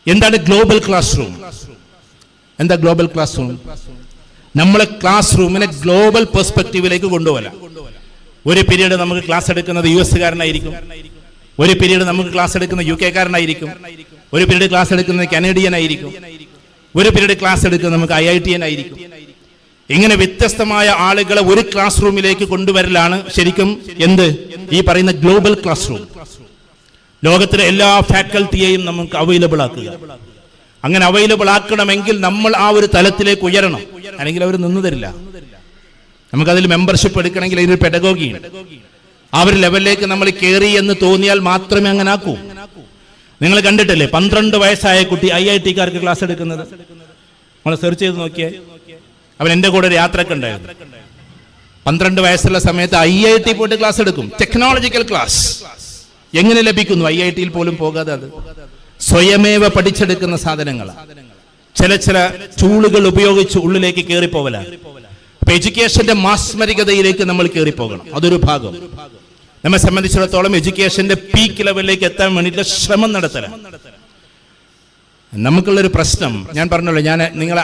എന്താണ് global class room? എന്താ global class room? നമ്മളെ ക്ലാസ് റൂമിനെ ഗ്ലോബൽ പെർസ്പെക്റ്റീവിലേക്ക് കൊണ്ടുപോകാം. ഒരു പീരീഡ് നമുക്ക് ക്ലാസ് എടുക്കുന്നത് US കാരനായിരിക്കും, ഒരു പീരീഡ് നമുക്ക് ക്ലാസ് എടുക്കുന്ന UK കാരനായിരിക്കും, ഒരു പീരീഡ് ക്ലാസ് എടുക്കുന്നത് കനേഡിയൻ ആയിരിക്കും, ഒരു പീരീഡ് ക്ലാസ് എടുക്കുന്നത് നമുക്ക് IITN ആയിരിക്കും. ഇങ്ങനെ വ്യത്യസ്തമായ ആളുകളെ ഒരു ക്ലാസ് റൂമിലേക്ക് കൊണ്ടുവരലാണ് ശരിക്കും എന്ത് ഈ പറയുന്ന ഗ്ലോബൽ ക്ലാസ് റൂം. ലോകത്തിലെ എല്ലാ ഫാക്കൽറ്റിയെയും നമുക്ക് അവൈലബിൾ ആക്കുക. അങ്ങനെ അവൈലബിൾ ആക്കണമെങ്കിൽ നമ്മൾ ആ ഒരു തലത്തിലേക്ക് ഉയരണം, അല്ലെങ്കിൽ അവർ നിന്നു തരില്ല. നമുക്കതിൽ മെമ്പർഷിപ്പ് എടുക്കണമെങ്കിൽ അതിനൊരു പെഡഗോഗി ഉണ്ട്. ആ ഒരു ലെവലിലേക്ക് നമ്മൾ കയറി എന്ന് തോന്നിയാൽ മാത്രമേ അങ്ങനെ ആക്കൂ. നിങ്ങൾ കണ്ടിട്ടില്ലേ 12 വയസ്സായ കുട്ടി IIT-കാർക്ക് ക്ലാസ് എടുക്കുന്നത്? നമ്മൾ സെർച്ച് ചെയ്ത് നോക്കിയേ. അവൻ എൻ്റെ കൂടെ ഒരു യാത്രക്ക് ഉണ്ടായിരുന്നു. 12 വയസ്സുള്ള സമയത്ത് IIT പോയിട്ട് ക്ലാസ് എടുക്കും. ടെക്നോളജിക്കൽ ക്ലാസ് എങ്ങനെ ലഭിക്കുന്നു? IIT-ൽ പോലും പോകാതെ അത് സ്വയമേവ പഠിച്ചെടുക്കുന്ന സാധനങ്ങളാണ്. ചില ടൂളുകൾ ഉപയോഗിച്ച് ഉള്ളിലേക്ക് കയറിപ്പോകലാണ്. അപ്പൊ എഡ്യൂക്കേഷന്റെ മാസ്മരികതയിലേക്ക് നമ്മൾ കയറിപ്പോകണം. അതൊരു ഭാഗം. നമ്മെ സംബന്ധിച്ചിടത്തോളം എഡ്യൂക്കേഷന്റെ പീക്ക് ലെവലിലേക്ക് എത്താൻ വേണ്ടിയിട്ട് ശ്രമം നടത്തലാണ്. നമുക്കുള്ളൊരു പ്രശ്നം ഞാൻ പറഞ്ഞല്ലോ, ഞാൻ നിങ്ങളെ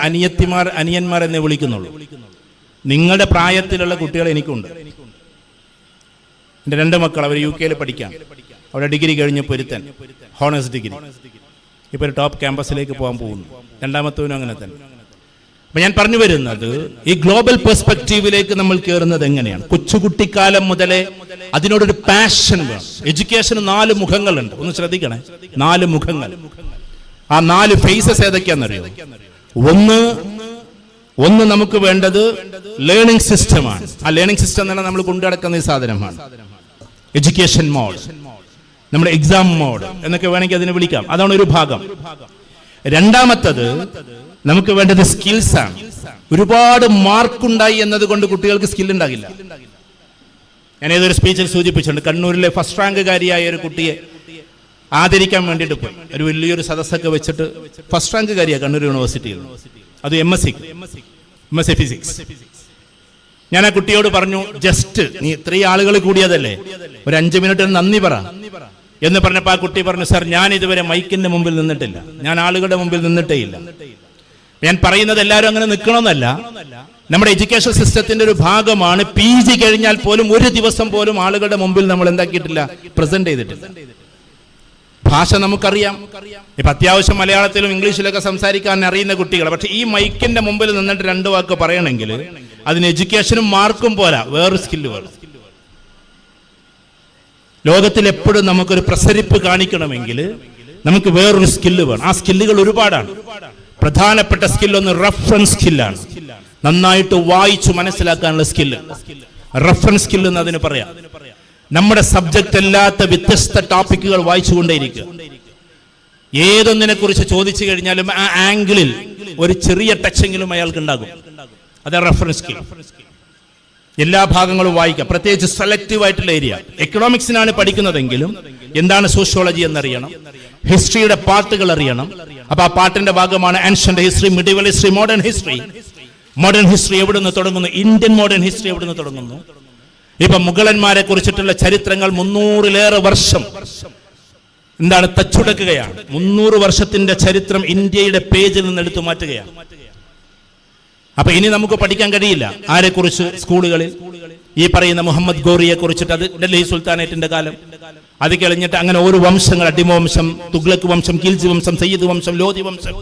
അനിയന്മാർ എന്നേ വിളിക്കുന്നുള്ളൂ. നിങ്ങളുടെ പ്രായത്തിലുള്ള കുട്ടികൾ എനിക്കുണ്ട്. എൻ്റെ 2 മക്കൾ, അവർ UK-ൽ പഠിക്കാം. അവിടെ ഡിഗ്രി കഴിഞ്ഞ് പൊരുത്തൻ ഹോണേഴ്സ് ഡിഗ്രി, ഇപ്പോൾ ഒരു ടോപ്പ് ക്യാമ്പസിലേക്ക് പോകാൻ പോകുന്നു. രണ്ടാമത്തവനും അങ്ങനെ തന്നെ. അപ്പൊ ഞാൻ പറഞ്ഞു വരുന്നത് ഈ ഗ്ലോബൽ പെർസ്പെക്റ്റീവിലേക്ക് നമ്മൾ കയറുന്നത് എങ്ങനെയാണ്? കൊച്ചുകുട്ടിക്കാലം മുതലേ അതിനോടൊരു പാഷൻ വേണം. എഡ്യൂക്കേഷന് 4 മുഖങ്ങളുണ്ട്. ഒന്ന് ശ്രദ്ധിക്കണേ, 4 മുഖങ്ങൾ. ആ 4 ഫേസസ് ഏതൊക്കെയാണെന്നറിയോ? ഒന്ന് നമുക്ക് വേണ്ടത് ലേണിംഗ് സിസ്റ്റമാണ്. ആ ലേണിംഗ് സിസ്റ്റം എന്ന് പറഞ്ഞാൽ നമ്മൾ കൊണ്ടുനടക്കുന്ന ഈ സാധനമാണ് എഡ്യൂക്കേഷൻ മോഡ്, നമ്മുടെ എക്സാം മോഡ് എന്നൊക്കെ വേണമെങ്കിൽ അതിനെ വിളിക്കാം. അതാണ് ഒരു ഭാഗം. രണ്ടാമത്തത് നമുക്ക് വേണ്ടത് സ്കിൽസ് ആണ്. ഒരുപാട് മാർക്കുണ്ടായി എന്നതുകൊണ്ട് കുട്ടികൾക്ക് സ്കിൽ ഉണ്ടാകില്ല. ഞാൻ ഏതൊരു സ്പീച്ചിൽ സൂചിപ്പിച്ചിട്ടുണ്ട്, കണ്ണൂരിലെ ഫസ്റ്റ് റാങ്കുകാരിയായ ഒരു കുട്ടിയെ ആദരിക്കാൻ വേണ്ടിയിട്ട് പോയി. ഒരു വലിയൊരു സദസ്സൊക്കെ വെച്ചിട്ട് ഫസ്റ്റ് റാങ്കുകാരിയാണ് കണ്ണൂർ യൂണിവേഴ്സിറ്റിയിൽ, അത് MSc ഫിസിക്സ്. ഞാൻ ആ കുട്ടിയോട് പറഞ്ഞു, ജസ്റ്റ് നീ 3 ആളുകൾ കൂടിയതല്ലേ, ഒരു 5 മിനിറ്റ് നന്ദി പറ എന്ന് പറഞ്ഞപ്പോൾ ആ കുട്ടി പറഞ്ഞു, സാർ ഞാൻ ഇതുവരെ മൈക്കിന്റെ മുമ്പിൽ നിന്നിട്ടില്ല, ഞാൻ ആളുകളുടെ മുമ്പിൽ നിന്നിട്ടേ ഇല്ല. ഞാൻ പറയുന്നത് എല്ലാവരും അങ്ങനെ നിൽക്കണമെന്നല്ല. നമ്മുടെ എഡ്യൂക്കേഷൻ സിസ്റ്റത്തിന്റെ ഒരു ഭാഗമാണ് PG കഴിഞ്ഞാൽ പോലും ഒരു ദിവസം പോലും ആളുകളുടെ മുമ്പിൽ നമ്മൾ എന്താക്കിയിട്ടില്ല, പ്രസന്റ് ചെയ്തിട്ടില്ല. ഭാഷ നമുക്കറിയാം, ഇപ്പൊ അത്യാവശ്യം മലയാളത്തിലും ഇംഗ്ലീഷിലൊക്കെ സംസാരിക്കാൻ അറിയുന്ന കുട്ടികൾ. പക്ഷെ ഈ മൈക്കിന്റെ മുമ്പിൽ നിന്നിട്ട് 2 വാക്ക് പറയണമെങ്കിൽ അതിന് എഡ്യൂക്കേഷനും മാർക്കും പോരാ, വേറൊരു സ്കില്ല് വേണം. ലോകത്തിൽ എപ്പോഴും നമുക്കൊരു പ്രസരിപ്പ് കാണിക്കണമെങ്കിൽ നമുക്ക് വേറൊരു സ്കില്ല് വേണം. ആ സ്കില്ലുകൾ ഒരുപാടാണ്. പ്രധാനപ്പെട്ട സ്കില്ലൊന്ന് റഫറൻസ് സ്കില്ലാണ്. നന്നായിട്ട് വായിച്ചു മനസ്സിലാക്കാനുള്ള സ്കില്ല്, റഫറൻസ് സ്കില്ല് എന്ന് അതിന് പറയാം. നമ്മുടെ സബ്ജക്റ്റ് അല്ലാത്ത വ്യത്യസ്ത ടോപ്പിക്കുകൾ വായിച്ചുകൊണ്ടേയിരിക്കുക. ഏതൊന്നിനെ കുറിച്ച് ചോദിച്ചു കഴിഞ്ഞാലും ആ ആംഗിളിൽ ഒരു ചെറിയ ടച്ചെങ്കിലും അയാൾക്ക് ഉണ്ടാകും. അതാണ് റഫറൻസ് സ്കിൽ. എല്ലാ ഭാഗങ്ങളും വായിക്കാം, പ്രത്യേകിച്ച് സെലക്റ്റീവ് ആയിട്ടുള്ള ഏരിയ. എക്കണോമിക്സിനാണ് പഠിക്കുന്നതെങ്കിലും എന്താണ് സോഷ്യോളജി എന്നറിയണം, ഹിസ്റ്ററിയുടെ പാർട്ടുകൾ അറിയണം. അപ്പൊ ആ പാട്ടിന്റെ ഭാഗമാണ് ancient history, medieval history, modern history. Modern history എവിടെ നിന്ന് തുടങ്ങുന്നു? ഇന്ത്യൻ മോഡേൺ ഹിസ്റ്ററി എവിടെ നിന്ന് തുടങ്ങുന്നു? ഇപ്പൊ മുഗളന്മാരെ കുറിച്ചിട്ടുള്ള ചരിത്രങ്ങൾ 300-ലേറെ വർഷം എന്താണ് തച്ചുടക്കുകയാണ്. 300 വർഷത്തിന്റെ ചരിത്രം ഇന്ത്യയുടെ പേജിൽ നിന്ന് എടുത്തു മാറ്റുകയാണ്. അപ്പൊ ഇനി നമുക്ക് പഠിക്കാൻ കഴിയില്ല ആരെക്കുറിച്ച് സ്കൂളുകളിൽ? ഈ പറയുന്ന മുഹമ്മദ് ഗോറിയെ കുറിച്ചിട്ട്, അത് ഡൽഹി സുൽത്താനേറ്റിന്റെ കാലം. അത് കഴിഞ്ഞിട്ട് അങ്ങനെ ഓരോ വംശങ്ങൾ, അടിമവംശം, തുഗ്ലക് വംശം, ഖിൽജി വംശം, സയ്യിദ് വംശം, ലോധി വംശം.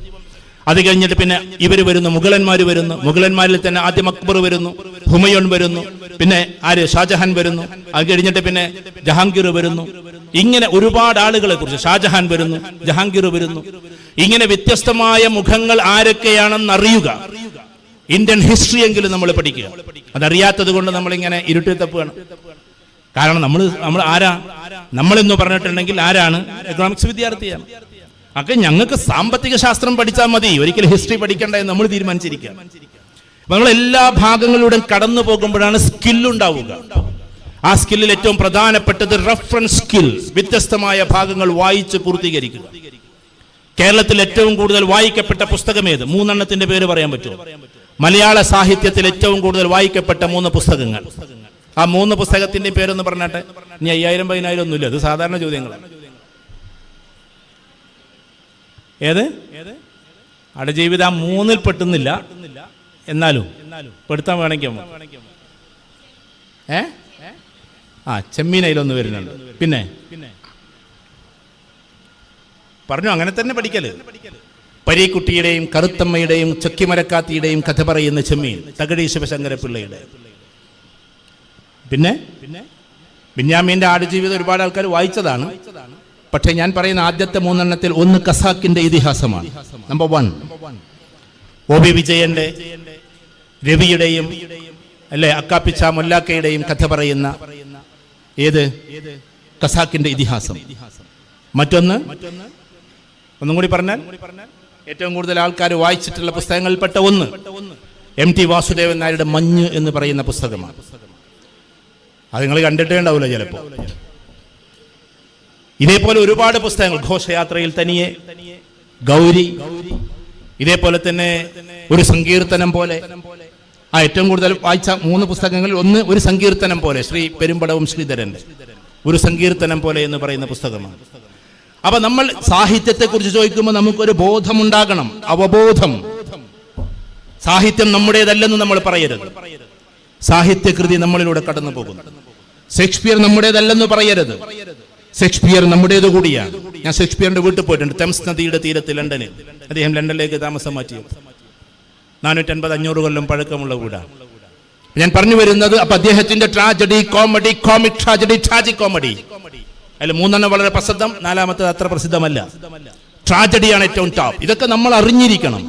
അത് കഴിഞ്ഞിട്ട് പിന്നെ ഇവർ വരുന്നു, മുഗളന്മാർ വരുന്നു. മുഗളന്മാരിൽ തന്നെ ആദ്യം അക്ബർ വരുന്നു, ഹുമയൂൺ വരുന്നു, പിന്നെ ഷാജഹാൻ വരുന്നു. അത് കഴിഞ്ഞിട്ട് പിന്നെ ജഹാംഗീർ വരുന്നു. ഇങ്ങനെ ഒരുപാട് ആളുകളെ കുറിച്ച്, ഷാജഹാൻ വരുന്നു, ജഹാംഗീർ വരുന്നു. ഇങ്ങനെ വ്യത്യസ്തമായ മുഖങ്ങൾ ആരൊക്കെയാണെന്ന് അറിയുക. ഇന്ത്യൻ ഹിസ്റ്ററി എങ്കിലും നമ്മൾ പഠിക്കുക. അതറിയാത്തത് കൊണ്ട് നമ്മളിങ്ങനെ ഇരുട്ടിൽ തപ്പുകയാണ്. കാരണം നമ്മൾ ആരാ? നമ്മളെന്ന് പറഞ്ഞിട്ടുണ്ടെങ്കിൽ ആരാണ്? എക്കണോമിക്സ് വിദ്യാർത്ഥിയാണ്. ഒക്കെ ഞങ്ങൾക്ക് സാമ്പത്തിക ശാസ്ത്രം പഠിച്ചാൽ മതി, ഒരിക്കലും ഹിസ്റ്ററി പഠിക്കേണ്ട എന്ന് നമ്മൾ തീരുമാനിച്ചിരിക്കുക. നമ്മൾ എല്ലാ ഭാഗങ്ങളിലൂടെ കടന്നു പോകുമ്പോഴാണ് സ്കില്ലുണ്ടാവുക. ആ സ്കില്ലിൽ ഏറ്റവും പ്രധാനപ്പെട്ടത് റഫറൻസ് സ്കിൽ. വ്യത്യസ്തമായ ഭാഗങ്ങൾ വായിച്ച് പൂർത്തീകരിക്കുക. കേരളത്തിൽ ഏറ്റവും കൂടുതൽ വായിക്കപ്പെട്ട പുസ്തകം ഏത്? 3 എണ്ണത്തിന്റെ പേര് പറയാൻ പറ്റുമോ? മലയാള സാഹിത്യത്തിൽ ഏറ്റവും കൂടുതൽ വായിക്കപ്പെട്ട 3 പുസ്തകങ്ങൾ. ആ 3 പുസ്തകത്തിന്റെ പേരൊന്ന് പറഞ്ഞാട്ടെ. ഇനി 5000-10000 ഒന്നുമില്ല, അത് സാധാരണ ചോദ്യങ്ങളാണ്. ഏത് ആടുജീവിതം 3-ൽ പെട്ടുന്നില്ല, എന്നാലും പെടുത്താൻ വേണമെങ്കിൽ ചെമ്മീൻ അതിലൊന്ന് വരുന്നുണ്ട്. പിന്നെ പറഞ്ഞു അങ്ങനെ തന്നെ പഠിക്കല്. പരീക്കുട്ടിയുടെയും കറുത്തമ്മയുടെയും ചൊക്കിമരക്കാത്തിയുടെയും കഥ പറയുന്ന ചെമ്മീൻ തകഴി ശിവശങ്കരപിള്ളയുടെ. പിന്നെ ബെന്യാമീന്റെ ആടുജീവിതം ഒരുപാട് ആൾക്കാർ വായിച്ചതാണ്. പക്ഷേ ഞാൻ പറയുന്ന ആദ്യത്തെ 3 ഒന്ന് ഖസാക്കിന്റെ ഇതിഹാസമാണ്. നമ്പർ 1 OB വിജയന്റെ, രവിയുടെയും അല്ലെ അക്കാപ്പിച്ച മൊല്ലാക്കയുടെയും കഥ പറയുന്ന ഏത് ഖസാക്കിന്റെ ഇതിഹാസം. മറ്റൊന്ന് ഒന്നും കൂടി പറഞ്ഞാൽ ഏറ്റവും കൂടുതൽ ആൾക്കാർ വായിച്ചിട്ടുള്ള പുസ്തകങ്ങളിൽപ്പെട്ട ഒന്ന് MT വാസുദേവൻ നായരുടെ മഞ്ഞ് എന്ന് പറയുന്ന പുസ്തകമാണ്. അത് നിങ്ങൾ കണ്ടിട്ടേ ഉണ്ടാവില്ല ചിലപ്പോൾ. ഇതേപോലെ ഒരുപാട് പുസ്തകങ്ങൾ, ഘോഷയാത്രയിൽ തനിയെ, ഗൗരി, ഇതേപോലെ തന്നെ ഒരു സങ്കീർത്തനം പോലെ. ഏറ്റവും കൂടുതൽ വായിച്ച 3 പുസ്തകങ്ങളിൽ ഒന്ന് ഒരു സങ്കീർത്തനം പോലെ, ശ്രീ പെരുമ്പടവും ശ്രീധരന്റെ ഒരു സങ്കീർത്തനം പോലെ എന്ന് പറയുന്ന പുസ്തകമാണ്. അപ്പൊ നമ്മൾ സാഹിത്യത്തെ കുറിച്ച് ചോദിക്കുമ്പോൾ നമുക്കൊരു ബോധമുണ്ടാകണം, അവബോധം. സാഹിത്യം നമ്മുടേതല്ലെന്ന് നമ്മൾ പറയരുത്. സാഹിത്യകൃതി നമ്മളിലൂടെ കടന്നു പോകുന്നു. ഷേക്സ്പിയർ നമ്മുടേതല്ലെന്ന് പറയരുത്. ഷേക്സ്പിയർ നമ്മുടേത് കൂടിയാണ്. ഞാൻ ഷേക്സ്പിയറിന്റെ വീട്ടിൽ പോയിട്ടുണ്ട്, തെംസ് നദിയുടെ തീരത്ത് ലണ്ടനിൽ. അദ്ദേഹം ലണ്ടനിലേക്ക് താമസം മാറ്റിയത് 450-500 കൊല്ലം പഴക്കമുള്ള വീടാണ്. ഞാൻ പറഞ്ഞു വരുന്നത്, അപ്പൊ അദ്ദേഹത്തിന്റെ tragedy, comedy, comic tragedy, tragic comedy, അതിൽ 3 വളരെ പ്രസിദ്ധം, 4 അത്ര പ്രസിദ്ധമല്ല. ട്രാജഡിയാണ് ഏറ്റവും ടോപ്പ്. ഇതൊക്കെ നമ്മൾ അറിഞ്ഞിരിക്കണം.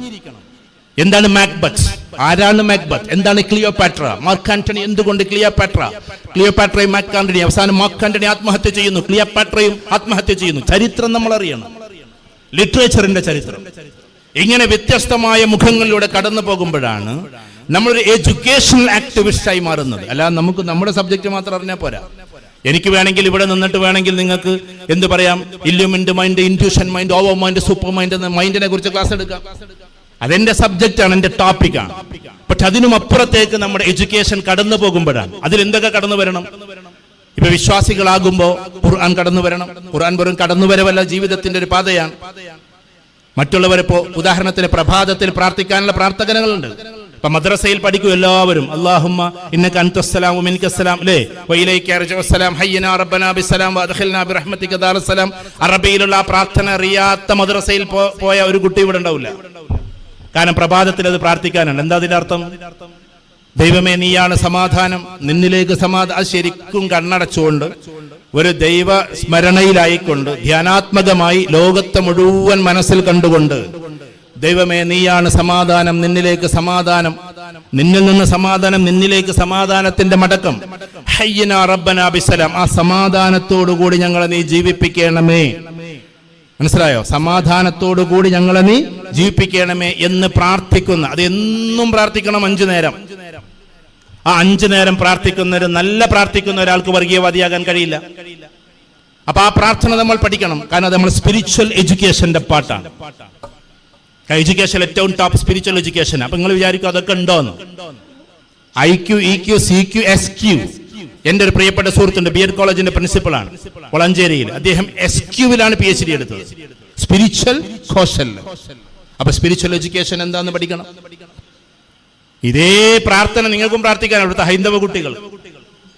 എന്താണ് മാക്ബത്ത്? ആരാണ് മാക്ബത്ത്? എന്താണ് ക്ലിയോപാട്ര? മാർക്ക് ആന്റണി എന്തുകൊണ്ട് ക്ലിയോപാട്രയും മാർക്ക് ആന്റണി, അവസാനം മാർക്ക് ആന്റണി ആത്മഹത്യ ചെയ്യുന്നു, ക്ലിയോപാട്രയും ആത്മഹത്യ ചെയ്യുന്നു. ചരിത്രം നമ്മൾ അറിയണം, ലിറ്ററേച്ചറിന്റെ ചരിത്രം. ഇങ്ങനെ വ്യത്യസ്തമായ മുഖങ്ങളിലൂടെ കടന്നു പോകുമ്പോഴാണ് നമ്മളൊരു എഡ്യൂക്കേഷണൽ ആക്ടിവിസ്റ്റായി മാറുന്നത്. അല്ലാതെ നമുക്ക് നമ്മുടെ സബ്ജക്റ്റ് മാത്രം അറിഞ്ഞാൽ പോരാ. എനിക്ക് വേണമെങ്കിൽ ഇവിടെ നിന്നിട്ട് വേണമെങ്കിൽ നിങ്ങൾക്ക് എന്ത് പറയാം, illumined mind, intuition mind, over mind, super mind എന്ന മൈൻഡിനെ കുറിച്ച് ക്ലാസ് എടുക്കാം. അതെന്റെ സബ്ജക്റ്റാണ്, എന്റെ ടോപ്പിക്കാണ്. പക്ഷെ അതിനും അപ്പുറത്തേക്ക് നമ്മുടെ എഡ്യൂക്കേഷൻ കടന്നു പോകുമ്പോഴാണ് അതിൽ എന്തൊക്കെ കടന്നു വരണം. ഇപ്പൊ വിശ്വാസികളാകുമ്പോൾ ഖുർആൻ കടന്നു വരണം. ഖുർആൻ വെറും കടന്നുവരവല്ല, ജീവിതത്തിന്റെ ഒരു പാതയാണ്. മറ്റുള്ളവരിപ്പോ ഉദാഹരണത്തിന് പ്രഭാതത്തിൽ പ്രാർത്ഥിക്കാനുള്ള പ്രാർത്ഥനകളുണ്ട്. ഇപ്പൊ മദ്രസയിൽ പഠിക്കും എല്ലാവരും, അല്ലാഹുമ്മ ഇന്നക അൻതസ്സലാം വമിൻകസ്സലാം അല്ലേ, വഇലൈക അർജഉസ്സലാം ഹയ്യനാ റബ്ബനാ ബിസ്സലാം വഅദ്ഖിൽനാ ബിറഹ്മതിക ദാറസ്സലാം. അറബിയിലുള്ള ആ പ്രാർത്ഥന അറിയാത്ത മദ്രസയിൽ പോയ ഒരു കുട്ടി ഇവിടെ ഉണ്ടാവില്ല. കാരണം പ്രഭാതത്തിൽ അത് പ്രാർത്ഥിക്കാനാണ്. എന്താ അതിന്റെ അർത്ഥം? ദൈവമേ നീയാണ് സമാധാനം, നിന്നിലേക്ക് സമാധാനം. ശരിക്കും കണ്ണടച്ചുകൊണ്ട് ഒരു ദൈവ സ്മരണയിലായിക്കൊണ്ട് ധ്യാനാത്മകമായി ലോകത്തെ മുഴുവൻ മനസ്സിൽ കണ്ടുകൊണ്ട്, ദൈവമേ നീയാണ് സമാധാനം, നിന്നിലേക്ക് സമാധാനം, നിന്നിൽ നിന്ന് സമാധാനം, നിന്നിലേക്ക് സമാധാനത്തിന്റെ മടക്കം. ഹയ്യനാ റബ്ബനാ ബിസ്സലാം, ആ സമാധാനത്തോടുകൂടി ഞങ്ങളെ നീ ജീവിപ്പിക്കണമേ. മനസ്സിലായോ? സമാധാനത്തോടുകൂടി ഞങ്ങളെ നീ ജീവിപ്പിക്കണമേ എന്ന് പ്രാർത്ഥിക്കുന്ന, അത് എന്നും പ്രാർത്ഥിക്കണം 5 നേരം. ആ 5 നേരം പ്രാർത്ഥിക്കുന്ന നല്ല പ്രാർത്ഥിക്കുന്ന ഒരാൾക്ക് വർഗീയവാദിയാകാൻ കഴിയില്ല. അപ്പൊ ആ പ്രാർത്ഥന നമ്മൾ പഠിക്കണം. കാരണം അത് നമ്മൾ സ്പിരിച്വൽ എഡ്യൂക്കേഷന്റെ പാട്ടാണ്. എഡ്യൂക്കേഷൻ ഏറ്റവും ടോപ്പ് സ്പിരിച്വൽ എഡ്യൂക്കേഷൻ. അപ്പൊ നിങ്ങൾ വിചാരിക്കും അതൊക്കെ ഉണ്ടോന്ന്? IQ, EQ, CQ, SQ. എന്റെ ഒരു പ്രിയപ്പെട്ട സുഹൃത്തുണ്ട്, BEd കോളേജിന്റെ പ്രിൻസിപ്പളാണ് വളഞ്ചേരിയിൽ. അദ്ദേഹം SQ-വിലാണ് PhD എടുത്തത്, സ്പിരിച്വൽ കോശൽ. അപ്പൊ സ്പിരിച്വൽ എഡ്യൂക്കേഷൻ എന്താന്ന് പഠിക്കണം. ഇതേ പ്രാർത്ഥന നിങ്ങൾക്കും പ്രാർത്ഥിക്കാൻ അവിടുത്തെ ഹൈന്ദവ കുട്ടികൾ.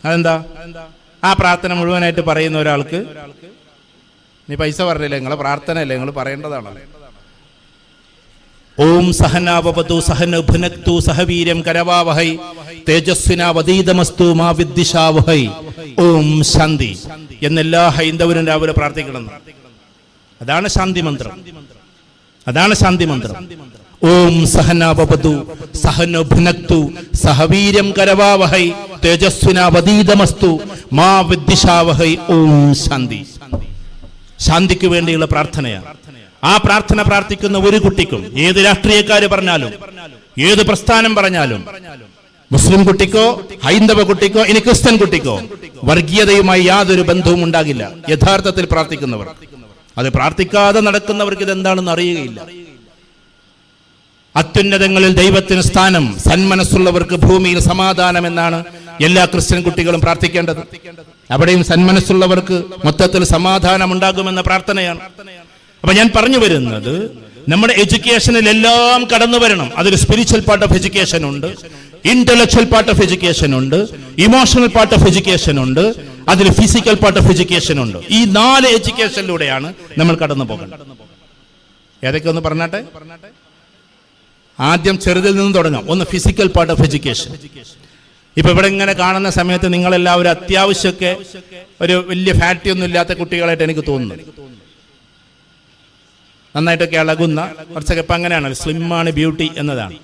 അതെന്താ? ആ പ്രാർത്ഥന മുഴുവനായിട്ട് പറയുന്ന ഒരാൾക്ക് നീ പൈസ പറഞ്ഞില്ലേ, നിങ്ങളെ പ്രാർത്ഥന അല്ലേ, നിങ്ങൾ പറയേണ്ടതാണല്ലോ. ഓം സഹനാവവതു സഹന ഭുനക്തു സഹവീര്യം കരവാവഹൈ തേജസ്വിനാവതീതമസ്തു മാ വിദ്ദിശാവഹൈ. ഓം ശാന്തി എന്നെല്ലാ ഹൈന്ദവരും രാവിലെ പ്രാർത്ഥിക്കണം. അതാണ് ശാന്തി മന്ത്രം. അതാണ് ശാന്തി മന്ത്രം. ഓം സഹനാവവതു സഹന ഭുനക്തു സഹവീര്യം കരവാവഹൈ തേജസ്വിനാവതീതമസ്തു മാ വിദ്ദിശാവഹൈ. ഓം ശാന്തി. ശാന്തിക്ക് വേണ്ടിയുള്ള പ്രാർത്ഥനയാണ്. ആ പ്രാർത്ഥന പ്രാർത്ഥിക്കുന്ന ഒരു കുട്ടിക്കും, ഏത് രാഷ്ട്രീയക്കാര് പറഞ്ഞാലും, ഏത് പ്രസ്ഥാനം പറഞ്ഞാലും, മുസ്ലിം കുട്ടിക്കോ ഹൈന്ദവ കുട്ടിക്കോ ഇനി ക്രിസ്ത്യൻ കുട്ടിക്കോ വർഗീയതയുമായി യാതൊരു ബന്ധവും ഉണ്ടാകില്ല. യഥാർത്ഥത്തിൽ പ്രാർത്ഥിക്കുന്നവർ. അത് പ്രാർത്ഥിക്കാതെ നടക്കുന്നവർക്ക് ഇതെന്താണെന്ന് അറിയുകയില്ല. അത്യുന്നതങ്ങളിൽ ദൈവത്തിന് സ്ഥാനം, സന്മനസ്സുള്ളവർക്ക് ഭൂമിയിൽ സമാധാനം എന്നാണ് എല്ലാ ക്രിസ്ത്യൻ കുട്ടികളും പ്രാർത്ഥിക്കേണ്ടത്. അവിടെയും സന്മനസ്സുള്ളവർക്ക് മൊത്തത്തിൽ സമാധാനം ഉണ്ടാകുമെന്ന പ്രാർത്ഥനയാണ്. അപ്പൊ ഞാൻ പറഞ്ഞു വരുന്നത്, നമ്മുടെ എഡ്യൂക്കേഷനിൽ എല്ലാം കടന്നു വരണം. അതിൽ സ്പിരിച്വൽ പാർട്ട് ഓഫ് എഡ്യൂക്കേഷൻ ഉണ്ട്, ഇന്റലക്ച്വൽ പാർട്ട് ഓഫ് എഡ്യൂക്കേഷൻ ഉണ്ട്, ഇമോഷണൽ പാർട്ട് ഓഫ് എഡ്യൂക്കേഷൻ ഉണ്ട്, അതിൽ ഫിസിക്കൽ പാർട്ട് ഓഫ് എഡ്യൂക്കേഷൻ ഉണ്ട്. ഈ 4 എഡ്യൂക്കേഷനിലൂടെയാണ് നമ്മൾ കടന്നു പോകേണ്ടത്. ഏതൊക്കെ ഒന്ന് പറഞ്ഞാട്ടെ. ആദ്യം ചെറുതിൽ നിന്ന് തുടങ്ങാം. ഒന്ന് ഫിസിക്കൽ പാർട്ട് ഓഫ് എഡ്യൂക്കേഷൻ. ഇപ്പൊ ഇവിടെ ഇങ്ങനെ കാണുന്ന സമയത്ത് നിങ്ങളെല്ലാവരും അത്യാവശ്യമൊക്കെ ഒരു വലിയ ഫാറ്റി ഒന്നും ഇല്ലാത്ത കുട്ടികളായിട്ട് എനിക്ക് തോന്നുന്നു. നന്നായിട്ടൊക്കെ ഇളകുന്ന കുറച്ചൊക്കെ ഇപ്പൊ അങ്ങനെയാണ്, സ്ലിമ്മാണ് ബ്യൂട്ടി എന്നതാണ്.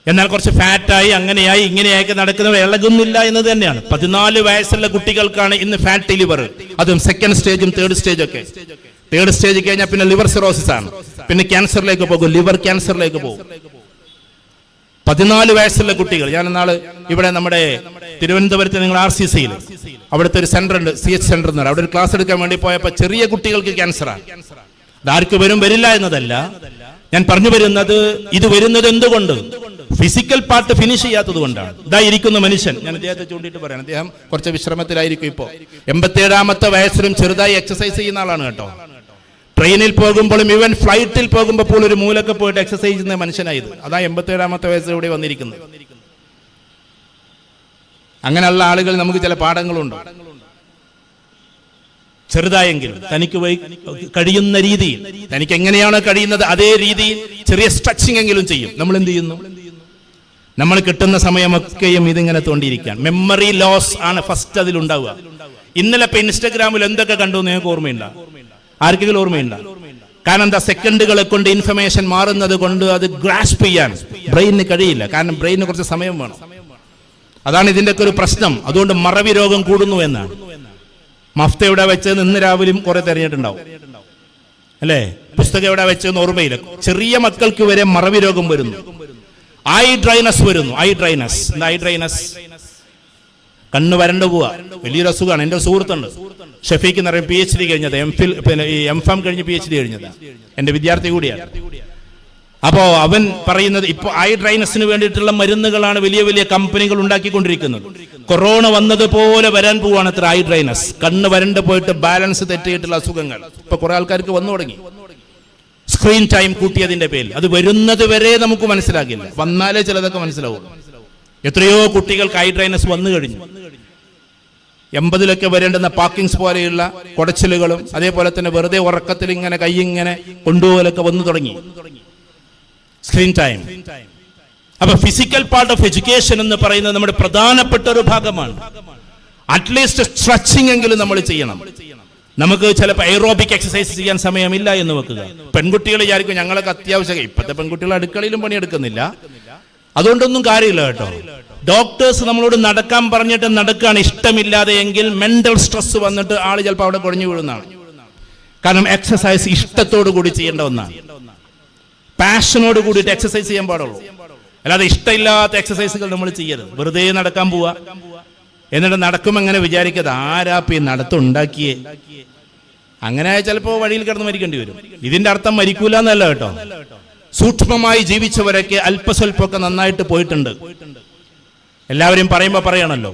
എന്നാൽ കുറച്ച് ഫാറ്റായി അങ്ങനെയായി ഇങ്ങനെയായി നടക്കുന്നവർ ഇളകുന്നില്ല എന്നത് തന്നെയാണ്. 14 വയസ്സുള്ള കുട്ടികൾക്കാണ് ഇന്ന് ഫാറ്റ് ലിവർ. അതും സെക്കൻഡ് സ്റ്റേജും തേർഡ് സ്റ്റേജും ഒക്കെ. തേർഡ് സ്റ്റേജ് കഴിഞ്ഞാൽ പിന്നെ ലിവർ സിറോസിസ് ആണ്, പിന്നെ ക്യാൻസറിലേക്ക് പോകും, ലിവർ ക്യാൻസറിലേക്ക് പോകും. 14 വയസ്സുള്ള കുട്ടികൾ. ഞാൻ നാളെ ഇവിടെ നമ്മുടെ തിരുവനന്തപുരത്ത് നിങ്ങൾ RCCയിൽ അവിടുത്തെ ഒരു സെന്റർ ഉണ്ട്, CH സെന്റർ എന്ന് പറയും. അവിടെ ഒരു ക്ലാസ് എടുക്കാൻ വേണ്ടി പോയപ്പോൾ ചെറിയ കുട്ടികൾക്ക് ക്യാൻസറാണ്. അതാർക്ക് വരില്ല എന്നതല്ല ഞാൻ പറഞ്ഞു വരുന്നത്. ഇത് വരുന്നത് എന്തുകൊണ്ട്? ഫിസിക്കൽ പാർട്ട് ഫിനിഷ് ചെയ്യാത്തത് കൊണ്ടാണ്. ഇതായിരിക്കുന്ന മനുഷ്യൻ, ഞാൻ അദ്ദേഹത്തെ ചൂണ്ടിയിട്ട് പറയണം, അദ്ദേഹം കുറച്ച് വിശ്രമത്തിലായിരിക്കും. ഇപ്പോൾ 87ാമത്തെ വയസ്സിലും ചെറുതായി എക്സസൈസ് ചെയ്യുന്ന ആളാണ് കേട്ടോ. ട്രെയിനിൽ പോകുമ്പോഴും ഈവൻ ഫ്ലൈറ്റിൽ പോകുമ്പോൾ പോലും ഒരു മൂലൊക്കെ പോയിട്ട് എക്സസൈസ് ചെയ്യുന്ന മനുഷ്യനായത്. അതാ 87ാമത്തെ വയസ്സിൽ ഇവിടെ വന്നിരിക്കുന്നത്. അങ്ങനെയുള്ള ആളുകൾ നമുക്ക് ചില പാഠങ്ങളുണ്ട്. ചെറുതായെങ്കിലും തനിക്ക് കഴിയുന്ന രീതിയിൽ, തനിക്ക് എങ്ങനെയാണോ കഴിയുന്നത് അതേ രീതിയിൽ ചെറിയ സ്ട്രെച്ചിങ് എങ്കിലും ചെയ്യും. നമ്മൾ എന്ത് ചെയ്യുന്നു? നമ്മൾ കിട്ടുന്ന സമയമൊക്കെയും ഇതിങ്ങനെ തോണ്ടിയിരിക്കുകയാണ്. മെമ്മറി ലോസ് ആണ് ഫസ്റ്റ് അതിലുണ്ടാവുക. ഇന്നലെ ഇപ്പൊ ഇൻസ്റ്റഗ്രാമിൽ എന്തൊക്കെ കണ്ടു നിങ്ങൾക്ക് ഓർമ്മയുണ്ട? ആർക്കെങ്കിലും ഓർമ്മയുണ്ട? കാരണം എന്താ? സെക്കൻഡുകളെ കൊണ്ട് ഇൻഫർമേഷൻ മാറുന്നത് കൊണ്ട് അത് ഗ്രാസ്പ് ചെയ്യാൻ ബ്രെയിനിന് കഴിയില്ല. കാരണം ബ്രെയിനിന് കുറച്ച് സമയം വേണം. അതാണ് ഇതിന്റെ ഒക്കെ ഒരു പ്രശ്നം. അതുകൊണ്ട് മറവി രോഗം കൂടുന്നു എന്നാണ്. മഫ്ത എവിടെ വെച്ചെന്ന് ഇന്ന് രാവിലെയും കുറെ തെരഞ്ഞിട്ടുണ്ടാവും അല്ലേ? പുസ്തകം എവിടെ വെച്ചെന്ന് ഓർമ്മയില്ല. ചെറിയ മക്കൾക്ക് വരെ മറവി രോഗം വരുന്നു, ഐ ഡ്രൈനസ് വരുന്നു. ഐ ഡ്രൈനസ് എന്താ? ഐ ഡ്രൈനസ് കണ്ണ് വരണ്ടു പോവാ, വലിയൊരു അസുഖമാണ്. എൻ്റെ സുഹൃത്തുണ്ട് ഷഫീഖ് എന്ന് പറയും, PhD കഴിഞ്ഞത്, M.Phil കഴിഞ്ഞ് PhD കഴിഞ്ഞത്, എൻ്റെ വിദ്യാർത്ഥി കൂടിയാണ്. അപ്പോ അവൻ പറയുന്നത് ഇപ്പോൾ ഐ ഡ്രൈനസിന് വേണ്ടിയിട്ടുള്ള മരുന്നുകളാണ് വലിയ വലിയ കമ്പനികൾ ഉണ്ടാക്കിക്കൊണ്ടിരിക്കുന്നത്. കൊറോണ വന്നതുപോലെ വരാൻ പോവാണ് അത്ര ഐ ഡ്രൈനസ്. കണ്ണ് വരണ്ട് പോയിട്ട് ബാലൻസ് തെറ്റിയിട്ടുള്ള അസുഖങ്ങൾ ഇപ്പൊ കുറെ ആൾക്കാർക്ക് വന്നു തുടങ്ങി. സ്ക്രീൻ ടൈം കൂട്ടിയതിന്റെ പേരിൽ. അത് വരുന്നത് വരെ നമുക്ക് മനസ്സിലാകില്ല, വന്നാലേ ചിലതൊക്കെ മനസ്സിലാവും. എത്രയോ കുട്ടികൾക്ക് ഐ ഡ്രൈനസ് വന്നു കഴിഞ്ഞു. 80ലൊക്കെ വരേണ്ടുന്ന പാർക്കിങ്സ് പോലെയുള്ള കുടച്ചിലുകളും അതേപോലെ തന്നെ വെറുതെ ഉറക്കത്തിൽ ഇങ്ങനെ കൈ ഇങ്ങനെ കൊണ്ടുപോകലൊക്കെ വന്നു തുടങ്ങി. Screen time. അപ്പൊ ഫിസിക്കൽ പാർട്ട് ഓഫ് എഡ്യൂക്കേഷൻ എന്ന് പറയുന്നത് നമ്മുടെ പ്രധാനപ്പെട്ട ഒരു ഭാഗമാണ്. അറ്റ്ലീസ്റ്റ് സ്ട്രെച്ചിങ് എങ്കിലും നമ്മൾ ചെയ്യണം. നമുക്ക് ചിലപ്പോൾ എയറോബിക് എക്സസൈസ് ചെയ്യാൻ സമയമില്ല എന്ന് വെക്കുക. പെൺകുട്ടികൾ വിചാരിക്കും ഞങ്ങളൊക്കെ അത്യാവശ്യം, ഇപ്പോഴത്തെ പെൺകുട്ടികൾ അടുക്കളയിലും പണിയെടുക്കുന്നില്ല, അതുകൊണ്ടൊന്നും കാര്യമില്ല കേട്ടോ. ഡോക്ടേഴ്സ് നമ്മളോട് നടക്കാൻ പറഞ്ഞിട്ട് നടക്കുകയാണ് ഇഷ്ടമില്ലാതെ എങ്കിൽ മെന്റൽ സ്ട്രെസ് വന്നിട്ട് ആള് ചിലപ്പോൾ അവിടെ കുഴഞ്ഞു വീഴുന്നതാണ്. കാരണം എക്സസൈസ് ഇഷ്ടത്തോടു കൂടി ചെയ്യേണ്ട ഒന്നാണ്. പാഷനോട് കൂടിയിട്ട് എക്സസൈസ് ചെയ്യാൻ പാടുള്ളൂ. അല്ലാതെ ഇഷ്ടമില്ലാത്ത എക്സസൈസുകൾ നമ്മൾ ചെയ്യരുത്. വെറുതെ നടക്കാൻ പോവാ, എന്നിട്ട് നടക്കുമ്പോൾ എങ്ങനെ വിചാരിക്കത് ആരാപ്പി നടത്തുണ്ടാക്കിയേ, അങ്ങനെ ചിലപ്പോൾ വഴിയിൽ കിടന്ന് മരിക്കേണ്ടി വരും. ഇതിന്റെ അർത്ഥം മരിക്കൂല എന്നല്ല കേട്ടോ. സൂക്ഷ്മമായി ജീവിച്ചവരൊക്കെ അല്പസ്വല്പമൊക്കെ നന്നായിട്ട് പോയിട്ടുണ്ട്. എല്ലാവരും പറയുമ്പോൾ പറയണല്ലോ,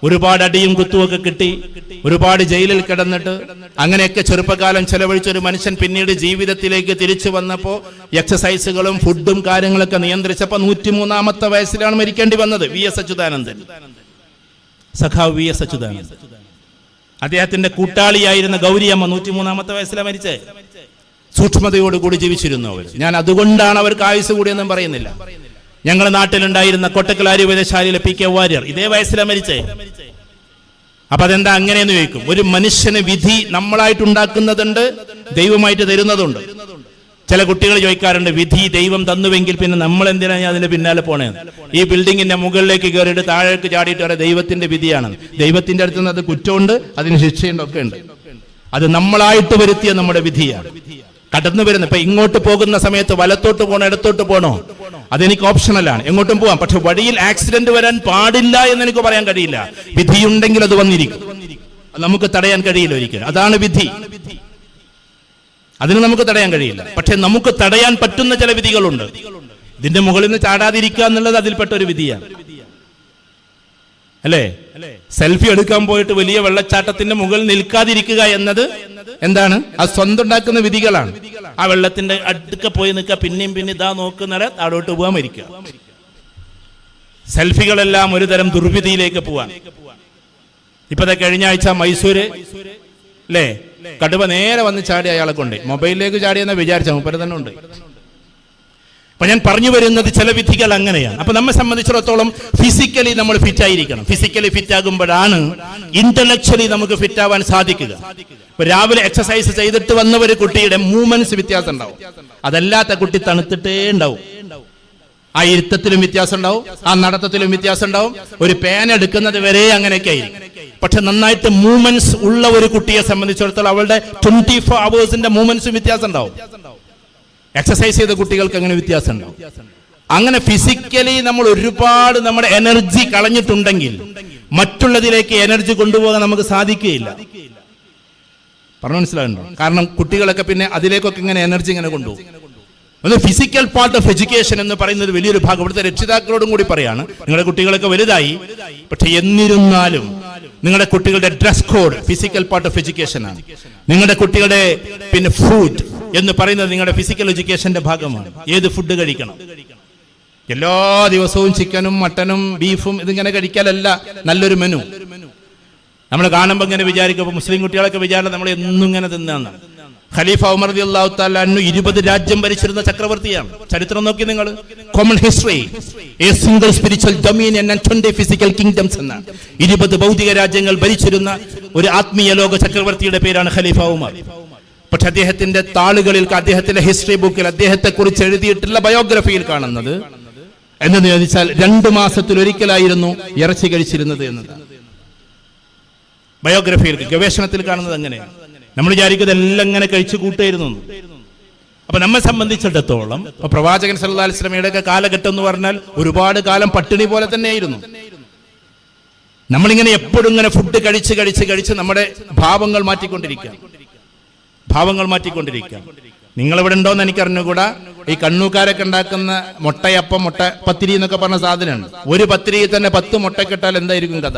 ഒരുപാട് അടിയും കുത്തുമൊക്കെ കിട്ടി, ഒരുപാട് ജയിലിൽ കിടന്നിട്ട് അങ്ങനെയൊക്കെ ചെറുപ്പകാലം ചെലവഴിച്ച ഒരു മനുഷ്യൻ പിന്നീട് ജീവിതത്തിലേക്ക് തിരിച്ചു വന്നപ്പോൾ എക്സസൈസുകളും ഫുഡും കാര്യങ്ങളൊക്കെ നിയന്ത്രിച്ചപ്പോൾ 103ാമത്തെ വയസ്സിലാണ് മരിക്കേണ്ടി വന്നത്. VS അച്യുതാനന്ദൻ, സഖാവ് VS അച്യുതാനന്ദൻ. അദ്ദേഹത്തിന്റെ കൂട്ടാളിയായിരുന്ന ഗൗരിയമ്മ 103ാമത്തെ വയസ്സിലാണ് മരിച്ചത്. സൂക്ഷ്മതയോടുകൂടി ജീവിച്ചിരുന്നു അവർ. ഞാൻ അതുകൊണ്ടാണ് അവർക്ക് ആയുസ് കൂടിയെന്നും പറയുന്നില്ല. ഞങ്ങളുടെ നാട്ടിലുണ്ടായിരുന്ന കൊട്ടക്കൽ ആര്യവൈദ്യശാലയിലെ PK വാര്യർ ഇതേ വയസ്സിലാണ് മരിച്ചേ. അപ്പൊ അതെന്താ അങ്ങനെയെന്ന് ചോദിക്കും. ഒരു മനുഷ്യന് വിധി നമ്മളായിട്ടുണ്ടാക്കുന്നതുണ്ട്, ദൈവമായിട്ട് തരുന്നതുണ്ട്. ചില കുട്ടികൾ ചോദിക്കാറുണ്ട്, വിധി ദൈവം തന്നുവെങ്കിൽ പിന്നെ നമ്മൾ എന്തിനാ അതിന്റെ പിന്നാലെ പോണേന്ന്. ഈ ബിൽഡിങ്ങിന്റെ മുകളിലേക്ക് കയറിയിട്ട് താഴേക്ക് ചാടിയിട്ട് വരെ ദൈവത്തിന്റെ വിധിയാണ്. ദൈവത്തിന്റെ അടുത്ത് നിന്ന് അത് കുറ്റമുണ്ട്, അതിന് ശിക്ഷയുണ്ട്, ഒക്കെ ഉണ്ട്. അത് നമ്മളായിട്ട് വരുത്തിയ നമ്മുടെ വിധിയാണ്. കടന്നു വരുന്നത് ഇപ്പൊ ഇങ്ങോട്ട് പോകുന്ന സമയത്ത് വലത്തോട്ട് പോകണോ ഇടത്തോട്ട് പോകണോ അതെനിക്ക് ഓപ്ഷണലാണ്, എങ്ങോട്ടും പോവാം. പക്ഷെ വഴിയിൽ ആക്സിഡന്റ് വരാൻ പാടില്ല എന്ന് എനിക്ക് പറയാൻ കഴിയില്ല. വിധിയുണ്ടെങ്കിൽ അത് വന്നിരിക്കും, നമുക്ക് തടയാൻ കഴിയില്ല ഒരിക്കലും. അതാണ് വിധി, അതിന് നമുക്ക് തടയാൻ കഴിയില്ല. പക്ഷെ നമുക്ക് തടയാൻ പറ്റുന്ന ചില വിധികളുണ്ട്. ഇതിന്റെ മുകളിൽ നിന്ന് ചാടാതിരിക്കുക എന്നുള്ളത് അതിൽപ്പെട്ട ഒരു വിധിയാണ്. അല്ലേ? സെൽഫി എടുക്കാൻ പോയിട്ട് വലിയ വെള്ളച്ചാട്ടത്തിന്റെ മുകളിൽ നിൽക്കാതിരിക്കുക എന്നത് എന്താണ്? അത് സ്വന്തം ഉണ്ടാക്കുന്ന വിധികളാണ്. ആ വെള്ളത്തിന്റെ അടുക്ക പോയി നിൽക്കുക, പിന്നെയും പിന്നെ ഇതാ നോക്കുന്നവരെ താഴോട്ട് പോകാൻ മരിക്കുക. സെൽഫികളെല്ലാം ഒരു തരം ദുർവിധിയിലേക്ക് പോവാൻ. ഇപ്പത്തെ കഴിഞ്ഞ ആഴ്ച മൈസൂര് അല്ലേ, കടുവ നേരെ വന്ന് ചാടി അയാളെ കൊണ്ട് മൊബൈലിലേക്ക് ചാടിയെന്ന് വിചാരിച്ച മുപ്പര് തന്നെ ഉണ്ട്. അപ്പൊ ഞാൻ പറഞ്ഞു വരുന്നത് ചില വിധികൾ അങ്ങനെയാണ്. അപ്പൊ നമ്മെ സംബന്ധിച്ചിടത്തോളം ഫിസിക്കലി നമ്മൾ ഫിറ്റ് ആയിരിക്കണം. ഫിസിക്കലി ഫിറ്റ് ആകുമ്പോഴാണ് ഇന്റലക്ച്വലി നമുക്ക് ഫിറ്റ് ആവാൻ സാധിക്കുക. ഇപ്പൊ രാവിലെ എക്സസൈസ് ചെയ്തിട്ട് വന്ന ഒരു കുട്ടിയുടെ മൂവ്മെന്റ്സ് വ്യത്യാസം ഉണ്ടാവും, അതല്ലാത്ത കുട്ടി തണുത്തിട്ടേ ഉണ്ടാവും. ആ ഇരുത്തത്തിലും വ്യത്യാസം ഉണ്ടാവും, ആ നടത്തത്തിലും വ്യത്യാസം ഉണ്ടാവും. ഒരു പേന എടുക്കുന്നത് വരെ അങ്ങനെയൊക്കെ ആയിരിക്കും. പക്ഷെ നന്നായിട്ട് മൂവ്മെന്റ്സ് ഉള്ള ഒരു കുട്ടിയെ സംബന്ധിച്ചിടത്തോളം അവളുടെ 24 hours മൂവ്മെന്റ്സും വ്യത്യാസം ഉണ്ടാവും. എക്സസൈസ് ചെയ്ത കുട്ടികൾക്ക് അങ്ങനെ വ്യത്യാസം ഉണ്ടാവും. അങ്ങനെ ഫിസിക്കലി നമ്മൾ ഒരുപാട് നമ്മുടെ എനർജി കളഞ്ഞിട്ടുണ്ടെങ്കിൽ മറ്റുള്ളതിലേക്ക് എനർജി കൊണ്ടുപോകാൻ നമുക്ക് സാധിക്കുകയില്ല. പറഞ്ഞു മനസ്സിലാകുന്നുണ്ടോ? കാരണം കുട്ടികളൊക്കെ പിന്നെ അതിലേക്കൊക്കെ ഇങ്ങനെ എനർജി ഇങ്ങനെ കൊണ്ടുപോകും. അത് ഫിസിക്കൽ പാർട്ട് ഓഫ് എഡ്യൂക്കേഷൻ എന്ന് പറയുന്നത് വലിയൊരു ഭാഗം. ഇവിടുത്തെ രക്ഷിതാക്കളോടും കൂടി പറയാണ്, നിങ്ങളുടെ കുട്ടികളൊക്കെ വലുതായി, പക്ഷെ എന്നിരുന്നാലും നിങ്ങളുടെ കുട്ടികളുടെ dress code physical part of education ആണ്. നിങ്ങളുടെ കുട്ടികളുടെ പിന്നെ ഫുഡ് എന്ന് പറയുന്നത് നിങ്ങളുടെ ഫിസിക്കൽ എഡ്യൂക്കേഷന്റെ ഭാഗമാണ്. ഏത് ഫുഡ് കഴിക്കണം, എല്ലാ ദിവസവും ചിക്കനും മട്ടനും ബീഫും ഇതിങ്ങനെ കഴിക്കാനല്ല നല്ലൊരു മെനു. നമ്മൾ കാണുമ്പോൾ ഇങ്ങനെ വിചാരിക്കും, മുസ്ലിം കുട്ടികളൊക്കെ വിചാരം നമ്മൾ എന്നും ഇങ്ങനെ തിന്നാന്ന്. ഖലീഫ ഉമർ റളിയല്ലാഹു തആല അൻഹു 20 രാജ്യം ഭരിച്ചിരുന്ന ചക്രവർത്തിയാണ്. ചരിത്രം നോക്കി നിങ്ങൾ, common history, A single spiritual dominion and 20 physical kingdoms എന്ന 20 ഭൗതിക രാജ്യങ്ങൾ ഭരിച്ചിരുന്ന ഒരു ആത്മീയ ലോക ചക്രവർത്തിയുടെ പേരാണ് ഖലീഫ ഉമർ. പക്ഷെ അദ്ദേഹത്തിന്റെ താളുകളിൽ, അദ്ദേഹത്തിന്റെ ഹിസ്റ്ററി ബുക്കിൽ അദ്ദേഹത്തെ കുറിച്ച് എഴുതിയിട്ടുള്ള ബയോഗ്രഫിയിൽ കാണുന്നത് എന്തെന്ന് ചോദിച്ചാൽ 2 മാസത്തിൽ ഒരിക്കലായിരുന്നു ഇറച്ചി കഴിച്ചിരുന്നത് എന്നതാണ് ബയോഗ്രഫിയിൽ, ഗവേഷണത്തിൽ കാണുന്നത്. അങ്ങനെയാണ് നമ്മൾ വിചാരിക്കുന്നത് എല്ലാം ഇങ്ങനെ കഴിച്ചു കൂട്ടായിരുന്നു. അപ്പൊ നമ്മെ സംബന്ധിച്ചിടത്തോളം പ്രവാചകൻ സല്ലല്ലാഹു അലൈഹി വസല്ലമയുടെ ഒക്കെ കാലഘട്ടം എന്ന് പറഞ്ഞാൽ ഒരുപാട് കാലം പട്ടിണി പോലെ തന്നെയായിരുന്നു. നമ്മളിങ്ങനെ എപ്പോഴും ഇങ്ങനെ ഫുഡ് കഴിച്ച് നമ്മുടെ ഭാവങ്ങൾ മാറ്റിക്കൊണ്ടിരിക്കുക. നിങ്ങളിവിടെ ഉണ്ടോന്ന് എനിക്കറിഞ്ഞുകൂടാ. ഈ കണ്ണൂക്കാരൊക്കെ ഉണ്ടാക്കുന്ന മുട്ടയപ്പം, മുട്ട പത്തിരി എന്നൊക്കെ പറഞ്ഞ സാധനമാണ്. ഒരു പത്തിരിയിൽ തന്നെ 10 മുട്ടക്കിട്ടാൽ എന്തായിരിക്കും കഥ?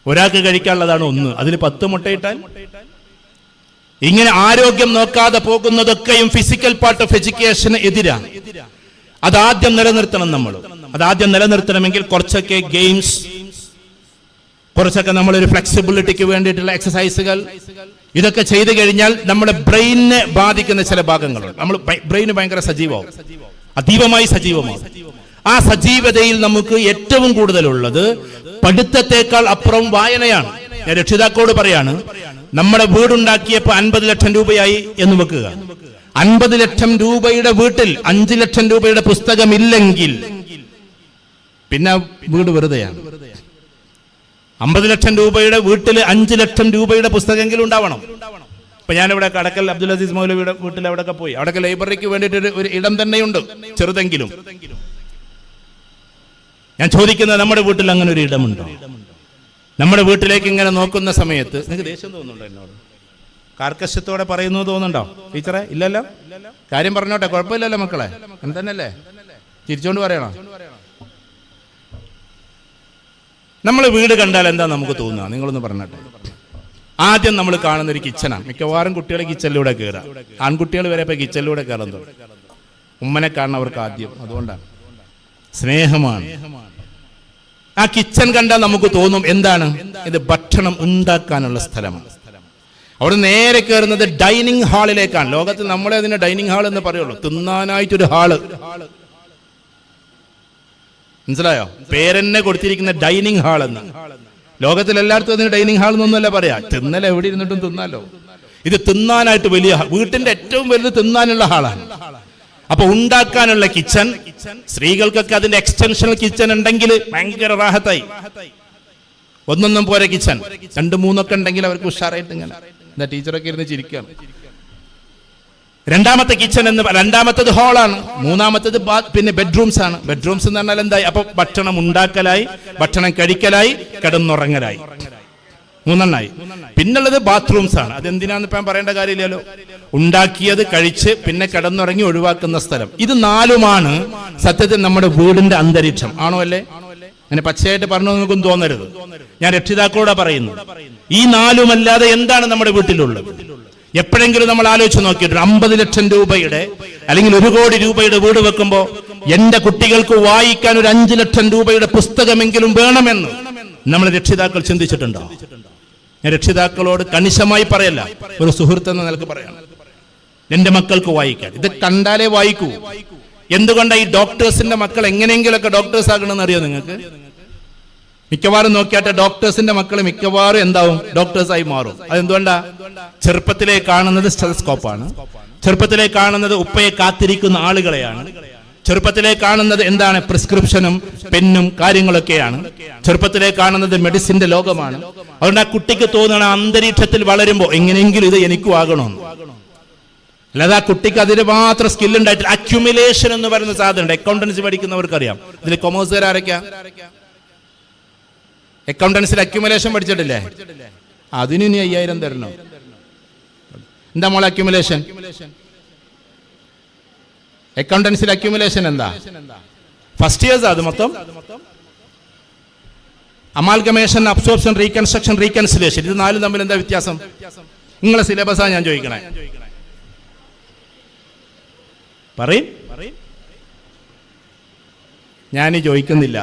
ഒരാൾക്ക് കഴിക്കാനുള്ളതാണ് 1, അതിൽ 10 മുട്ടയിട്ടാൽ. ഇങ്ങനെ ആരോഗ്യം നോക്കാതെ പോകുന്നതൊക്കെയും ഫിസിക്കൽ പാർട്ട് ഓഫ് എഡ്യൂക്കേഷന് എതിരാണ്. അതാദ്യം നിലനിർത്തണം. അതാദ്യം നിലനിർത്തണമെങ്കിൽ കുറച്ചൊക്കെ ഗെയിംസ്, കുറച്ചൊക്കെ നമ്മളൊരു ഫ്ലെക്സിബിലിറ്റിക്ക് വേണ്ടിയിട്ടുള്ള എക്സസൈസുകൾ, ഇതൊക്കെ ചെയ്തു കഴിഞ്ഞാൽ നമ്മുടെ ബ്രെയിനിനെ ബാധിക്കുന്ന ചില ഭാഗങ്ങളുണ്ട്. നമ്മൾ ബ്രെയിന് ഭയങ്കര സജീവമാവും, അതീവമായി സജീവമാവും. ആ സജീവതയിൽ നമുക്ക് ഏറ്റവും കൂടുതലുള്ളത് പഠിത്തത്തെക്കാൾ അപ്പുറം വായനയാണ്. ഞാൻ രക്ഷിതാക്കളോട് പറയാണ്, നമ്മുടെ വീടുണ്ടാക്കിയപ്പോൾ 50 ലക്ഷം രൂപയായി എന്ന് വെക്കുക. 50 ലക്ഷം രൂപയുടെ വീട്ടിൽ 5 ലക്ഷം രൂപയുടെ പുസ്തകമില്ലെങ്കിൽ പിന്നെ വീട് വെറുതെയാണ്. 50 ലക്ഷം രൂപയുടെ വീട്ടിൽ 5 ലക്ഷം രൂപയുടെ പുസ്തകമെങ്കിലും ഉണ്ടാവണം. ഇപ്പൊ ഞാനിവിടെ കടക്കൽ അബ്ദുൽ അസീസ് മൗലവിയുടെ വീട്ടിൽ അവിടെയൊക്കെ പോയി, അവിടെയൊക്കെ ലൈബ്രറിക്ക് വേണ്ടിയിട്ട് ഒരു ഇടം തന്നെയുണ്ട്, ചെറുതെങ്കിലും. ഞാൻ ചോദിക്കുന്നത്, നമ്മുടെ വീട്ടിൽ അങ്ങനെ ഒരു ഇടമുണ്ടോ? നമ്മുടെ വീട്ടിലേക്ക് ഇങ്ങനെ നോക്കുന്ന സമയത്ത് നിങ്ങൾക്ക് ദേഷ്യം തോന്നുന്നുണ്ടോ എന്നോട്? കാർക്കശ്യത്തോടെ പറയുന്നു തോന്നുന്നുണ്ടോ ടീച്ചറെ? ഇല്ലല്ലോ, കാര്യം പറഞ്ഞോട്ടെ, കുഴപ്പമില്ലല്ലോ മക്കളെ, തന്നെയല്ലേ? ചിരിച്ചോണ്ട് പറയണോ? നമ്മൾ വീട് കണ്ടാൽ എന്താ നമുക്ക് തോന്നുക? നിങ്ങളൊന്ന് പറഞ്ഞോട്ടെ. ആദ്യം നമ്മൾ കാണുന്ന ഒരു കിച്ചണാണ്. മിക്കവാറും കുട്ടികൾ കിച്ചണിലൂടെ കയറാം, ആൺകുട്ടികൾ വരെ ഇപ്പൊ കിച്ചണിലൂടെ കയറാൻ തുടങ്ങും. ഉമ്മനെ കാണുന്നവർക്ക് ആദ്യം അതുകൊണ്ടാണ്, സ്നേഹമാണ്. ആ കിച്ചൺ കണ്ടാൽ നമുക്ക് തോന്നും എന്താണ് ഇത്? ഭക്ഷണം ഉണ്ടാക്കാനുള്ള സ്ഥലമാണ്. അവിടെ നേരെ കയറുന്നത് ഡൈനിങ് ഹാളിലേക്കാണ്. ലോകത്ത് നമ്മളെ അതിന് ഡൈനിങ് ഹാൾ എന്ന് പറയുള്ളൂ, തിന്നാനായിട്ടൊരു ഹാള്. മനസ്സിലായോ? പേരെന്നെ കൊടുത്തിരിക്കുന്ന ഡൈനിങ് ഹാൾ എന്ന്. ലോകത്തിൽ എല്ലായിടത്തും അതിന് ഡൈനിങ് ഹാൾ എന്നൊന്നുമല്ല പറയാ, തിന്നല എവിടെ ഇരുന്നിട്ടും തിന്നാലോ. ഇത് തിന്നാനായിട്ട് വലിയ, വീട്ടിന്റെ ഏറ്റവും വലുത് തിന്നാനുള്ള ഹാളാണ്. അപ്പൊ ഉണ്ടാക്കാനുള്ള കിച്ചൺ, സ്ത്രീകൾക്കൊക്കെ അതിന്റെ എക്സ്റ്റൻഷണൽ കിച്ചൺ ഉണ്ടെങ്കിൽ ഭയങ്കര റാഹത്തായി. ഒന്നൊന്നും പോരെ കിച്ചൺ, 2-3 ഒക്കെ ഉണ്ടെങ്കിൽ അവർക്ക് ഉഷാറായിട്ട് ഇങ്ങനെ എന്താ ടീച്ചറൊക്കെ ഇരുന്ന് ചിരിക്കുകയാണ്. രണ്ടാമത്തെ കിച്ചൺ എന്ന്, രണ്ടാമത്തത് ഹാളാണ്. മൂന്നാമത്തത് പിന്നെ ബെഡ്റൂംസ് ആണ്. ബെഡ്റൂംസ് എന്ന് പറഞ്ഞാൽ എന്തായി? അപ്പൊ ഭക്ഷണം ഉണ്ടാക്കലായി, ഭക്ഷണം കഴിക്കലായി, കിടന്നുറങ്ങലായി, 3 പിന്നുള്ളത് ബാത്റൂംസ് ആണ്. അതെന്തിനാന്ന് ഇപ്പം പറയേണ്ട കാര്യമില്ലല്ലോ. ഉണ്ടാക്കിയത് കഴിച്ച് പിന്നെ കിടന്നുറങ്ങി ഒഴിവാക്കുന്ന സ്ഥലം. ഇത് 4മാണ് സത്യത്തിൽ നമ്മുടെ വീടിന്റെ അന്തരീക്ഷം. ആണോ അല്ലേ? അങ്ങനെ പച്ചയായിട്ട് പറഞ്ഞു നിങ്ങൾക്കും തോന്നരുത്. ഞാൻ രക്ഷിതാക്കളോട് പറയുന്നു, ഈ നാലുമല്ലാതെ എന്താണ് നമ്മുടെ വീട്ടിലുള്ളത്? എപ്പോഴെങ്കിലും നമ്മൾ ആലോചിച്ച് നോക്കിയിട്ടുണ്ട് 50 ലക്ഷം രൂപയുടെ അല്ലെങ്കിൽ 1 കോടി രൂപയുടെ വീട് വെക്കുമ്പോൾ എന്റെ കുട്ടികൾക്ക് വായിക്കാൻ ഒരു 5 ലക്ഷം രൂപയുടെ പുസ്തകമെങ്കിലും വേണമെന്ന് നമ്മൾ രക്ഷിതാക്കൾ ചിന്തിച്ചിട്ടുണ്ടോ? ഞാൻ രക്ഷിതാക്കളോട് കണിശമായി പറയല്ല, ഒരു സുഹൃത്ത് എന്ന നിലക്ക് പറയാം, എന്റെ മക്കൾക്ക് വായിക്കാൻ. ഇത് കണ്ടാലേ വായിക്കൂ. എന്തുകൊണ്ടാണ് ഈ ഡോക്ടേഴ്സിന്റെ മക്കൾ എങ്ങനെയെങ്കിലൊക്കെ ഡോക്ടേഴ്സ് ആകണമെന്ന് അറിയോ നിങ്ങൾക്ക്? മിക്കവാറും നോക്കിയാട്ടെ, ഡോക്ടേഴ്സിന്റെ മക്കൾ മിക്കവാറും എന്താവും? ഡോക്ടേഴ്സായി മാറും. അതെന്തുകൊണ്ടാ? ചെറുപ്പത്തിലേ കാണുന്നത് സ്റ്റെതസ്കോപ്പാണ്, ചെറുപ്പത്തിലേ കാണുന്നത് ഉപ്പയെ കാത്തിരിക്കുന്ന ആളുകളെയാണ്, ചെറുപ്പത്തിലേ കാണുന്നത് എന്താണ്? പ്രിസ്ക്രിപ്ഷനും പെന്നും കാര്യങ്ങളൊക്കെയാണ്, ചെറുപ്പത്തിലേ കാണുന്നത് മെഡിസിന്റെ ലോകമാണ്. അതുകൊണ്ട് ആ കുട്ടിക്ക് തോന്നണ അന്തരീക്ഷത്തിൽ വളരുമ്പോൾ എങ്ങനെയെങ്കിലും ഇത് എനിക്കും ആകണമെന്ന്. അല്ലാതെ ആ കുട്ടിക്ക് അതിന് മാത്രം സ്കില്ലുണ്ടായിട്ട് അക്യുമുലേഷൻ എന്ന് പറയുന്ന സാധനം അക്കൗണ്ടൻസി പഠിക്കുന്നവർക്കറിയാം. ഇതിൽ കൊമേഴ്സുകാരൊക്കെയാ അക്കൗണ്ടൻസിൽ അക്യുമുലേഷൻ പഠിച്ചിട്ടില്ലേ? അതിന് ഇനി 5000 തരണം. എന്താ മോളെ അക്യുമുലേഷൻ? അക്കൗണ്ടൻസിൽ അക്യുമുലേഷൻ എന്താ? ഫസ്റ്റ് ഇയേഴ്സ് അത് മൊത്തം അമാൽഗമേഷൻ, അബ്സോർപ്ഷൻ, റീകൺസ്ട്രക്ഷൻ, റീകൺസിലേഷൻ. ഇത് നാലും തമ്മിൽ എന്താ വ്യത്യാസം? നിങ്ങളെ സിലബസാണ് ഞാൻ ചോദിക്കണേ. പറയും, ഞാനീ ചോദിക്കുന്നില്ല.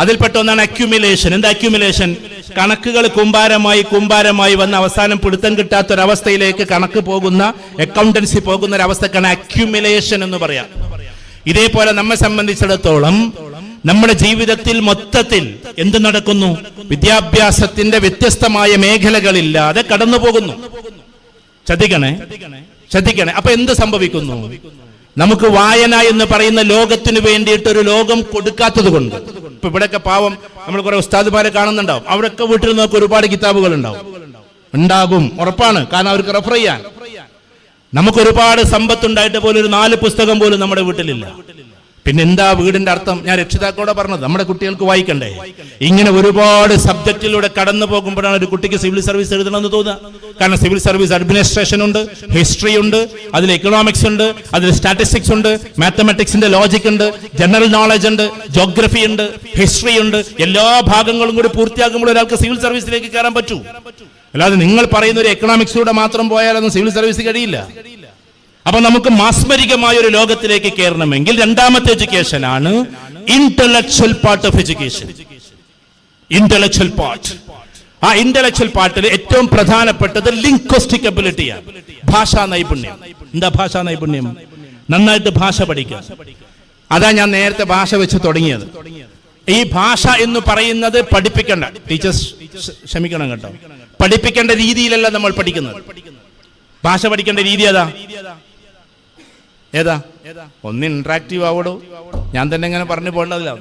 അതിൽപ്പെട്ട ഒന്നാണ് അക്യുമുലേഷൻ. എന്താ അക്യുമുലേഷൻ? കണക്കുകൾ കുമ്പാരമായി വന്ന അവസാനം പിടുത്തം കിട്ടാത്തൊരവസ്ഥയിലേക്ക് കണക്ക് പോകുന്ന, അക്കൗണ്ടൻസി പോകുന്ന ഒരവസ്ഥക്കാണ് അക്യുമുലേഷൻ എന്ന് പറയാം. ഇതേപോലെ നമ്മെ സംബന്ധിച്ചിടത്തോളം നമ്മുടെ ജീവിതത്തിൽ മൊത്തത്തിൽ എന്ത് നടക്കുന്നു? വിദ്യാഭ്യാസത്തിന്റെ വ്യത്യസ്തമായ മേഖലകളില്ലാതെ കടന്നു പോകുന്നു. ശ്രദ്ധിക്കണേ. അപ്പൊ എന്ത് സംഭവിക്കുന്നു? നമുക്ക് വായന എന്ന് പറയുന്ന ലോകത്തിന് വേണ്ടിയിട്ട് ഒരു ലോകം കൊടുക്കാത്തത് കൊണ്ട്, ഇപ്പൊ ഇവിടെയൊക്കെ പാവം നമ്മൾ കുറെ ഉസ്താദുമാരെ കാണുന്നുണ്ടാവും, അവിടെയൊക്കെ വീട്ടിൽ നോക്കി ഒരുപാട് കിതാബുകൾ ഉണ്ടാകും, ഉറപ്പാണ്. കാരണം അവർക്ക് റെഫർ ചെയ്യാൻ. നമുക്ക് ഒരുപാട് സമ്പത്തുണ്ടായിട്ട് പോലും ഒരു 4 പുസ്തകം പോലും നമ്മുടെ വീട്ടിലില്ല. പിന്നെ എന്താ വീടിന്റെ അർത്ഥം? ഞാൻ രക്ഷിതാക്കളോട് പറഞ്ഞത്, നമ്മുടെ കുട്ടികൾക്ക് വായിക്കണ്ടേ? ഇങ്ങനെ ഒരുപാട് സബ്ജക്റ്റിലൂടെ കടന്നു പോകുമ്പോഴാണ് ഒരു കുട്ടിക്ക് സിവിൽ സർവീസ് എഴുതണമെന്ന് തോന്നുക. കാരണം സിവിൽ സർവീസ് അഡ്മിനിസ്ട്രേഷൻ ഉണ്ട്, ഹിസ്റ്ററി ഉണ്ട്, അതിൽ എക്കണോമിക്സ് ഉണ്ട്, അതിൽ സ്റ്റാറ്റിസ്റ്റിക്സ് ഉണ്ട്, മാത്തമാറ്റിക്സിന്റെ ലോജിക് ഉണ്ട്, ജനറൽ നോളജ് ഉണ്ട്, ജോഗ്രഫി ഉണ്ട്, ഹിസ്റ്ററി ഉണ്ട്. എല്ലാ ഭാഗങ്ങളും കൂടി പൂർത്തിയാക്കുമ്പോൾ ഒരാൾക്ക് സിവിൽ സർവീസിലേക്ക് കയറാൻ പറ്റൂ. അല്ലാതെ നിങ്ങൾ പറയുന്ന ഒരു എക്കണോമിക്സിലൂടെ മാത്രം പോയാലൊന്നും സിവിൽ സർവീസ് കഴിയില്ല. അപ്പൊ നമുക്ക് മാസ്മരികമായ ഒരു ലോകത്തിലേക്ക് കയറണമെങ്കിൽ രണ്ടാമത്തെ എഡ്യൂക്കേഷൻ ആണ് intellectual part of education. Intellectual part. ആ ഇന്റലക്ച്വൽ പാർട്ടിൽ ഏറ്റവും പ്രധാനപ്പെട്ടത് ലിംഗ്വിസ്റ്റിക് എബിലിറ്റിയാണ്, ഭാഷാ നൈപുണ്യം. എന്താ ഭാഷാ നൈപുണ്യം? നന്നായിട്ട് ഭാഷ പഠിക്കുക. അതാ ഞാൻ നേരത്തെ ഭാഷ വെച്ച് തുടങ്ങിയത്. ഈ ഭാഷ എന്ന് പറയുന്നത് പഠിപ്പിക്കേണ്ട, ടീച്ചേഴ്സ് ക്ഷമിക്കണം കേട്ടോ, പഠിപ്പിക്കേണ്ട രീതിയിലല്ല നമ്മൾ പഠിക്കുന്നത്. ഭാഷ പഠിക്കേണ്ട രീതി ഏതാ? ഒന്ന് ഇന്ററാക്റ്റീവ് ആവടോ. ഞാൻ തന്നെ ഇങ്ങനെ പറഞ്ഞു പോകേണ്ടതില്ല.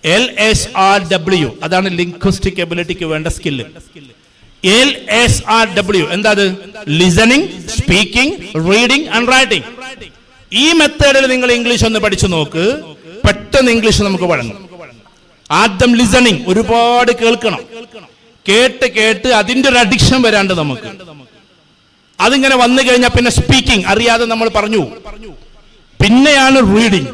LSRW, അതാണ് ലിംഗ്വിസ്റ്റിക് എബിലിറ്റിക്ക് വേണ്ട സ്കില്ല്. LSRW എന്താ? അത് listening, speaking, reading and writing. ഈ മെത്തേഡിൽ നിങ്ങൾ ഇംഗ്ലീഷ് ഒന്ന് പഠിച്ചു നോക്ക്, പെട്ടെന്ന് ഇംഗ്ലീഷ് നമുക്ക് വഴങ്ങും. ആദ്യം ലിസണിങ്, ഒരുപാട് കേൾക്കണം. കേട്ട് അതിന്റെ ഒരു അഡിക്ഷൻ വരാണ്ട് നമുക്ക് അതിങ്ങനെ വന്നു കഴിഞ്ഞാൽ പിന്നെ സ്പീക്കിംഗ് അറിയാതെ നമ്മൾ പറഞ്ഞു. പിന്നെയാണ് റീഡിംഗ്,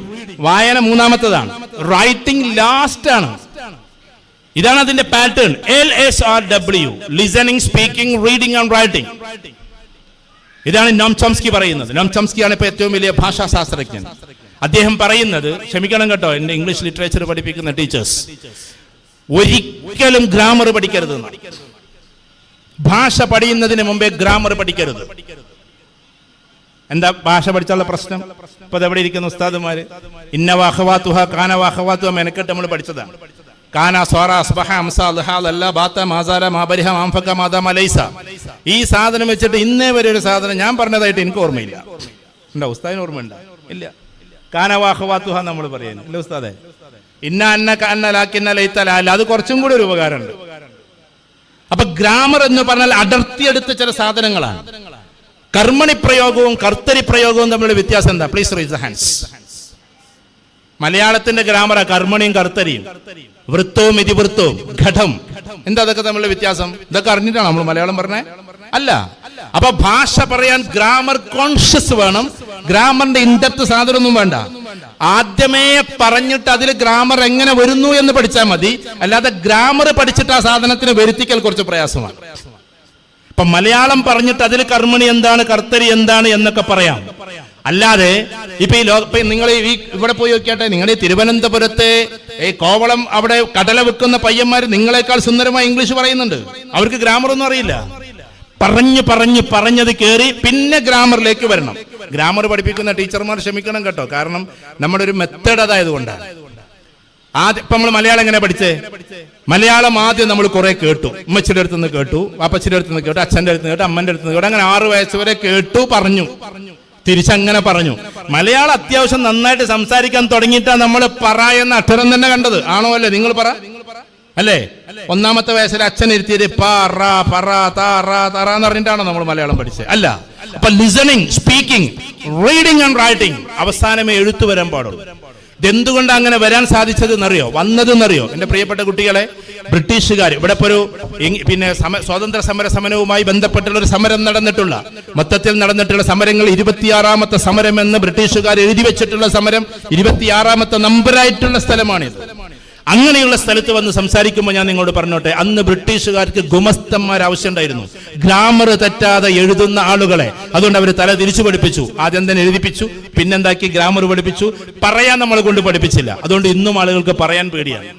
വായന മൂന്നാമത്തതാണ്, റൈറ്റിംഗ് ലാസ്റ്റ് ആണ്. ഇതാണ് അതിന്റെ pattern. LSRW, listening, speaking, reading and writing. ഇതാണ് നോം ചോംസ്കി പറയുന്നത്. നോം ചോംസ്കിയാണ് ഇപ്പൊ ഏറ്റവും വലിയ ഭാഷാ ശാസ്ത്രജ്ഞൻ. അദ്ദേഹം പറയുന്നത്, ക്ഷമിക്കണം കേട്ടോ എന്റെ ഇംഗ്ലീഷ് ലിറ്ററേച്ചർ പഠിപ്പിക്കുന്ന ടീച്ചേഴ്സ്, ഒരിക്കലും ഗ്രാമർ പഠിക്കരുത്. ഭാഷ പഠിക്കുന്നതിന് മുമ്പേ ഗ്രാമർ പഠിക്കരുത്. എന്താ ഭാഷ പഠിച്ചുള്ള പ്രശ്നം? ഇപ്പൊ എവിടെ ഇരിക്കുന്ന ഉസ്താദുമാര് ഇന്ന വാഹവാത്തുഹ കാന വാഹവാത്തുഹ മെനക്കെട്ട് നമ്മൾ പഠിച്ചതാണ്. കാന സ്വാറ അസ്ബഹ അംസ അൽഹ അല്ല ബാത്ത മാസാര മാബരിഹ മാംഫക മാദ മലൈസ. ഈ സാധനം വെച്ചിട്ട് ഇന്നേ വരെ ഒരു സാധനം ഞാൻ പറഞ്ഞതായിട്ട് എനിക്ക് ഓർമ്മയില്ല. ഉണ്ടോ ഉസ്താദിന് ഓർമ്മയുണ്ടോ? ഇല്ല. കാന വാഹവാത്തുഹ നമ്മൾ പറയുന്നു ഇല്ല ഉസ്താദെ. ഇന്ന അന്ന കന്ന ലാക്കിന്ന ലൈത്തല, അത് കുറച്ചും കൂടി ഒരു ഉപകാരമുണ്ട്. അപ്പൊ ഗ്രാമർ എന്ന് പറഞ്ഞാൽ അടർത്തിയെടുത്ത ചില സാധനങ്ങളാണ്. കർമ്മണി പ്രയോഗവും കർത്തരി പ്രയോഗവും തമ്മിലുള്ള വ്യത്യാസം എന്താ? Please raise the hands. മലയാളത്തിന്റെ ഗ്രാമറാ കർമ്മണിയും കർത്തരിയും, വൃത്തവും ഇതിവൃത്തവും, ഘടം. എന്താ അതൊക്കെ തമ്മിലുള്ള വ്യത്യാസം? ഇതൊക്കെ അറിഞ്ഞിട്ടാണ് നമ്മൾ മലയാളം പറഞ്ഞേ? അല്ല. അപ്പൊ ഭാഷ പറയാൻ ഗ്രാമർ കോൺഷ്യസ് വേണം. ഗ്രാമറിന്റെ ഇൻഡെപ്ത് സാധനമൊന്നും വേണ്ട. ആദ്യമേ പറഞ്ഞിട്ട് അതിൽ ഗ്രാമർ എങ്ങനെ വരുന്നു എന്ന് പഠിച്ചാൽ മതി. അല്ലാതെ ഗ്രാമർ പഠിച്ചിട്ട് ആ സാധനത്തിന് വരുത്തിക്കൽ കുറച്ച് പ്രയാസമാണ്. ഇപ്പൊ മലയാളം പറഞ്ഞിട്ട് അതിൽ കർമ്മണി എന്താണ്, കർത്തരി എന്താണ് എന്നൊക്കെ പറയാം. അല്ലാതെ ഇപ്പൊ നിങ്ങൾ ഇവിടെ പോയി നോക്കിയാട്ടെ, നിങ്ങളുടെ തിരുവനന്തപുരത്തെ കോവളം അവിടെ കടല വെക്കുന്ന പയ്യന്മാർ നിങ്ങളെക്കാൾ സുന്ദരമായി ഇംഗ്ലീഷ് പറയുന്നുണ്ട്. അവർക്ക് ഗ്രാമർ ഒന്നും അറിയില്ല. പറഞ്ഞത് കയറി പിന്നെ ഗ്രാമറിലേക്ക് വരണം. ഗ്രാമർ പഠിപ്പിക്കുന്ന ടീച്ചർമാർ ക്ഷമിക്കണം കേട്ടോ, കാരണം നമ്മുടെ ഒരു മെത്തേഡ് അതായത് കൊണ്ടാണ്. ആദ്യം ഇപ്പൊ നമ്മൾ മലയാളം എങ്ങനെ പഠിച്ചേ? മലയാളം ആദ്യം നമ്മൾ കുറെ കേട്ടു. ഉമ്മച്ചിയുടെ അടുത്ത് നിന്ന് കേട്ടു, വാപ്പച്ചിയുടെ അടുത്ത് നിന്ന് കേട്ടു, അച്ഛന്റെ അടുത്ത് നിന്ന് കേട്ടു, അമ്മന്റെ അടുത്ത് നിന്ന് കേട്ടു. അങ്ങനെ 6 വയസ്സ് വരെ കേട്ടു, പറഞ്ഞു, തിരിച്ചങ്ങനെ പറഞ്ഞു. മലയാളം അത്യാവശ്യം നന്നായിട്ട് സംസാരിക്കാൻ തുടങ്ങിയിട്ടാണ് നമ്മൾ പറ എന്ന അക്ഷരം തന്നെ കണ്ടത്. ആണോ അല്ലേ? നിങ്ങൾ പറ അല്ലേ? 1-ാമത്തെ വയസ്സിൽ അച്ഛൻ ഇരുത്തിയത് പറ എന്ന് പറഞ്ഞിട്ടാണോ നമ്മൾ മലയാളം പഠിച്ചത്? അല്ല. അപ്പൊ listening, speaking, reading and writing അവസാനമേ എഴുത്തു വരാൻ പാടുള്ളൂ. ഇതെന്തുകൊണ്ട് അങ്ങനെ വരാൻ സാധിച്ചതെന്നറിയോ, വന്നതെന്നറിയോ? എന്റെ പ്രിയപ്പെട്ട കുട്ടികളെ, ബ്രിട്ടീഷുകാർ ഇവിടെ ഇപ്പോൾ ഒരു സ്വാതന്ത്ര്യ സമരവുമായി ബന്ധപ്പെട്ടുള്ള ഒരു സമരം നടന്നിട്ടുള്ള, മൊത്തത്തിൽ നടന്നിട്ടുള്ള സമരങ്ങൾ 26-ാമത്തെ സമരം എന്ന് ബ്രിട്ടീഷുകാർ എഴുതി വെച്ചിട്ടുള്ള സമരം 26-ാമത്തെ നമ്പറായിട്ടുള്ള സ്ഥലമാണിത്. അങ്ങനെയുള്ള സ്ഥലത്ത് വന്ന് സംസാരിക്കുമ്പോൾ ഞാൻ നിങ്ങളോട് പറഞ്ഞോട്ടെ, അന്ന് ബ്രിട്ടീഷുകാർക്ക് ഗുമസ്തന്മാർ ആവശ്യമുണ്ടായിരുന്നു, ഗ്രാമർ തെറ്റാതെ എഴുതുന്ന ആളുകളെ. അതുകൊണ്ട് അവർ തല തിരിച്ചു പഠിപ്പിച്ചു. ആദ്യം തന്നെ എഴുതിപ്പിച്ചു, പിന്നെന്താക്കി ഗ്രാമർ പഠിപ്പിച്ചു. പറയാൻ നമ്മളെ കൊണ്ട് പഠിപ്പിച്ചില്ല. അതുകൊണ്ട് ഇന്നും ആളുകൾക്ക് പറയാൻ പേടിയാണ്.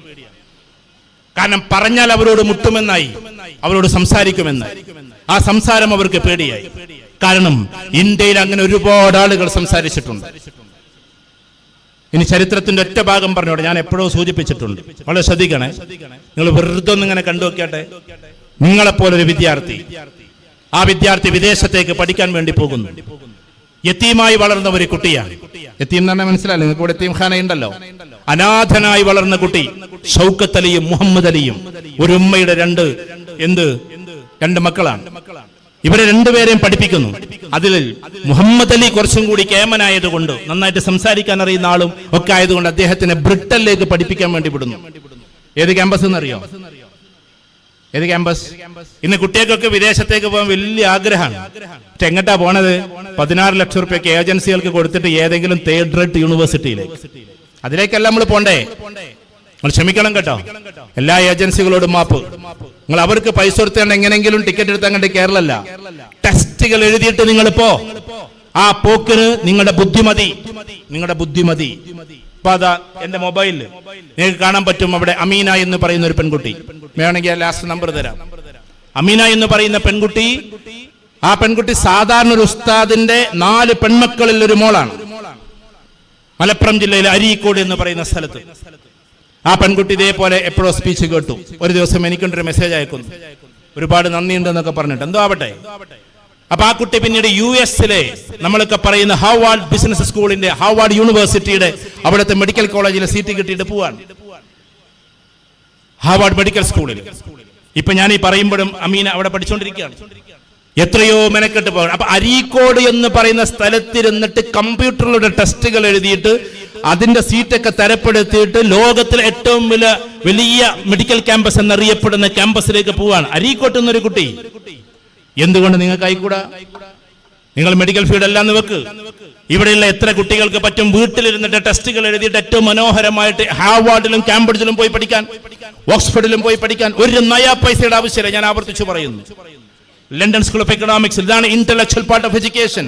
കാരണം പറഞ്ഞാൽ അവരോട് മുട്ടുമെന്നായി, അവരോട് സംസാരിക്കുമെന്നായി. ആ സംസാരം അവർക്ക് പേടിയായി. കാരണം ഇന്ത്യയിൽ അങ്ങനെ ഒരുപാട് ആളുകൾ സംസാരിച്ചിട്ടുണ്ട്. ഇനി ചരിത്രത്തിന്റെ ഒറ്റ ഭാഗം പറഞ്ഞോട്ടെ, ഞാൻ എപ്പോഴോ സൂചിപ്പിച്ചിട്ടുണ്ട്, വളരെ ശ്രദ്ധിക്കണേ. നിങ്ങൾ വെറുതെ ഒന്നിങ്ങനെ കണ്ടു നോക്കിയാട്ടെ. നിങ്ങളെപ്പോലൊരു വിദ്യാർത്ഥി, ആ വിദ്യാർത്ഥി വിദേശത്തേക്ക് പഠിക്കാൻ വേണ്ടി പോകുന്നു. യതീമായി വളർന്ന ഒരു കുട്ടിയാണ്. യതീം എന്ന് പറഞ്ഞാൽ മനസ്സിലായില്ലേ? നിങ്ങൾക്ക് ഇവിടെ യതീംഖാന ഉണ്ടല്ലോ. അനാഥനായി വളർന്ന കുട്ടി ഷൗക്കത്ത് അലിയും മുഹമ്മദ് അലിയും. ഒരു ഉമ്മയുടെ രണ്ട് മക്കളാണ്. ഇവരെ രണ്ടുപേരെയും പഠിപ്പിക്കുന്നു. അതിൽ മുഹമ്മദ് അലി കുറച്ചും കൂടി കേമനായതുകൊണ്ട്, നന്നായിട്ട് സംസാരിക്കാൻ അറിയുന്ന ആളും ഒക്കെ ആയതുകൊണ്ട് അദ്ദേഹത്തിനെ ബ്രിട്ടനിലേക്ക് പഠിപ്പിക്കാൻ വേണ്ടി വിടുന്നു. ഏത് ക്യാമ്പസ് എന്നറിയോ? ഏത് ക്യാമ്പസ്? ഇന്ന് കുട്ടികൾക്കൊക്കെ വിദേശത്തേക്ക് പോകാൻ വലിയ ആഗ്രഹമാണ്. പക്ഷെ എങ്ങോട്ടാ പോണത്? 16 ലക്ഷം റുപ്യക്ക് ഏജൻസികൾക്ക് കൊടുത്തിട്ട് ഏതെങ്കിലും തേർഡ് റേറ്റ് യൂണിവേഴ്സിറ്റിയിലേക്ക്. അതിലേക്കല്ല നമ്മൾ പോണ്ടേ. നിങ്ങൾ ക്ഷമിക്കണം കേട്ടോ, എല്ലാ ഏജൻസികളോടും മാപ്പ്. നിങ്ങൾ അവർക്ക് പൈസ കൊടുത്തേണ്ട എങ്ങനെങ്കിലും ടിക്കറ്റ് എടുത്താൽ കണ്ട് കേരളല്ല. ടെസ്റ്റുകൾ എഴുതിയിട്ട് നിങ്ങൾ പോ. ആ പോക്കിന് നിങ്ങളുടെ ബുദ്ധിമതി. ഇപ്പൊ അതാ എന്റെ മൊബൈലിൽ നിങ്ങൾക്ക് കാണാൻ പറ്റും, അവിടെ അമീന എന്ന് പറയുന്ന ഒരു പെൺകുട്ടി. വേണമെങ്കിൽ ലാസ്റ്റ് നമ്പർ തരാം. അമീന എന്ന് പറയുന്ന പെൺകുട്ടി, ആ പെൺകുട്ടി സാധാരണ ഒരു ഉസ്താദിന്റെ 4 പെൺമക്കളിൽ ഒരു മോളാണ്. മലപ്പുറം ജില്ലയിലെ അരീക്കോട് എന്ന് പറയുന്ന സ്ഥലത്ത്. ആ പെൺകുട്ടി ഇതേപോലെ എപ്പോഴോ സ്പീച്ച് കേട്ടു. ഒരു ദിവസം എനിക്കൊണ്ടൊരു മെസ്സേജ് അയക്കുന്നു, ഒരുപാട് നന്ദിയുണ്ടെന്നൊക്കെ പറഞ്ഞിട്ട്. എന്തോ ആവട്ടെ. അപ്പൊ ആ കുട്ടി പിന്നീട് US-ലെ നമ്മളൊക്കെ പറയുന്ന ഹാർവാർഡ് ബിസിനസ് സ്കൂളിന്റെ, ഹാർവാർഡ് യൂണിവേഴ്സിറ്റിയുടെ അവിടുത്തെ മെഡിക്കൽ കോളേജിലെ സീറ്റ് കിട്ടിയിട്ട് പോവാണ്. ഹാർവാർഡ് മെഡിക്കൽ സ്കൂളിൽ ഇപ്പൊ ഞാൻ ഈ പറയുമ്പോഴും അമീന അവിടെ പഠിച്ചുകൊണ്ടിരിക്കുകയാണ്. എത്രയോ മെനക്കെട്ട് പോകണം. അപ്പൊ അരീക്കോട് എന്ന് പറയുന്ന സ്ഥലത്തിരുന്നിട്ട് കമ്പ്യൂട്ടറിലൂടെ ടെസ്റ്റുകൾ എഴുതിയിട്ട് അതിന്റെ സീറ്റൊക്കെ തരപ്പെടുത്തിയിട്ട് ലോകത്തിലെ ഏറ്റവും വലിയ മെഡിക്കൽ ക്യാമ്പസ് എന്നറിയപ്പെടുന്ന ക്യാമ്പസിലേക്ക് പോവാണ് അരീക്കോട്ട് എന്നൊരു കുട്ടി. എന്തുകൊണ്ട് നിങ്ങൾക്ക് ആയിക്കൂടാ? നിങ്ങൾ മെഡിക്കൽ ഫീൽഡ് അല്ലാന്ന് വെക്ക്. ഇവിടെയുള്ള എത്ര കുട്ടികൾക്ക് പറ്റും വീട്ടിലിരുന്നിട്ട് ടെസ്റ്റുകൾ എഴുതിയിട്ട് ഏറ്റവും മനോഹരമായിട്ട് ഹാർവാർഡിലും കാംബ്രിഡ്ജിലും പോയി പഠിക്കാൻ, ഓക്സ്ഫോർഡിലും പോയി പഠിക്കാൻ ഒരു നയാ പൈസയുടെ ആവശ്യമില്ല. ഞാൻ ആവർത്തിച്ചു പറയുന്നു, ലണ്ടൻ സ്കൂൾ ഓഫ് എക്കണോമിക്സ്, ഇതാണ് ഇന്റലക്ച്വൽ പാർട്ട് ഓഫ് എഡ്യൂക്കേഷൻ.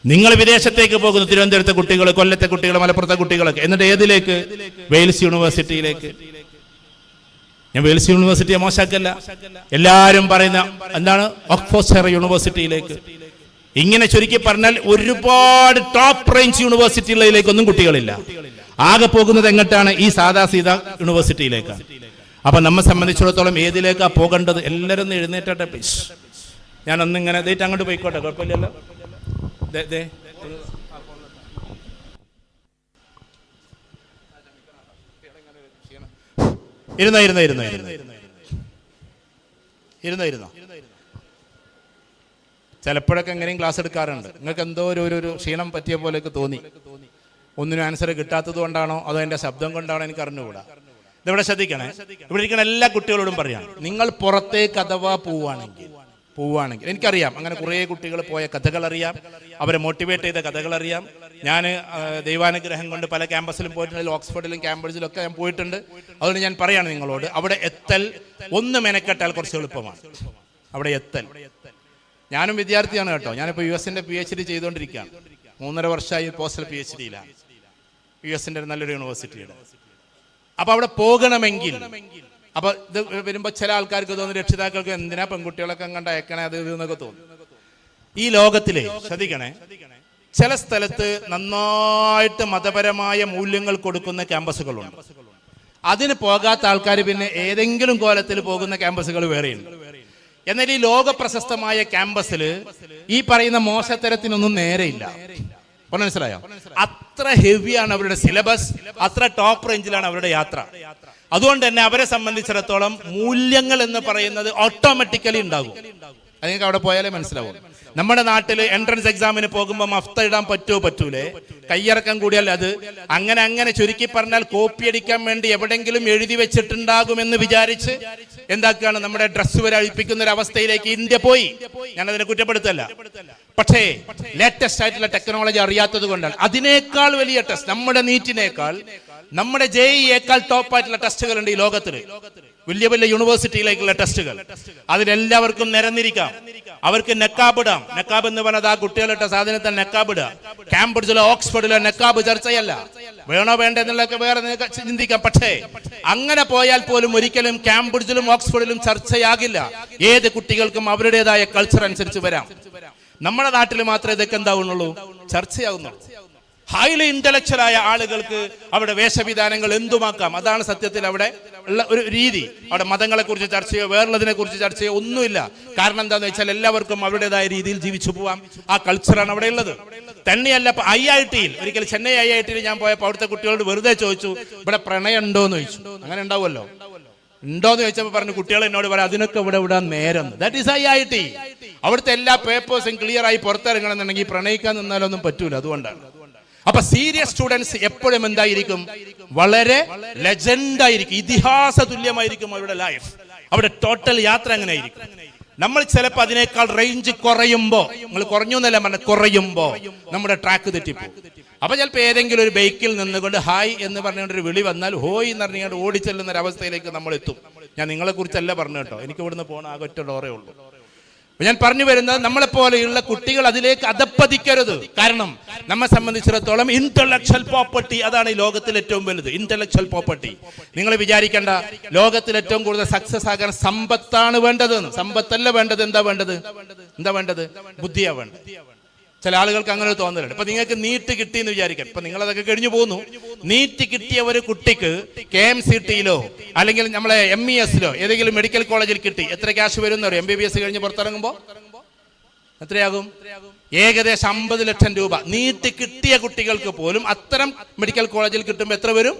നിങ്ങൾ വിദേശത്തേക്ക് പോകുന്നു, തിരുവനന്തപുരത്തെ കുട്ടികൾ, കൊല്ലത്തെ കുട്ടികൾ, മലപ്പുറത്തെ കുട്ടികളൊക്കെ. എന്നിട്ട് ഏതിലേക്ക്? വെയിൽസ് യൂണിവേഴ്സിറ്റിയിലേക്ക്. ഞാൻ വെയിൽസ് യൂണിവേഴ്സിറ്റിയെ മോശമാക്കല്ല, എല്ലാവരും പറയുന്ന എന്താണ് ഓക്സ്ഫോർഡ്ഷയർ യൂണിവേഴ്സിറ്റിയിലേക്ക്. ഇങ്ങനെ ചുരുക്കി പറഞ്ഞാൽ ഒരുപാട് ടോപ്പ് റേഞ്ച് യൂണിവേഴ്സിറ്റികളിലേക്കൊന്നും കുട്ടികളില്ല. ആകെ പോകുന്നത് എങ്ങോട്ടാണ്? ഈ സാദാ സീതാ യൂണിവേഴ്സിറ്റിയിലേക്കാണ്. അപ്പൊ നമ്മെ സംബന്ധിച്ചിടത്തോളം ഏതിലേക്കാ പോകേണ്ടത്? എല്ലാവരും ഒന്ന് എഴുന്നേറ്റട്ടെ പ്ലീസ്. ഞാനൊന്നിങ്ങനെ ഇതേറ്റ് അങ്ങോട്ട് പോയിക്കോട്ടെ, കുഴപ്പമില്ലല്ലോ. ഇരുന്നോ. ചിലപ്പോഴൊക്കെ എങ്ങനെയും ക്ലാസ് എടുക്കാറുണ്ട്. നിങ്ങൾക്ക് എന്തോ ഒരു ക്ഷീണം പറ്റിയ പോലെയൊക്കെ തോന്നി. ഒന്നിനും ആൻസർ കിട്ടാത്തത് കൊണ്ടാണോ അതോ എൻ്റെ ശബ്ദം കൊണ്ടാണോ എനിക്ക് അറിഞ്ഞുകൂടാ. ഇതെവിടെ ശ്രദ്ധിക്കണേ. ഇവിടെ ഇരിക്കുന്ന എല്ലാ കുട്ടികളോടും പറയാം, നിങ്ങൾ പുറത്തേക്ക് അഥവാ പോവുകയാണെങ്കിൽ പോവുകയാണെങ്കിൽ, എനിക്കറിയാം അങ്ങനെ കുറേ കുട്ടികൾ പോയ കഥകൾ അറിയാം, അവരെ മോട്ടിവേറ്റ് ചെയ്ത കഥകൾ അറിയാം. ഞാൻ ദൈവാനുഗ്രഹം കൊണ്ട് പല ക്യാമ്പസിലും പോയിട്ടുണ്ട്, ഓക്സ്ഫോർഡിലും കാംബ്രിഡ്ജിലും ഒക്കെ ഞാൻ പോയിട്ടുണ്ട്. അതുകൊണ്ട് ഞാൻ പറയാണ് നിങ്ങളോട്, അവിടെ എത്തൽ ഒന്ന് മെനക്കെട്ടാൽ കുറച്ച് എളുപ്പമാണ്. അവിടെ എത്തൽ, ഞാനും വിദ്യാർത്ഥിയാണ് കേട്ടോ. ഞാനിപ്പോൾ US PhD ചെയ്തുകൊണ്ടിരിക്കുകയാണ്. 3.5 വർഷമായി പോസ്റ്റൽ PhDയിലാണ്, US നല്ലൊരു യൂണിവേഴ്സിറ്റിയുടെ. അപ്പോൾ അവിടെ പോകണമെങ്കിൽ, അപ്പോൾ ഇത് വരുമ്പോൾ ചില ആൾക്കാർക്ക് തോന്നുന്നു, രക്ഷിതാക്കൾക്ക് എന്തിനാ പെൺകുട്ടികളൊക്കെ കണ്ട് അയക്കണേ അത് എന്നൊക്കെ തോന്നും. ഈ ലോകത്തിലെ ശ്രദ്ധിക്കണേ, ചില സ്ഥലത്ത് നന്നായിട്ട് മതപരമായ മൂല്യങ്ങൾ കൊടുക്കുന്ന ക്യാമ്പസുകളുണ്ട്. അതിന് പോകാത്ത ആൾക്കാർ പിന്നെ ഏതെങ്കിലും കോലത്തിൽ പോകുന്ന ക്യാമ്പസുകൾ വേറെയുണ്ട്. എന്നാൽ ഈ ലോക പ്രശസ്തമായ ക്യാമ്പസിൽ ഈ പറയുന്ന മോശത്തരത്തിനൊന്നും നേരെയില്ല. മനസ്സിലായോ? അത്ര ഹെവിയാണ് അവരുടെ സിലബസ്, അത്ര ടോപ്പ് റേഞ്ചിലാണ് അവരുടെ യാത്ര. അതുകൊണ്ട് തന്നെ അവരെ സംബന്ധിച്ചിടത്തോളം മൂല്യങ്ങൾ എന്ന് പറയുന്നത് ഓട്ടോമാറ്റിക്കലി ഉണ്ടാകും. അത് നിങ്ങൾക്ക് അവിടെ പോയാലേ മനസ്സിലാവും. നമ്മുടെ നാട്ടിൽ എൻട്രൻസ് എക്സാമിന് പോകുമ്പോൾ മഫ്ത ഇടാൻ പറ്റൂലേ, കയ്യിറക്കം കൂടിയാൽ അത് അങ്ങനെ ചുരുക്കി പറഞ്ഞാൽ കോപ്പി അടിക്കാൻ വേണ്ടി എവിടെങ്കിലും എഴുതി വെച്ചിട്ടുണ്ടാകുമെന്ന് വിചാരിച്ച് എന്താക്കുകയാണ്, നമ്മുടെ ഡ്രസ്സ് വരെ അഴിപ്പിക്കുന്ന ഒരു അവസ്ഥയിലേക്ക് ഇന്ത്യ പോയി. ഞാനതിനെ കുറ്റപ്പെടുത്തല്ല. പക്ഷേ ലേറ്റസ്റ്റ് ആയിട്ടുള്ള ടെക്നോളജി അറിയാത്തത് കൊണ്ടാണ്. അതിനേക്കാൾ വലിയ ടെസ്റ്റ്, നമ്മുടെ നീറ്റിനേക്കാൾ, നമ്മുടെ JEE ടോപ്പായിട്ടുള്ള ടെസ്റ്റുകൾ ഉണ്ട് ഈ ലോകത്തിൽ. വലിയ വലിയ യൂണിവേഴ്സിറ്റിയിലേക്കുള്ള ടെസ്റ്റുകൾ. അതിലെല്ലാവർക്കും നിരന്നിരിക്കാം. അവർക്ക് നക്കാബ് ഇടാം. നക്കാബ് എന്ന് പറഞ്ഞത് ആ കുട്ടികളുടെ സാധനത്തെ നക്കാബ് ഇടാം. കാംബ്രിഡ്ജിലോ ഓക്സ്ഫോർഡിലോ നക്കാബ് ചർച്ചയല്ല. വേണോ വേണ്ടെന്നുള്ളതൊക്കെ വേറെ ചിന്തിക്കാം. പക്ഷേ അങ്ങനെ പോയാൽ പോലും ഒരിക്കലും കാംബ്രിഡ്ജിലും ഓക്സ്ഫോർഡിലും ചർച്ചയാകില്ല. ഏത് കുട്ടികൾക്കും അവരുടേതായ കൾച്ചർ അനുസരിച്ച് വരാം. നമ്മുടെ നാട്ടിൽ മാത്രമേ ഇതൊക്കെ എന്താവുന്നുള്ളൂ, ചർച്ചയാകുന്നുള്ളൂ. ഹൈലി ഇന്റലക്ച്വലായ ആളുകൾക്ക് അവിടെ വേഷവിധാനങ്ങൾ എന്തുമാക്കാം. അതാണ് സത്യത്തിൽ അവിടെ ഉള്ള ഒരു രീതി. അവിടെ മതങ്ങളെ കുറിച്ച് ചർച്ചയോ വേറുള്ളതിനെ കുറിച്ച് ചർച്ചയോ ഒന്നുമില്ല. കാരണം എന്താണെന്ന് വെച്ചാൽ എല്ലാവർക്കും അവരുടേതായ രീതിയിൽ ജീവിച്ചു പോവാം. ആ കൾച്ചറാണ് അവിടെ ഉള്ളത്. തന്നെയല്ല, ഇപ്പൊ IIT-യിൽ ഒരിക്കൽ ചെന്നൈ IIT-യിൽ ഞാൻ പോയപ്പോൾ അവിടുത്തെ കുട്ടികളോട് വെറുതെ ചോദിച്ചു, ഇവിടെ പ്രണയം ഉണ്ടോ എന്ന് ചോദിച്ചു. അങ്ങനെ ഉണ്ടാവുമല്ലോ, ഉണ്ടോന്ന് ചോദിച്ചപ്പോൾ പറഞ്ഞു, കുട്ടികൾ എന്നോട് പറയാം അതിനൊക്കെ ഇവിടെ വിടാൻ നേരം. That is IIT. അവിടുത്തെ എല്ലാ പേപ്പേഴ്സും ക്ലിയർ ആയി പുറത്തിറങ്ങണമെന്നുണ്ടെങ്കിൽ പ്രണയിക്കാൻ നിന്നാലൊന്നും പറ്റൂല. അതുകൊണ്ടാണ്. അപ്പൊ സീരിയസ് സ്റ്റുഡൻസ് എപ്പോഴും എന്തായിരിക്കും, വളരെ ലെജൻഡ് ആയിരിക്കും, ഇതിഹാസ തുല്യമായിരിക്കും അവരുടെ ലൈഫ്. അവിടെ ടോട്ടൽ യാത്ര അങ്ങനെ ആയിരിക്കും. നമ്മൾ ചിലപ്പോൾ അതിനേക്കാൾ റേഞ്ച് കുറയുമ്പോ, നിങ്ങൾ കുറഞ്ഞു എന്നല്ല പറഞ്ഞ, കുറയുമ്പോ നമ്മുടെ ട്രാക്ക് തെറ്റിപ്പോകും. അപ്പൊ ചിലപ്പോൾ ഏതെങ്കിലും ഒരു ബൈക്കിൽ നിന്നുകൊണ്ട് ഹായ് എന്ന് പറഞ്ഞുകൊണ്ട് ഒരു വിളി വന്നാൽ ഹോയ് എന്ന് പറഞ്ഞുകൊണ്ട് ഓടിച്ചെല്ലുന്ന ഒരു അവസ്ഥയിലേക്ക് നമ്മൾ എത്തും. ഞാൻ നിങ്ങളെ കുറിച്ചല്ല പറഞ്ഞു കേട്ടോ, എനിക്ക് ഇവിടുന്ന് പോകണ ആകെ ഒറ്റ ഡോറേ ഉള്ളൂ. ഞാൻ പറഞ്ഞു വരുന്നത്, നമ്മളെപ്പോലെയുള്ള കുട്ടികൾ അതിലേക്ക് അധപ്പതിക്കരുത്. കാരണം നമ്മെ സംബന്ധിച്ചിടത്തോളം ഇന്റലക്ച്വൽ പ്രോപ്പർട്ടി, അതാണ് ഈ ലോകത്തിൽ ഏറ്റവും വലുത്. Intellectual property. നിങ്ങൾ വിചാരിക്കേണ്ട, ലോകത്തിൽ ഏറ്റവും കൂടുതൽ സക്സസ് ആകാൻ സമ്പത്താണ് വേണ്ടത്. സമ്പത്തല്ല വേണ്ടത്. എന്താ വേണ്ടത്? ബുദ്ധിയാ വേണ്ടത്. ചില ആളുകൾക്ക് അങ്ങനെ തോന്നലുണ്ട്. ഇപ്പൊ നിങ്ങൾക്ക് നീറ്റ് കിട്ടിയെന്ന് വിചാരിക്കാം. ഇപ്പൊ നിങ്ങൾ അതൊക്കെ കഴിഞ്ഞു പോകുന്നു. നീറ്റ് കിട്ടിയ ഒരു കുട്ടിക്ക് KMCT-യിലോ അല്ലെങ്കിൽ നമ്മളെ MES-ലോ ഏതെങ്കിലും മെഡിക്കൽ കോളേജിൽ കിട്ടി, എത്ര ക്യാഷ് വരും എന്ന് പറയും? MBBS കഴിഞ്ഞ് പുറത്തിറങ്ങുമ്പോ എത്രയാകും? ഏകദേശം 50 ലക്ഷം രൂപ. നീറ്റ് കിട്ടിയ കുട്ടികൾക്ക് പോലും അത്തരം മെഡിക്കൽ കോളേജിൽ കിട്ടുമ്പോൾ എത്ര വരും?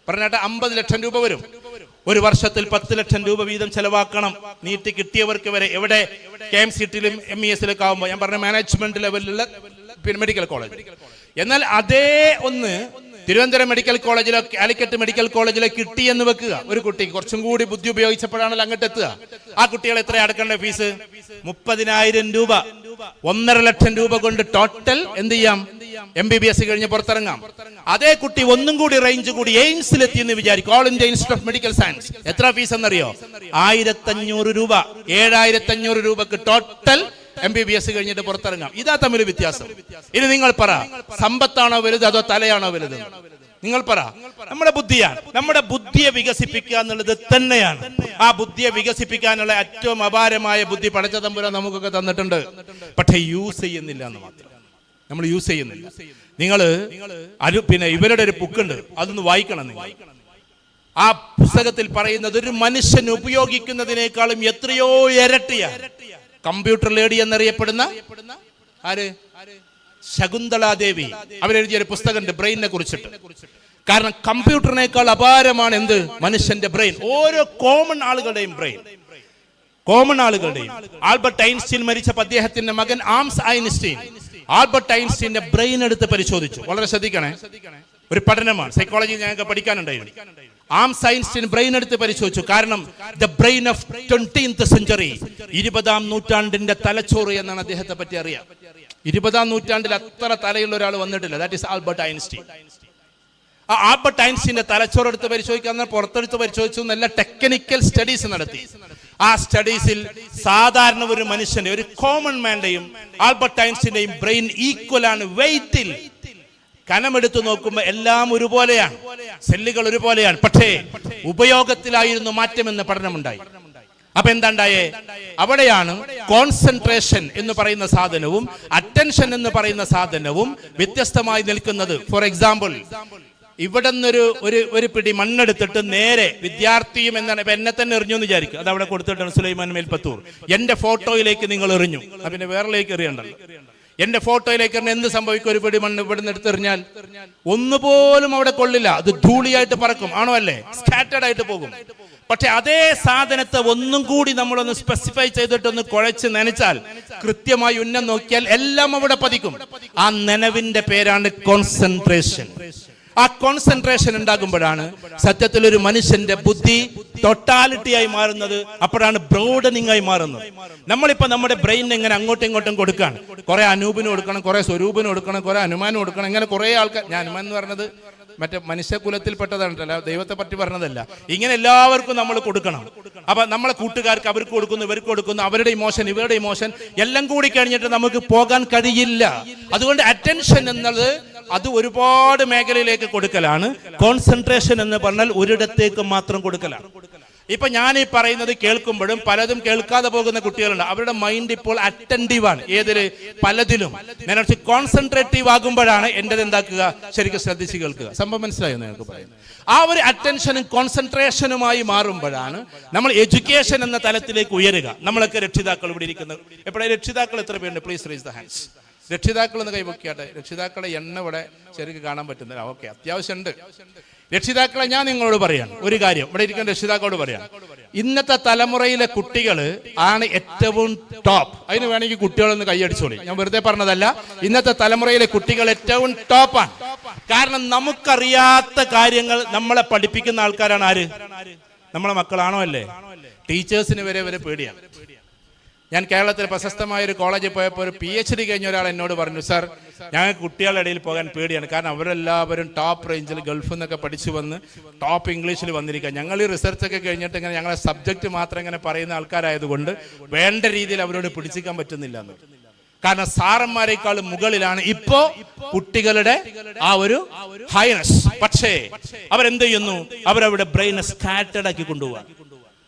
പറഞ്ഞാട്ടെ, 50 ലക്ഷം രൂപ വരും. ഒരു വർഷത്തിൽ 10 ലക്ഷം രൂപ വീതം ചെലവാക്കണം നീറ്റ് കിട്ടിയവർക്ക് വരെ. എവിടെ? KMCT-യിലും MES-ലൊക്കെ ആകുമ്പോൾ ഞാൻ പറഞ്ഞ മാനേജ്മെന്റ് ലെവലിലുള്ള മെഡിക്കൽ കോളേജ്. എന്നാൽ അതേ ഒന്ന് തിരുവനന്തപുരം മെഡിക്കൽ കോളേജിലോ കാലിക്കറ്റ് മെഡിക്കൽ കോളേജിലോ കിട്ടിയെന്ന് വെക്കുക. ഒരു കുട്ടിക്ക് കുറച്ചും കൂടി ബുദ്ധി ഉപയോഗിച്ചപ്പോഴാണല്ലോ അങ്ങോട്ട് എത്തുക. ആ കുട്ടികൾ എത്ര അടക്കേണ്ട ഫീസ്? 30,000 രൂപ. 1.5 ലക്ഷം രൂപ കൊണ്ട് ടോട്ടൽ എന്ത് ചെയ്യാം? MBBS കഴിഞ്ഞ് പുറത്തിറങ്ങാം. അതേ കുട്ടി ഒന്നും കൂടി റേഞ്ച് കൂടി എയിംസിലെത്തി എന്ന് വിചാരിക്കും, all India institute of medical science. എത്ര ഫീസ് എന്നറിയോ? 1,500 രൂപ. 7,500 രൂപക്ക് ടോട്ടൽ MBBS കഴിഞ്ഞിട്ട് പുറത്തിറങ്ങാം. ഇതാ തമ്മിൽ വ്യത്യാസം. ഇനി നിങ്ങൾ പറ, സമ്പത്താണോ വലുത് അതോ തലയാണോ വലുത്? നിങ്ങൾ പറ. നമ്മുടെ ബുദ്ധിയാണ്. നമ്മുടെ ബുദ്ധിയെ വികസിപ്പിക്കുക എന്നുള്ളത് തന്നെയാണ്. ആ ബുദ്ധിയെ വികസിപ്പിക്കാനുള്ള ഏറ്റവും അപാരമായ ബുദ്ധി പടച്ച തമ്പുരാൻ നമുക്കൊക്കെ തന്നിട്ടുണ്ട്. പക്ഷെ യൂസ് ചെയ്യുന്നില്ല എന്ന് മാത്രം. നമ്മൾ യൂസ് ചെയ്യുന്നില്ല. പിന്നെ ഇവരുടെ ഒരു ബുക്കുണ്ട്, അതൊന്ന് വായിക്കണം നിങ്ങൾ. ആ പുസ്തകത്തിൽ പറയുന്നത് ഒരു മനുഷ്യൻ ഉപയോഗിക്കുന്നതിനേക്കാളും എത്രയോ ഇരട്ടിയാണ്. കമ്പ്യൂട്ടർ ലേഡി എന്നറിയപ്പെടുന്ന ആര്? ശകുന്തള ദേവി. അവരെഴുതിയൊരു പുസ്തകമുണ്ട് ബ്രെയിനിനെ കുറിച്ചിട്ട്. കാരണം കമ്പ്യൂട്ടറിനേക്കാൾ അപാരമാണ് എന്ത്? മനുഷ്യന്റെ ബ്രെയിൻ. ഓരോ കോമൺ ആളുകളുടെയും ബ്രെയിൻ. ആൽബർട്ട് ഐൻസ്റ്റീൻ മരിച്ചപ്പോൾ അദ്ദേഹത്തിന്റെ മകൻ ആംസ് ഐൻസ്റ്റീൻ ആൽബർട്ട് ഐൻസ്റ്റീന്റെ ബ്രെയിൻ എടുത്ത് പരിശോധിച്ചു. വളരെ ശ്രദ്ധിക്കണേ. ഒരു പഠനമാണ്, സൈക്കോളജി ഞങ്ങൾക്ക് പഠിക്കാനുണ്ടായിരുന്നു. ആം സയൻസിന് ബ്രെയിൻ എടുത്ത് പരിശോധിച്ചു. കാരണം the brain of 20th century, 20ാം നൂറ്റാണ്ടിന്റെ തലച്ചോറ് എന്നാണ് അദ്ദേഹത്തെ പറ്റി അറിയാം. 20ാം നൂറ്റാണ്ടിൽ അത്ര തലയുള്ള ഒരാൾ വന്നിട്ടില്ല. That is Albert Einstein. ആ ആൽബർട്ട് ഐൻസ്റ്റീന്റെ തലച്ചോറ് എടുത്ത് പരിശോധിക്കാൻ പുറത്തെടുത്ത് പരിശോധിച്ചു, നല്ല ടെക്നിക്കൽ സ്റ്റഡീസ് നടത്തി. ആ സ്റ്റഡീസിൽ സാധാരണ ഒരു മനുഷ്യന്റെ, ഒരു കോമൺ മാന്റെയും ആൽബർട്ട് ഐൻസ്റ്റീന്റെയും ബ്രെയിൻ ഈക്വൽ ആണ് വെയിറ്റിൽ. കനമെടുത്തു നോക്കുമ്പോൾ എല്ലാം ഒരുപോലെയാണ്, സെല്ലുകൾ ഒരുപോലെയാണ്, പക്ഷേ ഉപയോഗത്തിലായിരുന്നു മാറ്റമെന്ന് പഠനമുണ്ടായി. അപ്പൊ എന്താണ്ടായേ? അവിടെയാണ് കോൺസെൻട്രേഷൻ എന്ന് പറയുന്ന സാധനവും അറ്റൻഷൻ എന്ന് പറയുന്ന സാധനവും വ്യത്യസ്തമായി നിൽക്കുന്നത്. ഫോർ എക്സാമ്പിൾ, ഇവിടെ നിന്നൊരു ഒരു പിടി മണ്ണെടുത്തിട്ട് നേരെ വിദ്യാർത്ഥിയും എന്താണ്, ഇപ്പൊ എന്നെ തന്നെ എറിഞ്ഞു എന്ന് വിചാരിക്കും, അത് അവിടെ കൊടുത്തിട്ടാണ് സുലൈമാൻ മേൽപ്പത്തൂർ. എന്റെ ഫോട്ടോയിലേക്ക് നിങ്ങൾ എറിഞ്ഞു, പിന്നെ വേറെലേക്ക് എറിയണ്ടല്ലോ. എന്റെ ഫോട്ടോയിലേക്ക് എന്ത് സംഭവിക്കും? ഒരു പിടി മണ്ണ് ഇവിടെ നിന്ന് എടുത്തെറിഞ്ഞാൽ ഒന്നുപോലും അവിടെ കൊള്ളില്ല, അത് ധൂളിയായിട്ട് പറക്കും, ആണോ അല്ലേ? സ്കാറ്റേഡ് ആയിട്ട് പോകും. പക്ഷെ അതേ സാധനത്തെ ഒന്നും കൂടി നമ്മളൊന്ന് സ്പെസിഫൈ ചെയ്തിട്ടൊന്ന് കുഴച്ച് നനച്ചാൽ, കൃത്യമായി ഉന്നം നോക്കിയാൽ എല്ലാം അവിടെ പതിക്കും. ആ നനവിന്റെ പേരാണ് കോൺസെൻട്രേഷൻ. ആ കോൺസെൻട്രേഷൻ ഉണ്ടാകുമ്പോഴാണ് സത്യത്തിൽ ഒരു മനുഷ്യന്റെ ബുദ്ധി ടോട്ടാലിറ്റിയായി മാറുന്നത്. അപ്പോഴാണ് ബ്രോഡനിങ് ആയി മാറുന്നത്. നമ്മളിപ്പോ നമ്മുടെ ബ്രെയിൻ എങ്ങനെ അങ്ങോട്ടും ഇങ്ങോട്ടും കൊടുക്കാണ്. കുറെ അനൂപിന് കൊടുക്കണം, കുറെ സ്വരൂപിന് കൊടുക്കണം, കുറെ അനുമാനം കൊടുക്കണം, ഇങ്ങനെ കുറെ ആൾക്കാർ. ഞാൻ അനുമാൻ എന്ന് പറഞ്ഞത് മറ്റേ മനുഷ്യകുലത്തിൽപ്പെട്ടതാണല്ലോ, ദൈവത്തെ പറ്റി പറഞ്ഞതല്ല. ഇങ്ങനെ എല്ലാവർക്കും നമ്മൾ കൊടുക്കണം. അപ്പൊ നമ്മളെ കൂട്ടുകാർക്ക് അവർക്ക് കൊടുക്കുന്നു, ഇവർക്ക് കൊടുക്കുന്നു, അവരുടെ ഇമോഷൻ ഇവരുടെ ഇമോഷൻ എല്ലാം കൂടി കഴിഞ്ഞിട്ട് നമുക്ക് പോകാൻ കഴിയില്ല. അതുകൊണ്ട് അറ്റൻഷൻ എന്നത് അത് ഒരുപാട് മേഖലയിലേക്ക് കൊടുക്കലാണ്. കോൺസെൻട്രേഷൻ എന്ന് പറഞ്ഞാൽ ഒരിടത്തേക്ക് മാത്രം കൊടുക്കലാണ്. ഇപ്പൊ ഞാൻ ഈ പറയുന്നത് കേൾക്കുമ്പോഴും പലതും കേൾക്കാതെ പോകുന്ന കുട്ടികളുണ്ട്. അവരുടെ മൈൻഡ് ഇപ്പോൾ അറ്റൻറ്റീവ് ആണ്, ഏതില്? പലതിലും. നേരെ കോൺസെൻട്രേറ്റീവ് ആകുമ്പോഴാണ് എന്റേത് എന്താക്കുക, ശരിക്കും ശ്രദ്ധിച്ച് കേൾക്കുക. സംഭവം മനസ്സിലായോ നിങ്ങൾക്ക് പറയുന്നത്? ആ ഒരു അറ്റൻഷനും കോൺസെൻട്രേഷനുമായി മാറുമ്പോഴാണ് നമ്മൾ എഡ്യൂക്കേഷൻ എന്ന തലത്തിലേക്ക് ഉയരുക. നമ്മളൊക്കെ രക്ഷിതാക്കൾ ഇവിടെ ഇരിക്കുന്നത്, എപ്പോഴും രക്ഷിതാക്കൾ എത്ര പേരുണ്ട്? Please raise the hands. രക്ഷിതാക്കൾ എന്ന് കൈവയ്ക്കാട്ടെ. രക്ഷിതാക്കളെ എണ്ണ ഇവിടെ ശരിക്കും കാണാൻ പറ്റുന്നില്ല. ഓക്കെ, അത്യാവശ്യമുണ്ട്. രക്ഷിതാക്കളെ ഞാൻ നിങ്ങളോട് പറയാം ഒരു കാര്യം, ഇവിടെ ഇരിക്കുന്ന രക്ഷിതാക്കളോട് പറയാം. ഇന്നത്തെ തലമുറയിലെ കുട്ടികൾ ആണ് ഏറ്റവും ടോപ്പ്. അതിന് വേണമെങ്കിൽ കുട്ടികളൊന്ന് കൈയടിച്ചോളി, ഞാൻ വെറുതെ പറഞ്ഞതല്ല. ഇന്നത്തെ തലമുറയിലെ കുട്ടികൾ ഏറ്റവും ടോപ്പാണ്. കാരണം നമുക്കറിയാത്ത കാര്യങ്ങൾ നമ്മളെ പഠിപ്പിക്കുന്ന ആൾക്കാരാണ് ആര്? നമ്മളെ മക്കളാണോ അല്ലേ? ടീച്ചേഴ്സിന് വരെ പേടിയാണ്. ഞാൻ കേരളത്തിൽ പ്രശസ്തമായ ഒരു കോളേജിൽ പോയപ്പോൾ ഒരു PhD കഴിഞ്ഞ ഒരാൾ എന്നോട് പറഞ്ഞു, സാർ ഞങ്ങൾക്ക് കുട്ടികളുടെ ഇടയിൽ പോകാൻ പേടിയാണ്. കാരണം അവരെല്ലാവരും ടോപ്പ് റേഞ്ചിൽ ഗൾഫിൽ നിന്നൊക്കെ പഠിച്ചു വന്ന് ടോപ്പ് ഇംഗ്ലീഷിൽ വന്നിരിക്കുക. ഞങ്ങൾ ഈ റിസർച്ചൊക്കെ കഴിഞ്ഞിട്ട് ഇങ്ങനെ ഞങ്ങളെ സബ്ജക്റ്റ് മാത്രം ഇങ്ങനെ പറയുന്ന ആൾക്കാരായതുകൊണ്ട് വേണ്ട രീതിയിൽ അവരോട് പിടിച്ചിക്കാൻ പറ്റുന്നില്ല എന്ന്. കാരണം സാറന്മാരെക്കാളും മുകളിലാണ് ഇപ്പോ കുട്ടികളുടെ ആ ഒരു ഹൈനസ്. പക്ഷേ അവരെന്ത് ചെയ്യുന്നു? അവരവിടെ ബ്രെയിനെ സ്കാറ്റേഡ് ആക്കി കൊണ്ടുപോകാൻ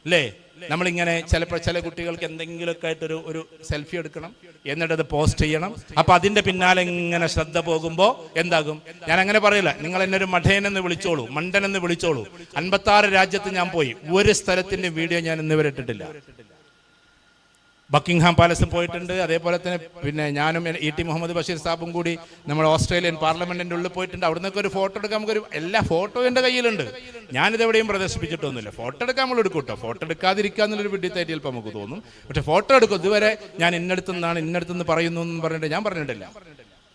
അല്ലേ? നമ്മളിങ്ങനെ ചിലപ്പോൾ ചില കുട്ടികൾക്ക് എന്തെങ്കിലുമൊക്കെ ആയിട്ടൊരു ഒരു സെൽഫി എടുക്കണം, എന്നിട്ട് അത് പോസ്റ്റ് ചെയ്യണം. അപ്പൊ അതിന്റെ പിന്നാലെ ഇങ്ങനെ ശ്രദ്ധ പോകുമ്പോൾ എന്താകും? ഞാൻ അങ്ങനെ പറയില്ല, നിങ്ങൾ എന്നെ ഒരു മഠേനെന്ന് വിളിച്ചോളൂ, മണ്ടനെന്ന് വിളിച്ചോളൂ. 56 രാജ്യത്ത് ഞാൻ പോയി, ഒരു സ്ഥലത്തിന്റെ വീഡിയോ ഞാൻ ഇന്നുവരെ ഇട്ടിട്ടില്ല. ബക്കിംഗ്ഹാം പാലസിൽ പോയിട്ടുണ്ട്. അതേപോലെ തന്നെ പിന്നെ ഞാനും E.T. മുഹമ്മദ് ബഷീർ സാബും കൂടി നമ്മുടെ ഓസ്ട്രേലിയൻ പാർലമെന്റിന്റെ ഉള്ളിൽ പോയിട്ടുണ്ട്. അവിടെ നിന്നൊക്കെ ഒരു ഫോട്ടോ എടുക്കാൻ നമുക്കൊരു എല്ലാ ഫോട്ടോ എൻ്റെ കയ്യിലുണ്ട്. ഞാനിതെവിടെയും പ്രദർശിപ്പിച്ചിട്ടൊന്നുമില്ല. ഫോട്ടോ എടുക്കാൻ നമ്മൾ എടുക്കും കേട്ടോ. ഫോട്ടോ എടുക്കാതിരിക്കുക എന്നുള്ളൊരു വിഡ്ഢിത്തായിട്ട് ചിലപ്പോൾ നമുക്ക് തോന്നും. പക്ഷെ ഫോട്ടോ എടുക്കും. ഇതുവരെ ഞാൻ ഇന്നടുത്തുനിന്ന് പറയുന്നു എന്ന് പറഞ്ഞിട്ട് ഞാൻ പറഞ്ഞിട്ടില്ല.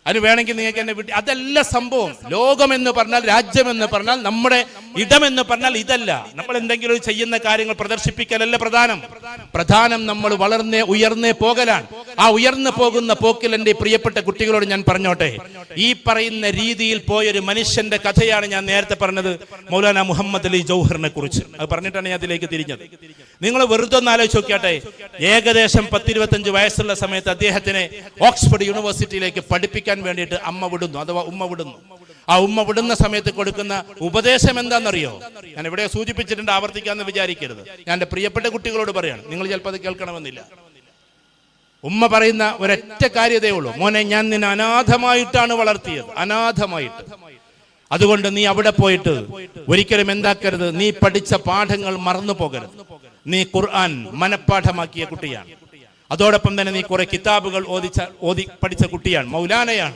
അതിന് വേണമെങ്കിൽ നിങ്ങൾക്ക് എന്നെ വിട്ട്, അതല്ല സംഭവം. ലോകമെന്ന് പറഞ്ഞാൽ, രാജ്യമെന്ന് പറഞ്ഞാൽ, നമ്മുടെ ഇടമെന്ന് പറഞ്ഞാൽ ഇതല്ല. നമ്മൾ എന്തെങ്കിലും ചെയ്യുന്ന കാര്യങ്ങൾ പ്രദർശിപ്പിക്കലല്ല പ്രധാനം നമ്മൾ ഉയർന്നേ പോകലാണ്. ആ ഉയർന്നു പോകുന്ന പോക്കിൽ എൻ്റെ പ്രിയപ്പെട്ട കുട്ടികളോട് ഞാൻ പറഞ്ഞോട്ടെ, ഈ പറയുന്ന രീതിയിൽ പോയൊരു മനുഷ്യന്റെ കഥയാണ് ഞാൻ നേരത്തെ പറഞ്ഞത്, മൗലാന മുഹമ്മദ് അലി ജൗഹറിനെ കുറിച്ച്. അത് പറഞ്ഞിട്ടാണ് ഞാൻ അതിലേക്ക് തിരിഞ്ഞത്. നിങ്ങൾ വെറുതെ ഒന്ന് ആലോചിച്ച് നോക്കിയാട്ടെ, ഏകദേശം 10-25 വയസ്സുള്ള സമയത്ത് അദ്ദേഹത്തിനെ ഓക്സ്ഫോർഡ് യൂണിവേഴ്സിറ്റിയിലേക്ക് പഠിപ്പിക്കാൻ വേണ്ടിയിട്ട് അമ്മ വിടുന്നു, അഥവാ ഉമ്മ വിടുന്നു. ആ ഉമ്മ വിടുന്ന സമയത്ത് കൊടുക്കുന്ന ഉപദേശം എന്താണെന്നറിയോ? ഞാൻ ഇവിടെ സൂചിപ്പിച്ചിട്ടുണ്ട്, ആവർത്തിക്കാന്ന് വിചാരിക്കരുത്. ഞാൻ എൻ്റെ പ്രിയപ്പെട്ട കുട്ടികളോട് പറയാണ്, നിങ്ങൾ ചിലപ്പോൾ അത് കേൾക്കണമെന്നില്ല. ഉമ്മ പറയുന്ന ഒരൊറ്റ കാര്യതേ ഉള്ളൂ, മോനെ ഞാൻ നിന്നെ അനാഥമായിട്ടാണ് വളർത്തിയത്, അനാഥമായിട്ട്. അതുകൊണ്ട് നീ അവിടെ പോയിട്ട് ഒരിക്കലും എന്താക്കരുത്, നീ പഠിച്ച പാഠങ്ങൾ മറന്നു പോകരുത്. നീ ഖുർആൻ മനഃപ്പാഠമാക്കിയ കുട്ടിയാണ്. അതോടൊപ്പം തന്നെ നീ കുറെ കിതാബുകൾ ഓതി പഠിച്ച കുട്ടിയാണ്, മൗലാനയാണ്.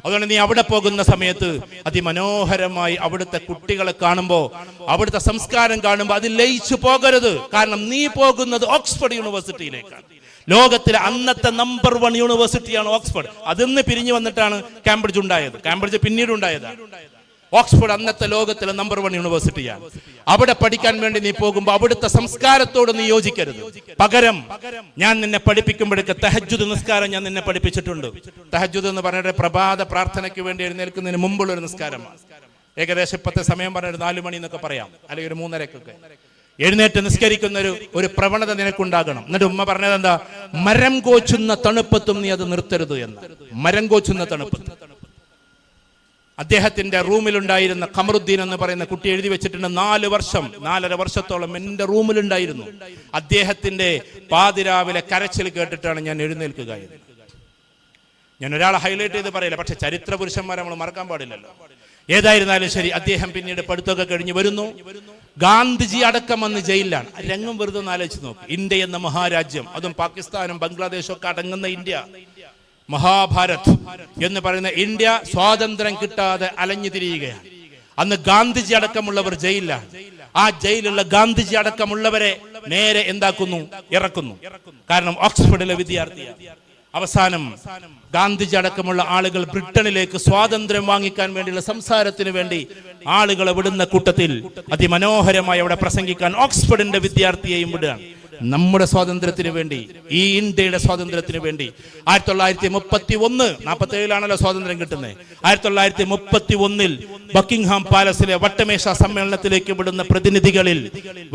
അതുകൊണ്ട് നീ അവിടെ പോകുന്ന സമയത്ത് അതിമനോഹരമായി അവിടുത്തെ കുട്ടികളെ കാണുമ്പോൾ, അവിടുത്തെ സംസ്കാരം കാണുമ്പോൾ അതിൽ ലയിച്ചു പോകരുത്. കാരണം നീ പോകുന്നത് ഓക്സ്ഫോർഡ് യൂണിവേഴ്സിറ്റിയിലേക്കാണ്. ലോകത്തിലെ അന്നത്തെ നമ്പർ 1 യൂണിവേഴ്സിറ്റിയാണ് ഓക്സ്ഫോർഡ്. അതിന്ന് പിരിഞ്ഞു വന്നിട്ടാണ് കാംബ്രിഡ്ജ് ഉണ്ടായത്. കാംബ്രിഡ്ജ് പിന്നീട് ഉണ്ടായതാണ്. ഓക്സ്ഫോർഡ് അന്നത്തെ ലോകത്തിലെ നമ്പർ 1 യൂണിവേഴ്സിറ്റിയാണ്. അവിടെ പഠിക്കാൻ വേണ്ടി നീ പോകുമ്പോൾ അവിടുത്തെ സംസ്കാരത്തോട് നീ യോജിക്കരുത്. പകരം ഞാൻ നിന്നെ പഠിപ്പിക്കുമ്പോഴേക്ക് തഹജ്ജുദ് നിസ്കാരം ഞാൻ നിന്നെ പഠിപ്പിച്ചിട്ടുണ്ട്. തഹജ്ജുദ് എന്ന് പറഞ്ഞിട്ട് പ്രഭാത പ്രാർത്ഥനയ്ക്ക് വേണ്ടി എഴുന്നേൽക്കുന്നതിന് മുമ്പുള്ള ഒരു നിസ്കാരമാണ്. ഏകദേശം ഇപ്പത്തെ സമയം പറഞ്ഞൊരു 4 മണി എന്നൊക്കെ പറയാം, അല്ലെങ്കിൽ ഒരു 3:30 എഴുന്നേറ്റ് നിസ്കരിക്കുന്ന ഒരു പ്രവണത നിനക്കുണ്ടാകണം. എന്നിട്ട് ഉമ്മ പറഞ്ഞത് എന്താ? മരം കോച്ചുന്ന തണുപ്പത്തും നീ അത് നിർത്തരുത് എന്ന്. മരം കോച്ചുന്ന തണുപ്പത്ത്. അദ്ദേഹത്തിന്റെ റൂമിലുണ്ടായിരുന്ന ഖമറുദ്ദീൻ എന്ന് പറയുന്ന കുട്ടി എഴുതി വെച്ചിട്ടുണ്ട്, 4 വർഷത്തോളം എന്റെ റൂമിലുണ്ടായിരുന്നു. അദ്ദേഹത്തിന്റെ പാതിരാവിലെ കരച്ചിൽ കേട്ടിട്ടാണ് ഞാൻ എഴുന്നേൽക്കുക. ഞാൻ ഒരാളെ ഹൈലൈറ്റ് ചെയ്ത് പറയില്ല, പക്ഷെ ചരിത്ര പുരുഷന്മാരെ നമ്മൾ മറക്കാൻ പാടില്ലല്ലോ. ഏതായിരുന്നാലും ശരി, അദ്ദേഹം പിന്നീട് പഠിത്തമൊക്കെ കഴിഞ്ഞ് വരുന്നു. ഗാന്ധിജി അടക്കം വന്ന് ജയിലിലാണ്. രംഗം വെറുതെ ഒന്ന് ആലോചിച്ച് നോക്ക്. ഇന്ത്യ എന്ന മഹാരാജ്യം, അതും പാകിസ്ഥാനും ബംഗ്ലാദേശും ഒക്കെ അടങ്ങുന്ന ഇന്ത്യ, മഹാഭാരത് എന്ന് പറയുന്ന ഇന്ത്യ സ്വാതന്ത്ര്യം കിട്ടാതെ അലഞ്ഞു തിരിയുകയാണ്. അന്ന് ഗാന്ധിജി അടക്കമുള്ളവർ ജയിലിലാണ്. ആ ജയിലുള്ള ഗാന്ധിജി അടക്കമുള്ളവരെ നേരെ എന്താക്കുന്നു? ഇറക്കുന്നു. കാരണം ഓക്സ്ഫോർഡിലെ വിദ്യാർത്ഥിയാണ്. അവസാനം ഗാന്ധിജി അടക്കമുള്ള ആളുകൾ ബ്രിട്ടനിലേക്ക് സ്വാതന്ത്ര്യം വാങ്ങിക്കാൻ വേണ്ടിയുള്ള സംസാരത്തിന് വേണ്ടി ആളുകളെ വിടുന്ന കൂട്ടത്തിൽ അതിമനോഹരമായി അവിടെ പ്രസംഗിക്കാൻ ഓക്സ്ഫോർഡിന്റെ വിദ്യാർത്ഥിയെയും വിടുകയാണ്. നമ്മുടെ സ്വാതന്ത്ര്യത്തിന് വേണ്ടി, ഈ ഇന്ത്യയുടെ സ്വാതന്ത്ര്യത്തിന് വേണ്ടി 1931, 47 സ്വാതന്ത്ര്യം കിട്ടുന്നത്. 1931 ബക്കിംഗ്ഹാം പാലസിലെ വട്ടമേശ സമ്മേളനത്തിലേക്ക് വിടുന്ന പ്രതിനിധികളിൽ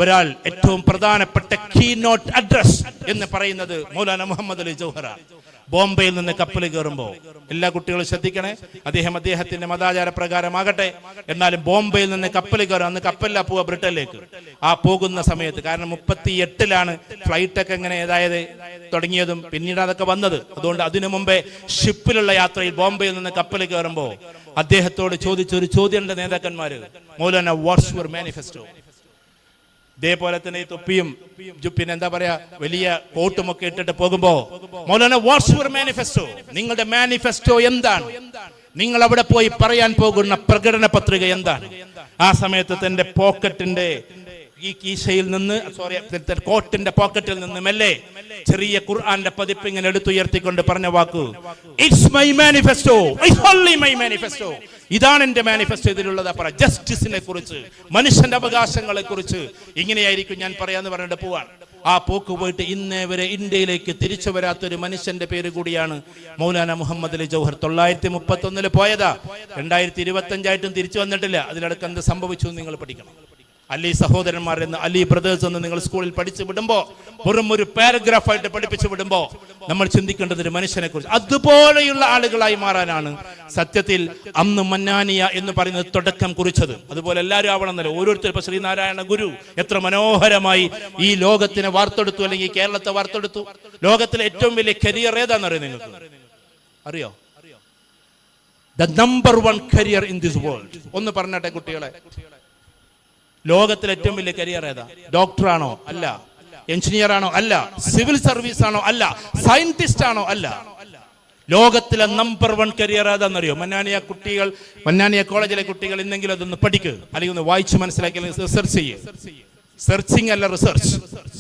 ഒരാൾ, ഏറ്റവും പ്രധാനപ്പെട്ട കീനോട്ട് അഡ്രസ് എന്ന് പറയുന്നത് മൗലാന മുഹമ്മദ് അലി ജൗഹറ. ബോംബെയിൽ നിന്ന് കപ്പൽ കയറുമ്പോൾ എല്ലാ കുട്ടികളും ശ്രദ്ധിക്കണേ, അദ്ദേഹത്തിന്റെ മതാചാര പ്രകാരമാകട്ടെ, എന്നാലും ബോംബെയിൽ നിന്ന് കപ്പൽ കയറും. അന്ന് കപ്പലിലാ പോവുക ബ്രിട്ടനിലേക്ക്. ആ പോകുന്ന സമയത്ത്, കാരണം 38 ഫ്ലൈറ്റൊക്കെ എങ്ങനെ ഏതായത് തുടങ്ങിയതും പിന്നീട് അതൊക്കെ വന്നത്. അതുകൊണ്ട് അതിനു മുമ്പേ ഷിപ്പിലുള്ള യാത്രയിൽ ബോംബെയിൽ നിന്ന് കപ്പൽ കയറുമ്പോൾ അദ്ദേഹത്തോട് ചോദിച്ച ഒരു ചോദ്യമുണ്ട് നേതാക്കന്മാര്, മൗലാന വാട്ട്സ് യുവർ മാനിഫെസ്റ്റോ? ഇതേപോലെ തന്നെ ഈ തൊപ്പിയും പിന്നെ എന്താ പറയാ വലിയ കോട്ടും ഒക്കെ ഇട്ടിട്ട് പോകുമ്പോ, മൗലാന വാട്ട്സ് യുവർ മാനിഫെസ്റ്റോ? നിങ്ങളുടെ മാനിഫെസ്റ്റോ എന്താണ്? നിങ്ങൾ അവിടെ പോയി പറയാൻ പോകുന്ന പ്രകടന പത്രിക എന്താണ്? ആ സമയത്ത് തന്റെ പോക്കറ്റിന്റെ ഈ കീശയിൽ നിന്ന്, കോട്ടിന്റെ പോക്കറ്റിൽ നിന്ന് മെല്ലെ ചെറിയ ഖുർആന്റെ പതിപ്പ് ഇങ്ങനെ എടുത്തുയർത്തിക്കൊണ്ട് പറഞ്ഞ വാക്ക്, it's my manifesto, it's only my manifesto. ഇതാണ് എന്റെ മാനിഫെസ്റ്റോ. ഇതിലുള്ളതാ പറ, ജസ്റ്റിസിനെ കുറിച്ച്, മനുഷ്യന്റെ അവകാശങ്ങളെ കുറിച്ച് ഇങ്ങനെയായിരിക്കും ഞാൻ പറയാന്ന് പറഞ്ഞിട്ട് പോവാണ്. ആ പോക്ക് പോയിട്ട് ഇന്നേ വരെ ഇന്ത്യയിലേക്ക് തിരിച്ചു വരാത്തൊരു മനുഷ്യന്റെ പേര് കൂടിയാണ് മൗലാന മുഹമ്മദ് അലി ജൗഹർ. 1931 പോയതാ, 2025 തിരിച്ചു വന്നിട്ടില്ല. അതിലടക്കം എന്ത് സംഭവിച്ചു നിങ്ങൾ പഠിക്കണം. അലി സഹോദരന്മാർ എന്ന്, അലി ബ്രദേഴ്സ് എന്ന് നിങ്ങൾ സ്കൂളിൽ പഠിച്ചു വിടുമ്പോ, വെറും ഒരു പാരഗ്രാഫായിട്ട് പഠിപ്പിച്ചു വിടുമ്പോ നമ്മൾ ചിന്തിക്കേണ്ടത് ഒരു മനുഷ്യനെ കുറിച്ച്. അതുപോലെയുള്ള ആളുകളായി മാറാനാണ് സത്യത്തിൽ അന്ന് മന്നാനിയ എന്ന് പറയുന്നത് തുടക്കം കുറിച്ചത്. അതുപോലെ എല്ലാവരും ആവണമെന്നല്ലോ. ഓരോരുത്തർ, ഇപ്പൊ ശ്രീനാരായണ ഗുരു എത്ര മനോഹരമായി ഈ ലോകത്തിനെ വാർത്തെടുത്തു, അല്ലെങ്കിൽ കേരളത്തെ വാർത്തെടുത്തു. ലോകത്തിലെ ഏറ്റവും വലിയ കരിയർ ഏതാണെന്നറിയോ നിങ്ങൾക്ക്? അറിയോ? The number 1 career in this world. ഒന്ന് പറഞ്ഞട്ടെ കുട്ടികളെ, ലോകത്തിലെ ഏറ്റവും വലിയ കരിയർ ഏതാ? ഡോക്ടറാണോ? അല്ല. എഞ്ചിനീയർ ആണോ? അല്ല. സിവിൽ സർവീസ് ആണോ? അല്ല. സയന്റിസ്റ്റ് ആണോ? അല്ല. ലോകത്തിലെ നമ്പർ 1 കരിയർ ഏതാണെന്നറിയോ? മന്നാനിയ കോളേജിലെ കുട്ടികൾ ഇന്നെങ്കിലും അതൊന്ന് പഠിക്കുക, അല്ലെങ്കിൽ ഒന്ന് വായിച്ച് മനസ്സിലാക്കി, അല്ലെങ്കിൽ റിസർച്ച് ചെയ്യുക. സെർച്ചിങ് അല്ല, റിസർച്ച്.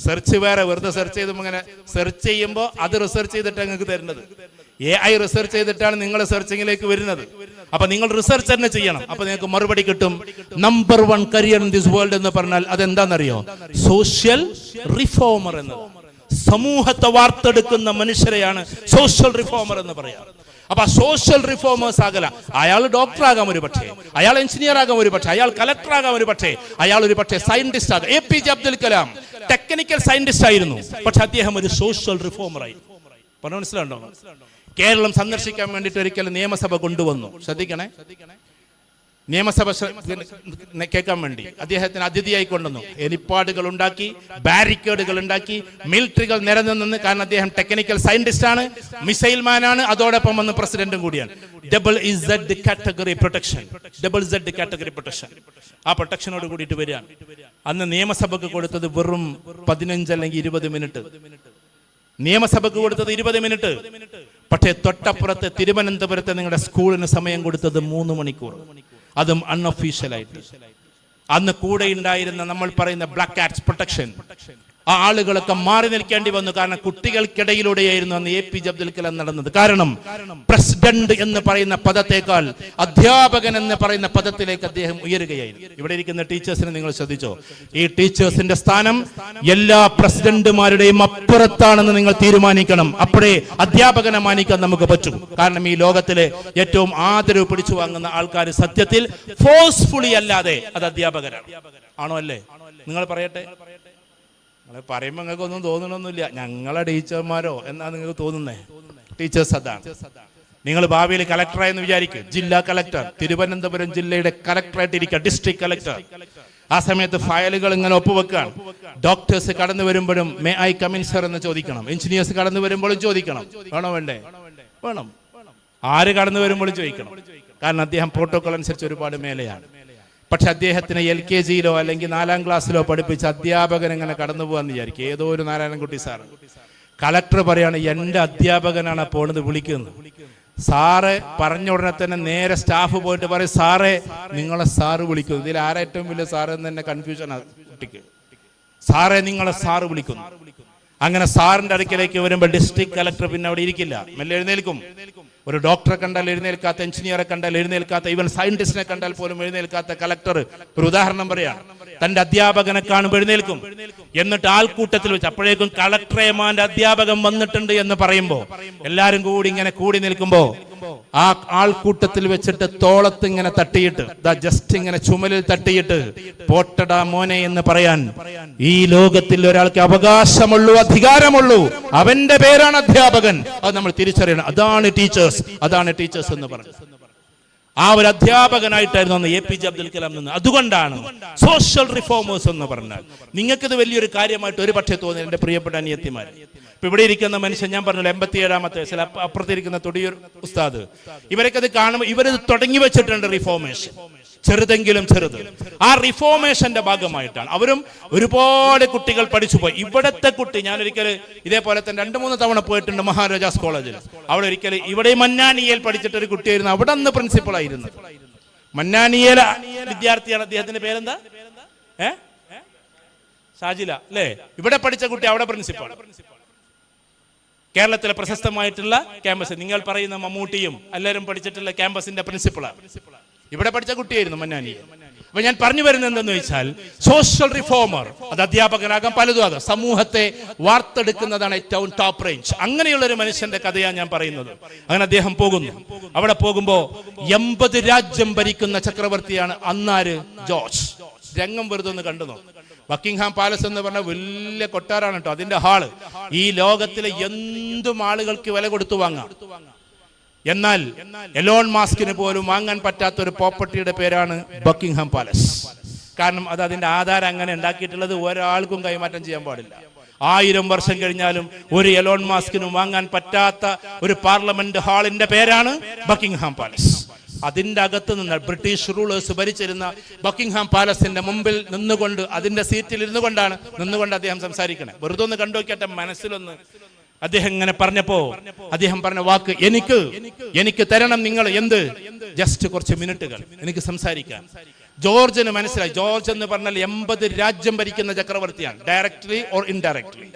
സെർച്ച് വേറെ, വെറുതെ സെർച്ച് ചെയ്ത് ഇങ്ങനെ സെർച്ച് ചെയ്യുമ്പോൾ അത് റിസർച്ച് ചെയ്തിട്ട് നിങ്ങൾക്ക് തരുന്നത്. AI റിസർച്ച് ചെയ്തിട്ടാണ് നിങ്ങൾ സെർച്ചിങ്ങിലേക്ക് വരുന്നത്. അപ്പൊ നിങ്ങൾ റിസർച്ച് തന്നെ ചെയ്യണം. അപ്പൊ നിങ്ങൾക്ക് മറുപടി കിട്ടും. Number 1 career in this world എന്ന് പറഞ്ഞാൽ അതെന്താണെന്നറിയോ? സോഷ്യൽ റിഫോമർ എന്നത്. സമൂഹത്തെ വാർത്തെടുക്കുന്ന മനുഷ്യരെയാണ് സോഷ്യൽ റിഫോമർ എന്ന് പറയാം. അപ്പൊ സോഷ്യൽ റിഫോമേഴ്സ് ആകല. അയാൾ ഡോക്ടർ ആകാം ഒരു പക്ഷേ, അയാൾ എഞ്ചിനീയർ ആകാം ഒരു പക്ഷേ, അയാൾ കലക്ടർ ആകാം ഒരു പക്ഷേ, അയാൾ ഒരു പക്ഷേ സയന്റിസ്റ്റ് ആകാം. APJ Abdul Kalam technical scientist ആയിരുന്നു, പക്ഷെ അദ്ദേഹം ഒരു സോഷ്യൽ റിഫോമർ ആയി. പറഞ്ഞു മനസ്സിലുണ്ടോ? കേരളം സന്ദർശിക്കാൻ വേണ്ടിയിട്ട് ഒരിക്കലും നിയമസഭ കൊണ്ടുവന്നു. ശ്രദ്ധിക്കണേ, നിയമസഭ കേൾക്കാൻ വേണ്ടി അദ്ദേഹത്തിന് അതിഥിയായി കൊണ്ടുവന്നു. ഹെലിപ്പാഡുകൾ ഉണ്ടാക്കി, ബാരിക്കേഡുകൾ ഉണ്ടാക്കി, മിലിറ്ററികൾ നിരന്നു. കാരണം അദ്ദേഹം ടെക്നിക്കൽ സയന്റിസ്റ്റ് ആണ്, മിസൈൽ മാൻ ആണ്, അതോടൊപ്പം വന്ന് പ്രസിഡന്റും കൂടിയാണ്. Z category protection, Z category protection. ആ പ്രൊട്ടക്ഷനോട് കൂടിയിട്ട് വരികയാണ്. അന്ന് നിയമസഭക്ക് കൊടുത്തത് വെറും 15 അല്ലെങ്കിൽ 20 മിനിറ്റ്. നിയമസഭക്ക് കൊടുത്തത് 20 മിനിറ്റ്. പക്ഷേ തൊട്ടപ്പുറത്ത് തിരുവനന്തപുരത്തെ നിങ്ങളുടെ സ്കൂളിന് സമയം കൊടുത്തത് 3 മണിക്കൂർ, അതും അൺഒഫീഷ്യലായിട്ട്. അന്ന് കൂടെ ഉണ്ടായിരുന്ന നമ്മൾ പറയുന്ന ബ്ലാക്ക് ആർട്സ് പ്രൊട്ടക്ഷൻ, ആ ആളുകളൊക്കെ മാറി നിൽക്കേണ്ടി വന്നു. കാരണം കുട്ടികൾക്കിടയിലൂടെയായിരുന്നു അന്ന് APJ അബ്ദുൽ കലാം നടന്നത്. കാരണം പ്രസിഡന്റ് എന്ന് പറയുന്ന പദത്തേക്കാൾ അധ്യാപകൻ എന്ന് പറയുന്ന പദത്തിലേക്ക് അദ്ദേഹം ഉയരുകയായിരുന്നു. ഇവിടെ ഇരിക്കുന്ന ടീച്ചേഴ്സിനെ നിങ്ങൾ ശ്രദ്ധിച്ചോ, ഈ ടീച്ചേഴ്സിന്റെ സ്ഥാനം എല്ലാ പ്രസിഡന്റുമാരുടെയും അപ്പുറത്താണെന്ന് നിങ്ങൾ തീരുമാനിക്കണം. അപ്പോഴേ അധ്യാപകനെ മാനിക്കാൻ നമുക്ക് പറ്റും. കാരണം ഈ ലോകത്തിലെ ഏറ്റവും ആദരവ് പിടിച്ചു വാങ്ങുന്ന ആൾക്കാർ സത്യത്തിൽ ഫോഴ്സ്ഫുള്ളി അല്ലാതെ അത് അധ്യാപകരാണ്. ആണോ അല്ലേ? നിങ്ങൾ പറയട്ടെ. പറയുമ്പോൾ നിങ്ങൾക്ക് ഒന്നും തോന്നണമൊന്നുമില്ല, ഞങ്ങളെ ടീച്ചർമാരോ എന്നാ നിങ്ങൾക്ക് തോന്നുന്നേ. ടീച്ചേഴ്സ് അതാണ്. നിങ്ങൾ ഭാവിയിൽ കളക്ടറായെന്ന് വിചാരിക്കും. ജില്ലാ കളക്ടർ, തിരുവനന്തപുരം ജില്ലയുടെ കളക്ടറായിട്ട് ഇരിക്കുക, ഡിസ്ട്രിക്ട് കളക്ടർ. ആ സമയത്ത് ഫയലുകൾ ഇങ്ങനെ ഒപ്പുവെക്കാൻ. ഡോക്ടേഴ്സ് കടന്നു വരുമ്പോഴും മേ ഐ കമിൻ സർ എന്ന് ചോദിക്കണം. എഞ്ചിനീയേഴ്സ് കടന്നു വരുമ്പോഴും ചോദിക്കണം. വേണോ വേണ്ടേ? വേണം. ആര് കടന്നു വരുമ്പോഴും ചോദിക്കണം. കാരണം അദ്ദേഹം പ്രോട്ടോകോൾ അനുസരിച്ച് ഒരുപാട് മേലെയാണ്. പക്ഷെ അദ്ദേഹത്തിന് LKGയിലോ അല്ലെങ്കിൽ 4ാം ക്ലാസ്സിലോ പഠിപ്പിച്ച അധ്യാപകൻ എങ്ങനെ കടന്നു പോകാന്ന് വിചാരിക്കും. ഏതോ ഒരു നാരായണൻകുട്ടി സാറ്. കളക്ടർ പറയാണ് എൻ്റെ അധ്യാപകനാണ് പോണത്, വിളിക്കുന്നത്. സാറ് പറഞ്ഞ ഉടനെ തന്നെ നേരെ സ്റ്റാഫ് പോയിട്ട് പറയും, സാറേ നിങ്ങളെ സാറ് വിളിക്കുന്നു. ഇതിൽ ആരാ ഏറ്റവും വലിയ സാറ് എന്ന് തന്നെ കൺഫ്യൂഷനാണ് കുട്ടിക്ക്. സാറേ നിങ്ങളെ സാറ് വിളിക്കുന്നു. അങ്ങനെ സാറിന്റെ അടുക്കലേക്ക് വരുമ്പോൾ ഡിസ്ട്രിക്ട് കളക്ടർ പിന്നെ അവിടെ ഇരിക്കില്ല, മെല്ലെ എഴുന്നേൽക്കും. ഒരു ഡോക്ടറെ കണ്ടാൽ എഴുന്നേൽക്കാത്ത, എഞ്ചിനീയറെ കണ്ടാൽ എഴുന്നേൽക്കാത്ത, ഈവൻ സയന്റിസ്റ്റിനെ കണ്ടാൽ പോലും എഴുന്നേൽക്കാത്ത കളക്ടർ ഒരു ഉദാഹരണം പറയാണ്. തന്റെ അധ്യാപകനെ കാണുമ്പോൾ എഴുന്നേൽക്കും. എന്നിട്ട് ആൾക്കൂട്ടത്തിൽ വെച്ച്, അപ്പോഴേക്കും കളക്ടറേമാന്റെ അധ്യാപകൻ വന്നിട്ടുണ്ട് എന്ന് പറയുമ്പോൾ എല്ലാരും കൂടി ഇങ്ങനെ കൂടി നിൽക്കുമ്പോ ആ ആൾക്കൂട്ടത്തിൽ വെച്ചിട്ട് തോളത്ത് ഇങ്ങനെ തട്ടിയിട്ട്, ജസ്റ്റ് ഇങ്ങനെ ചുമലിൽ തട്ടിയിട്ട്, പോട്ടടാ മോനെ എന്ന് പറയാൻ ഈ ലോകത്തിൽ ഒരാൾക്ക് അവകാശമുള്ളൂ, അധികാരമുള്ളൂ. അവന്റെ പേരാണ് അധ്യാപകൻ. അത് നമ്മൾ തിരിച്ചറിയണം. അതാണ് ടീച്ചേഴ്സ്, അതാണ് ടീച്ചേഴ്സ് എന്ന് പറഞ്ഞു. ആ ഒരു അധ്യാപകനായിട്ടായിരുന്നു അന്ന് APJ അബ്ദുൽ കലാം നിന്ന്. അതുകൊണ്ടാണ് സോഷ്യൽ റിഫോമേഴ്സ് എന്ന് പറഞ്ഞാൽ നിങ്ങൾക്കിത് വലിയൊരു കാര്യമായിട്ട് ഒരു പക്ഷേ തോന്നി. എൻ്റെ പ്രിയപ്പെട്ട അനിയത്തിമാർ, ഇപ്പൊ ഇവിടെ ഇരിക്കുന്ന മനുഷ്യൻ, ഞാൻ പറഞ്ഞല്ലോ 87ാമത്തെ വയസ്സിൽ അപ്പുറത്തിരിക്കുന്ന തൊടിയൂർ ഉസ്താദ്, ഇവരൊക്കെ അത് കാണുമ്പോൾ ഇവരത് തുടങ്ങി വെച്ചിട്ടുണ്ട് റിഫോമേഷൻ. ചെറുതെങ്കിലും ചെറുത്. ആ റിഫോമേഷന്റെ ഭാഗമായിട്ടാണ് അവരും ഒരുപാട് കുട്ടികൾ പഠിച്ചു പോയി. ഇവിടത്തെ കുട്ടി, ഞാൻ ഒരിക്കൽ ഇതേപോലെ തന്നെ 2-3 തവണ പോയിട്ടുണ്ട് മഹാരാജാസ് കോളേജിൽ. അവിടെ ഒരിക്കൽ ഇവിടെ മന്നാനിയയിൽ പഠിച്ചിട്ടൊരു കുട്ടിയായിരുന്നു, അവിടെ അന്ന് പ്രിൻസിപ്പൾ ആയിരുന്നു. മന്നാനിയയില വിദ്യാർത്ഥിയാണ്. അദ്ദേഹത്തിന്റെ പേരെന്താ? ഷാജില അല്ലേ? ഇവിടെ പഠിച്ച കുട്ടി അവിടെ പ്രിൻസിപ്പൾ. കേരളത്തിലെ പ്രശസ്തമായിട്ടുള്ള ക്യാമ്പസ്, നിങ്ങൾ പറയുന്ന മമ്മൂട്ടിയും എല്ലാവരും പഠിച്ചിട്ടുള്ള ക്യാമ്പസിന്റെ പ്രിൻസിപ്പളാണ്. ഇവിടെ പഠിച്ച കുട്ടിയായിരുന്നു മന്നാനി. അപ്പൊ ഞാൻ പറഞ്ഞു വരുന്നത് എന്തെന്ന് വെച്ചാൽ, സോഷ്യൽ റിഫോമർ, അത് അധ്യാപകനാകാം, പലതും ആകാം. സമൂഹത്തെ വാർത്തെടുക്കുന്നതാണ് ഏറ്റവും ടോപ്പ് റേഞ്ച്. അങ്ങനെയുള്ള ഒരു മനുഷ്യന്റെ കഥയാണ് ഞാൻ പറയുന്നത്. അങ്ങനെ അദ്ദേഹം പോകുന്നു. അവിടെ പോകുമ്പോ 80 രാജ്യം ഭരിക്കുന്ന ചക്രവർത്തിയാണ് അന്നാര് ജോർജ്. രംഗം വെറുതെ ഒന്ന് കണ്ടു നോക്കും. ബക്കിംഗ്ഹാം പാലസ് എന്ന് പറഞ്ഞ വലിയ കൊട്ടാരാണ് കേട്ടോ. അതിന്റെ ഹാള് ഈ ലോകത്തിലെ എന്തും ആളുകൾക്ക് വില കൊടുത്തു വാങ്ങാം. എന്നാൽ എലോൺ മാസ്കിന് പോലും വാങ്ങാൻ പറ്റാത്ത ഒരു പ്രോപ്പർട്ടിയുടെ പേരാണ് ബക്കിംഗ്ഹാം പാലസ്. കാരണം അത് അതിന്റെ ആധാരം അങ്ങനെ ഉണ്ടാക്കിയിട്ടുള്ളത് ഒരാൾക്കും കൈമാറ്റം ചെയ്യാൻ പാടില്ല. 1000 വർഷം കഴിഞ്ഞാലും ഒരു എലോൺ മാസ്കിനും വാങ്ങാൻ പറ്റാത്ത ഒരു പാർലമെന്റ് ഹാളിന്റെ പേരാണ് ബക്കിംഗ്ഹാം പാലസ്. അതിന്റെ അകത്ത് നിന്ന് ബ്രിട്ടീഷ് റൂളേഴ്സ് ഭരിച്ചിരുന്ന ബക്കിംഗ്ഹാം പാലസിന്റെ മുമ്പിൽ നിന്നുകൊണ്ട്, അതിന്റെ സീറ്റിൽ നിന്നുകൊണ്ട് അദ്ദേഹം സംസാരിക്കണേ. വെറുതെ ഒന്ന് കണ്ടുനോക്കിയാട്ടെ മനസ്സിലൊന്ന്. അദ്ദേഹം ഇങ്ങനെ പറഞ്ഞപ്പോ അദ്ദേഹം പറഞ്ഞ വാക്ക്, എനിക്ക് തരണം നിങ്ങൾ എന്ത്, ജസ്റ്റ് കുറച്ച് മിനിറ്റുകൾ എനിക്ക് സംസാരിക്കാൻ. ജോർജിന് മനസ്സിലായി. ജോർജ് എന്ന് പറഞ്ഞാൽ 80 രാജ്യം ഭരിക്കുന്ന ചക്രവർത്തിയാണ്, ഡയറക്ട്ലി ഓർ ഇൻഡയറക്ട്ലി.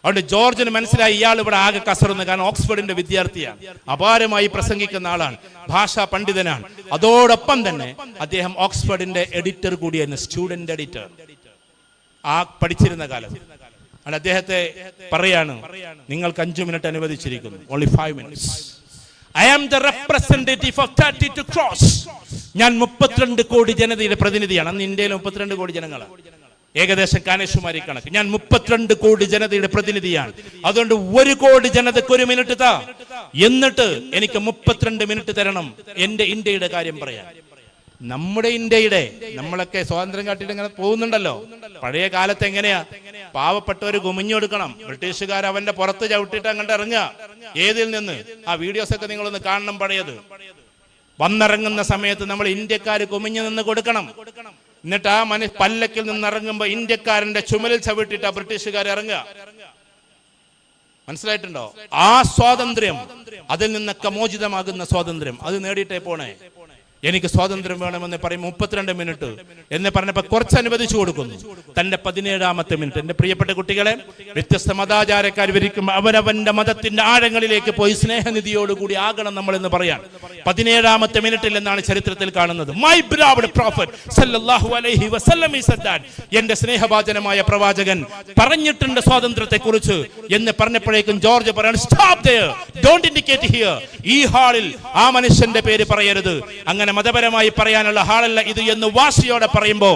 അതുകൊണ്ട് ജോർജിന് മനസ്സിലായി ഇയാൾ ഇവിടെ ആകെ കസറുന്നു. കാരണം ഓക്സ്ഫോർഡിന്റെ വിദ്യാർത്ഥിയാണ്, അപാരമായി പ്രസംഗിക്കുന്ന ആളാണ്, ഭാഷാ പണ്ഡിതനാണ്. അതോടൊപ്പം തന്നെ അദ്ദേഹം ഓക്സ്ഫോർഡിന്റെ എഡിറ്റർ കൂടിയായിരുന്നു, സ്റ്റുഡന്റ് എഡിറ്റർ ആ പഠിച്ചിരുന്ന കാലം. അദ്ദേഹത്തെ പറയാണ്, നിങ്ങൾക്ക് 5 മിനിറ്റ് അനുവദിച്ചിരിക്കുന്നു, only 5 minutes. I am the representative of 32 crores. ഞാൻ 32 കോടി ജനതയുടെ പ്രതിനിധിയാണ്. അന്ന് ഇന്ത്യയിൽ 32 കോടി ജനങ്ങളാണ്, ഏകദേശം കാനേഷുമാരി കണക്ക്. ഞാൻ 32 കോടി ജനതയുടെ പ്രതിനിധിയാണ്. അതുകൊണ്ട് 1 കോടി ജനതയ്ക്ക് 1 മിനിറ്റ് താ, എന്നിട്ട് എനിക്ക് 32 മിനിറ്റ് തരണം എന്റെ ഇന്ത്യയുടെ കാര്യം പറയാൻ. നമ്മുടെ ഇന്ത്യയുടെ, നമ്മളൊക്കെ സ്വാതന്ത്ര്യം കാട്ടിയിട്ട് ഇങ്ങനെ പോകുന്നുണ്ടല്ലോ. പഴയ കാലത്ത് എങ്ങനെയാ, പാവപ്പെട്ടവര് കുമിഞ്ഞൊടുക്കണം, ബ്രിട്ടീഷുകാർ അവന്റെ പുറത്ത് ചവിട്ടിട്ട് അങ്ങോട്ട് ഇറങ്ങുക. ഏതിൽ നിന്ന്? ആ വീഡിയോസ് ഒക്കെ നിങ്ങളൊന്ന് കാണണം. പഴയത് വന്നിറങ്ങുന്ന സമയത്ത് നമ്മൾ ഇന്ത്യക്കാര് കുമിഞ്ഞു നിന്ന് കൊടുക്കണം. എന്നിട്ട് ആ പല്ലക്കിൽ നിന്ന് ഇറങ്ങുമ്പോ ഇന്ത്യക്കാരന്റെ ചുമലിൽ ചവിട്ടിട്ട് ബ്രിട്ടീഷുകാർ ഇറങ്ങുക. മനസ്സിലായിട്ടുണ്ടോ? ആ സ്വാതന്ത്ര്യം, അതിൽ നിന്നൊക്കെ മോചിതമാകുന്ന സ്വാതന്ത്ര്യം, അത് നേടിയിട്ടേ പോണേ. എനിക്ക് സ്വാതന്ത്ര്യം വേണമെന്ന് പറയും 32 മിനിറ്റ് എന്ന് പറഞ്ഞപ്പോൾ കുറച്ച് അനുവദിച്ചു കൊടുക്കുന്നു. തന്റെ 17ാമത്തെ മിനിറ്റ്, എന്റെ പ്രിയപ്പെട്ട കുട്ടികളെ, വ്യത്യസ്ത മതാചാരക്കാർ വിരിക്കും അവനവന്റെ മതത്തിന്റെ ആഴങ്ങളിലേക്ക് പോയി സ്നേഹനിധിയോടുകൂടി ആകണം നമ്മൾ എന്ന് പറയാൻ 17ാമത്തെ മിനിറ്റിൽ എന്നാണ് ചരിത്രത്തിൽ കാണുന്നത്. മൈ ബിലവഡ് പ്രോഫറ്റ് സല്ലല്ലാഹു അലൈഹി വസല്ലം he said that, എന്റെ സ്നേഹഭാജനമായ പ്രവാചകൻ പറഞ്ഞിട്ടുണ്ട് സ്വാതന്ത്ര്യത്തെ കുറിച്ച് എന്ന് പറഞ്ഞപ്പോഴേക്കും ജോർജ് പറയാണ്, stop there, don't indicate here. ഈ ഹാളിൽ ആ മനുഷ്യന്റെ പേര് പറയരുത്, അങ്ങനെ മതപരമായി പറയാനുള്ള ഹാളല്ല ഇത് എന്ന് വാശിയോടെ പറയുമ്പോ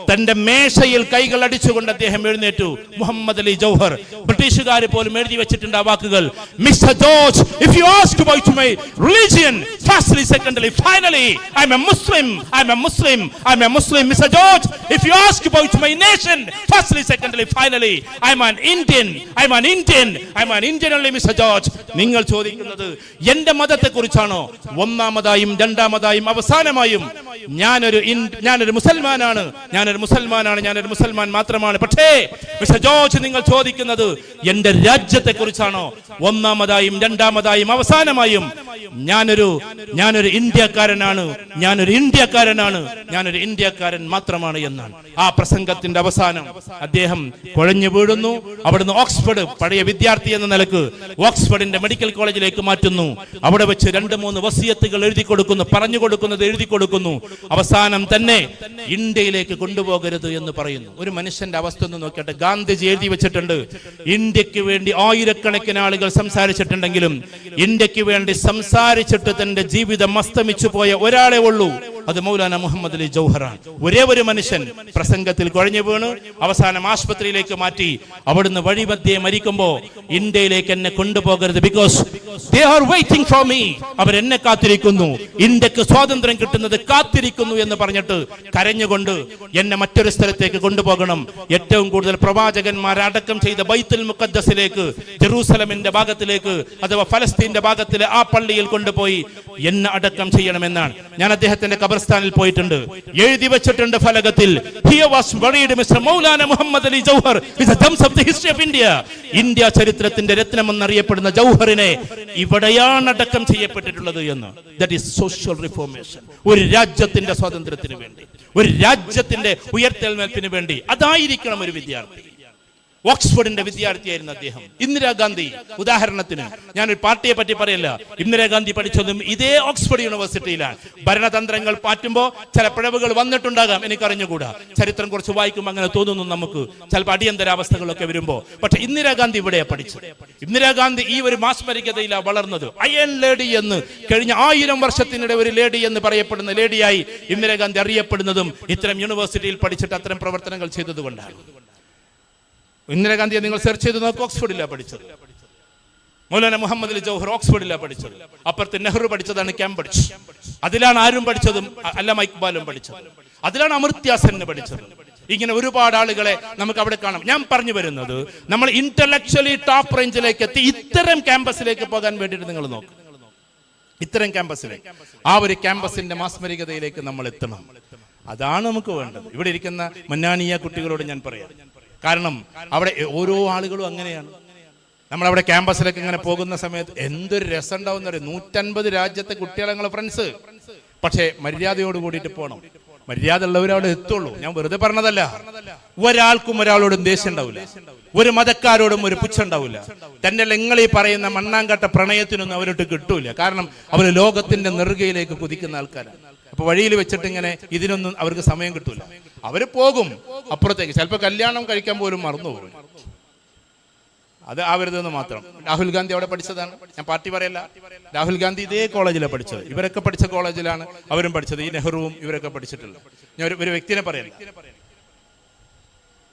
തന്റെ മേശയിൽ കൈകൾ അടിച്ചുകൊണ്ട് അദ്ദേഹം എഴുന്നേറ്റു. മുഹമ്മദ് അലി ജൗഹർ, ബ്രിട്ടീഷുകാർ പോലും എഴുതി വെച്ചിട്ടുണ്ട് ആ വാക്കുകൾ. Mister George, if you ask about my religion, firstly, secondly, finally, I'm a Muslim, I'm a Muslim, I'm a Muslim. Mr. George, if you ask about my nation, firstly, secondly, finally, I'm an Indian, I'm an Indian, I'm an Indian only, Mr. George. നിങ്ങൾ ചോദിക്കുന്നത് എന്റെ മതത്തെ കുറിച്ചാണോ? ഒന്നാമതായും രണ്ടാമതായും അവസാനമായും ഞാനൊരു മുസൽമാനാണ്, ഞാനൊരു മുസൽമാൻ മാത്രമാണ്. പക്ഷേ mister George, നിങ്ങൾ ചോദിക്കുന്നത് എന്റെ രാജ്യത്തെ കുറിച്ചാണോ? ഒന്നാമതായും രണ്ടാമതായും അവസാനമായും ഞാനൊരു ഇന്ത്യക്കാരനാണ്, ഞാനൊരു ഇന്ത്യക്കാരൻ മാത്രമാണ് എന്നാണ്. ആ പ്രസംഗത്തിന്റെ അവസാനം അദ്ദേഹം കുഴഞ്ഞു വീഴുന്നു. അവിടുന്ന് ഓക്സ്ഫോർഡ്, പഴയ വിദ്യാർത്ഥി എന്ന നിലക്ക് ഓക്സ്ഫോർഡിന്റെ മെഡിക്കൽ കോളേജിലേക്ക് മാറ്റുന്നു. അവിടെ വെച്ച് 2-3 വസിയത്തുകൾ എഴുതി കൊടുക്കുന്നു, പറഞ്ഞു കൊടുക്കുന്നത് എഴുതി കൊടുക്കുന്നു. അവസാനം തന്നെ ഇന്ത്യയിലേക്ക് കൊണ്ടുപോകരുത് എന്ന് പറയുന്നു. ഒരു മനുഷ്യന്റെ അവസ്ഥ ഒന്ന് നോക്കിയിട്ട്, ഗാന്ധിജി എഴുതി വെച്ചിട്ടുണ്ട്, ഇന്ത്യക്ക് വേണ്ടി ആയിരക്കണക്കിന് ആളുകൾ സംസാരിച്ചിട്ടുണ്ടെങ്കിലും ഇന്ത്യക്ക് വേണ്ടി സംസാരിച്ചിട്ട് തന്റെ ജീവിതം അസ്തമിച്ചു പോയ ഒരാളെ ഉള്ളൂ, അത് മൗലാന മുഹമ്മദ് അലി ജൗഹറാണ്. ഒരേ ഒരു മനുഷ്യൻ പ്രസംഗത്തിൽ കുഴഞ്ഞു വീണ് അവസാനം ആശുപത്രിയിലേക്ക് മാറ്റി. അവിടുന്ന് വഴിമധ്യേ മരിക്കുമ്പോ ഇന്ത്യയിലേക്ക് എന്നെ കൊണ്ടുപോകരുത്, because they are waiting for me, അവരെന്നെ കാത്തിരിക്കുന്നു, ഇന്ത്യക്ക് സ്വാതന്ത്ര്യം കിട്ടുന്നത് കാത്തിരിക്കുന്നു എന്ന് പറഞ്ഞിട്ട് കരഞ്ഞുകൊണ്ട് എന്നെ മറ്റൊരു സ്ഥലത്തേക്ക് കൊണ്ടുപോകണം. ഏറ്റവും കൂടുതൽ പ്രവാചകന്മാർ അടക്കം ചെയ്ത ബൈത്തുൽ മുഖദ്ദസിലേക്ക്, ജെറൂസലമിന്റെ ഭാഗത്തിലേക്ക് അഥവാ ഫലസ്തീന്റെ ഭാഗത്തിലെ ആ പള്ളിയിൽ കൊണ്ടുപോയി എന്നെ അടക്കം ചെയ്യണമെന്നാണ്. ഞാൻ അദ്ദേഹത്തിന്റെ ഖബർസ്ഥാനിൽ പോയിട്ടുണ്ട്. എഴുതി വെച്ചിട്ടുണ്ട് ഫലകത്തിൽ, here was buried Mr. Maulana Muhammad Ali Jauhar, is the gems of the history of India. India ചരിത്രത്തിന്റെ രത്നമെന്നറിയപ്പെടുന്ന ജൗഹറിനെ ഇവിടെയാണ് അടക്കം ചെയ്യപ്പെട്ടിട്ടുള്ളത് എന്ന്. That is social reformation. ഒരു രാജ്യത്തിന്റെ സ്വാതന്ത്ര്യത്തിന് വേണ്ടി, ഒരു രാജ്യത്തിന്റെ ഉയർത്തെഴുന്നേൽപ്പിന് വേണ്ടി. അതായിരിക്കണം ഒരു വിദ്യാർത്ഥി. ഓക്സ്ഫോർഡിന്റെ വിദ്യാർത്ഥിയായിരുന്നു അദ്ദേഹം. ഇന്ദിരാഗാന്ധി, ഉദാഹരണത്തിന്, ഞാനൊരു പാർട്ടിയെ പറ്റി പറയല്ല, ഇന്ദിരാഗാന്ധി പഠിച്ചതും ഇതേ ഓക്സ്ഫോർഡ് യൂണിവേഴ്സിറ്റിയിലാണ്. ഭരണതന്ത്രങ്ങൾ മാറ്റുമ്പോൾ ചില പിഴവുകൾ വന്നിട്ടുണ്ടാകാം, എനിക്കറിഞ്ഞുകൂടാ. ചരിത്രം കുറച്ച് വായിക്കുമ്പോൾ അങ്ങനെ തോന്നുന്നു നമുക്ക്, ചിലപ്പോൾ അടിയന്തരാവസ്ഥകളൊക്കെ വരുമ്പോൾ. പക്ഷെ ഇന്ദിരാഗാന്ധി ഇവിടെയാണ് പഠിച്ചത്. ഇന്ദിരാഗാന്ധി ഈ ഒരു മാസ്മരികതയിലാണ് വളർന്നത്. അയൺ ലേഡി എന്ന്, കഴിഞ്ഞ 1000 വർഷത്തിനിടെ ഒരു ലേഡി എന്ന് പറയപ്പെടുന്ന ലേഡിയായി ഇന്ദിരാഗാന്ധി അറിയപ്പെടുന്നതും ഇത്തരം യൂണിവേഴ്സിറ്റിയിൽ പഠിച്ചിട്ട് അത്തരം പ്രവർത്തനങ്ങൾ ചെയ്തതുകൊണ്ടാണ്. ഇന്ദിരാഗാന്ധിയെ നിങ്ങൾ സെർച്ച് ചെയ്ത് നോക്കുക, ഓക്സ്ഫോർഡിലാണ് പഠിച്ചത്. മൗലാന മുഹമ്മദ് അലി ജൗഹർ ഓക്സ്ഫോർഡിലാണ് പഠിച്ചത്. അപ്പുറത്ത് നെഹ്റു പഠിച്ചതാണ് കേംബ്രിഡ്ജ്. അതിലാണ് ആരും പഠിച്ചതും, അല്ലാമ ഇക്ബാലും പഠിച്ചത്. അതിലാണ് അമർത്യ സെൻ പഠിച്ചത്. ഇങ്ങനെ ഒരുപാട് ആളുകളെ നമുക്ക് അവിടെ കാണാം. ഞാൻ പറഞ്ഞു വരുന്നത്, നമ്മൾ ഇന്റലക്ച്വലി ടോപ്പ് റേഞ്ചിലേക്ക് എത്തി ഇത്തരം ക്യാമ്പസിലേക്ക് പോകാൻ വേണ്ടിയിട്ട് നിങ്ങൾ നോക്കും. ഇത്തരം ക്യാമ്പസിലേക്ക്, ആ ഒരു ക്യാമ്പസിന്റെ മാസ്മരികതയിലേക്ക് നമ്മൾ എത്തണം. അതാണ് നമുക്ക് വേണ്ടത്. ഇവിടെ ഇരിക്കുന്ന മന്നാനിയ കുട്ടികളോട് ഞാൻ പറയാം, കാരണം അവിടെ ഓരോ ആളുകളും അങ്ങനെയാണ്. നമ്മളവിടെ ക്യാമ്പസിലേക്ക് ഇങ്ങനെ പോകുന്ന സമയത്ത് എന്തൊരു രസം ഉണ്ടാവും. 150 രാജ്യത്തെ കുട്ടികളെ ഞങ്ങളെ ഫ്രണ്ട്സ്. പക്ഷേ മര്യാദയോട് കൂടിയിട്ട് പോകണം. മര്യാദ ഉള്ളവരവിടെ എത്തുള്ളൂ. ഞാൻ വെറുതെ പറഞ്ഞതല്ല. ഒരാൾക്കും ഒരാളോടും ദേഷ്യം ഉണ്ടാവില്ല, ഒരു മതക്കാരോടും ഒരു പുച്ഛം ഉണ്ടാവില്ല. തന്നെ നിങ്ങൾ ഈ പറയുന്ന മണ്ണാങ്കട്ട പ്രണയത്തിനൊന്നും അവരോട്ട് കിട്ടൂല. കാരണം അവർ ലോകത്തിന്റെ നെറുകയിലേക്ക് കുതിക്കുന്ന ആൾക്കാരാണ്. അപ്പൊ വഴിയിൽ വെച്ചിട്ട് ഇങ്ങനെ ഇതിനൊന്നും അവർക്ക് സമയം കിട്ടൂല. അവര് പോകും അപ്പുറത്തേക്ക്, ചിലപ്പോൾ കല്യാണം കഴിക്കാൻ പോലും മറന്നുപോകും. അത് ആവരുതെന്ന് മാത്രം. രാഹുൽ ഗാന്ധി അവിടെ പഠിച്ചതാണ്. ഞാൻ പാർട്ടി പറയല്ല. രാഹുൽ ഗാന്ധി ഇതേ കോളേജിലാണ് പഠിച്ചത്. ഇവരൊക്കെ പഠിച്ച കോളേജിലാണ് അവരും പഠിച്ചത്. ഈ നെഹ്റുവും ഇവരൊക്കെ പഠിച്ചിട്ടുള്ളത്. ഞാൻ ഒരു വ്യക്തിനെ പറയല്ല.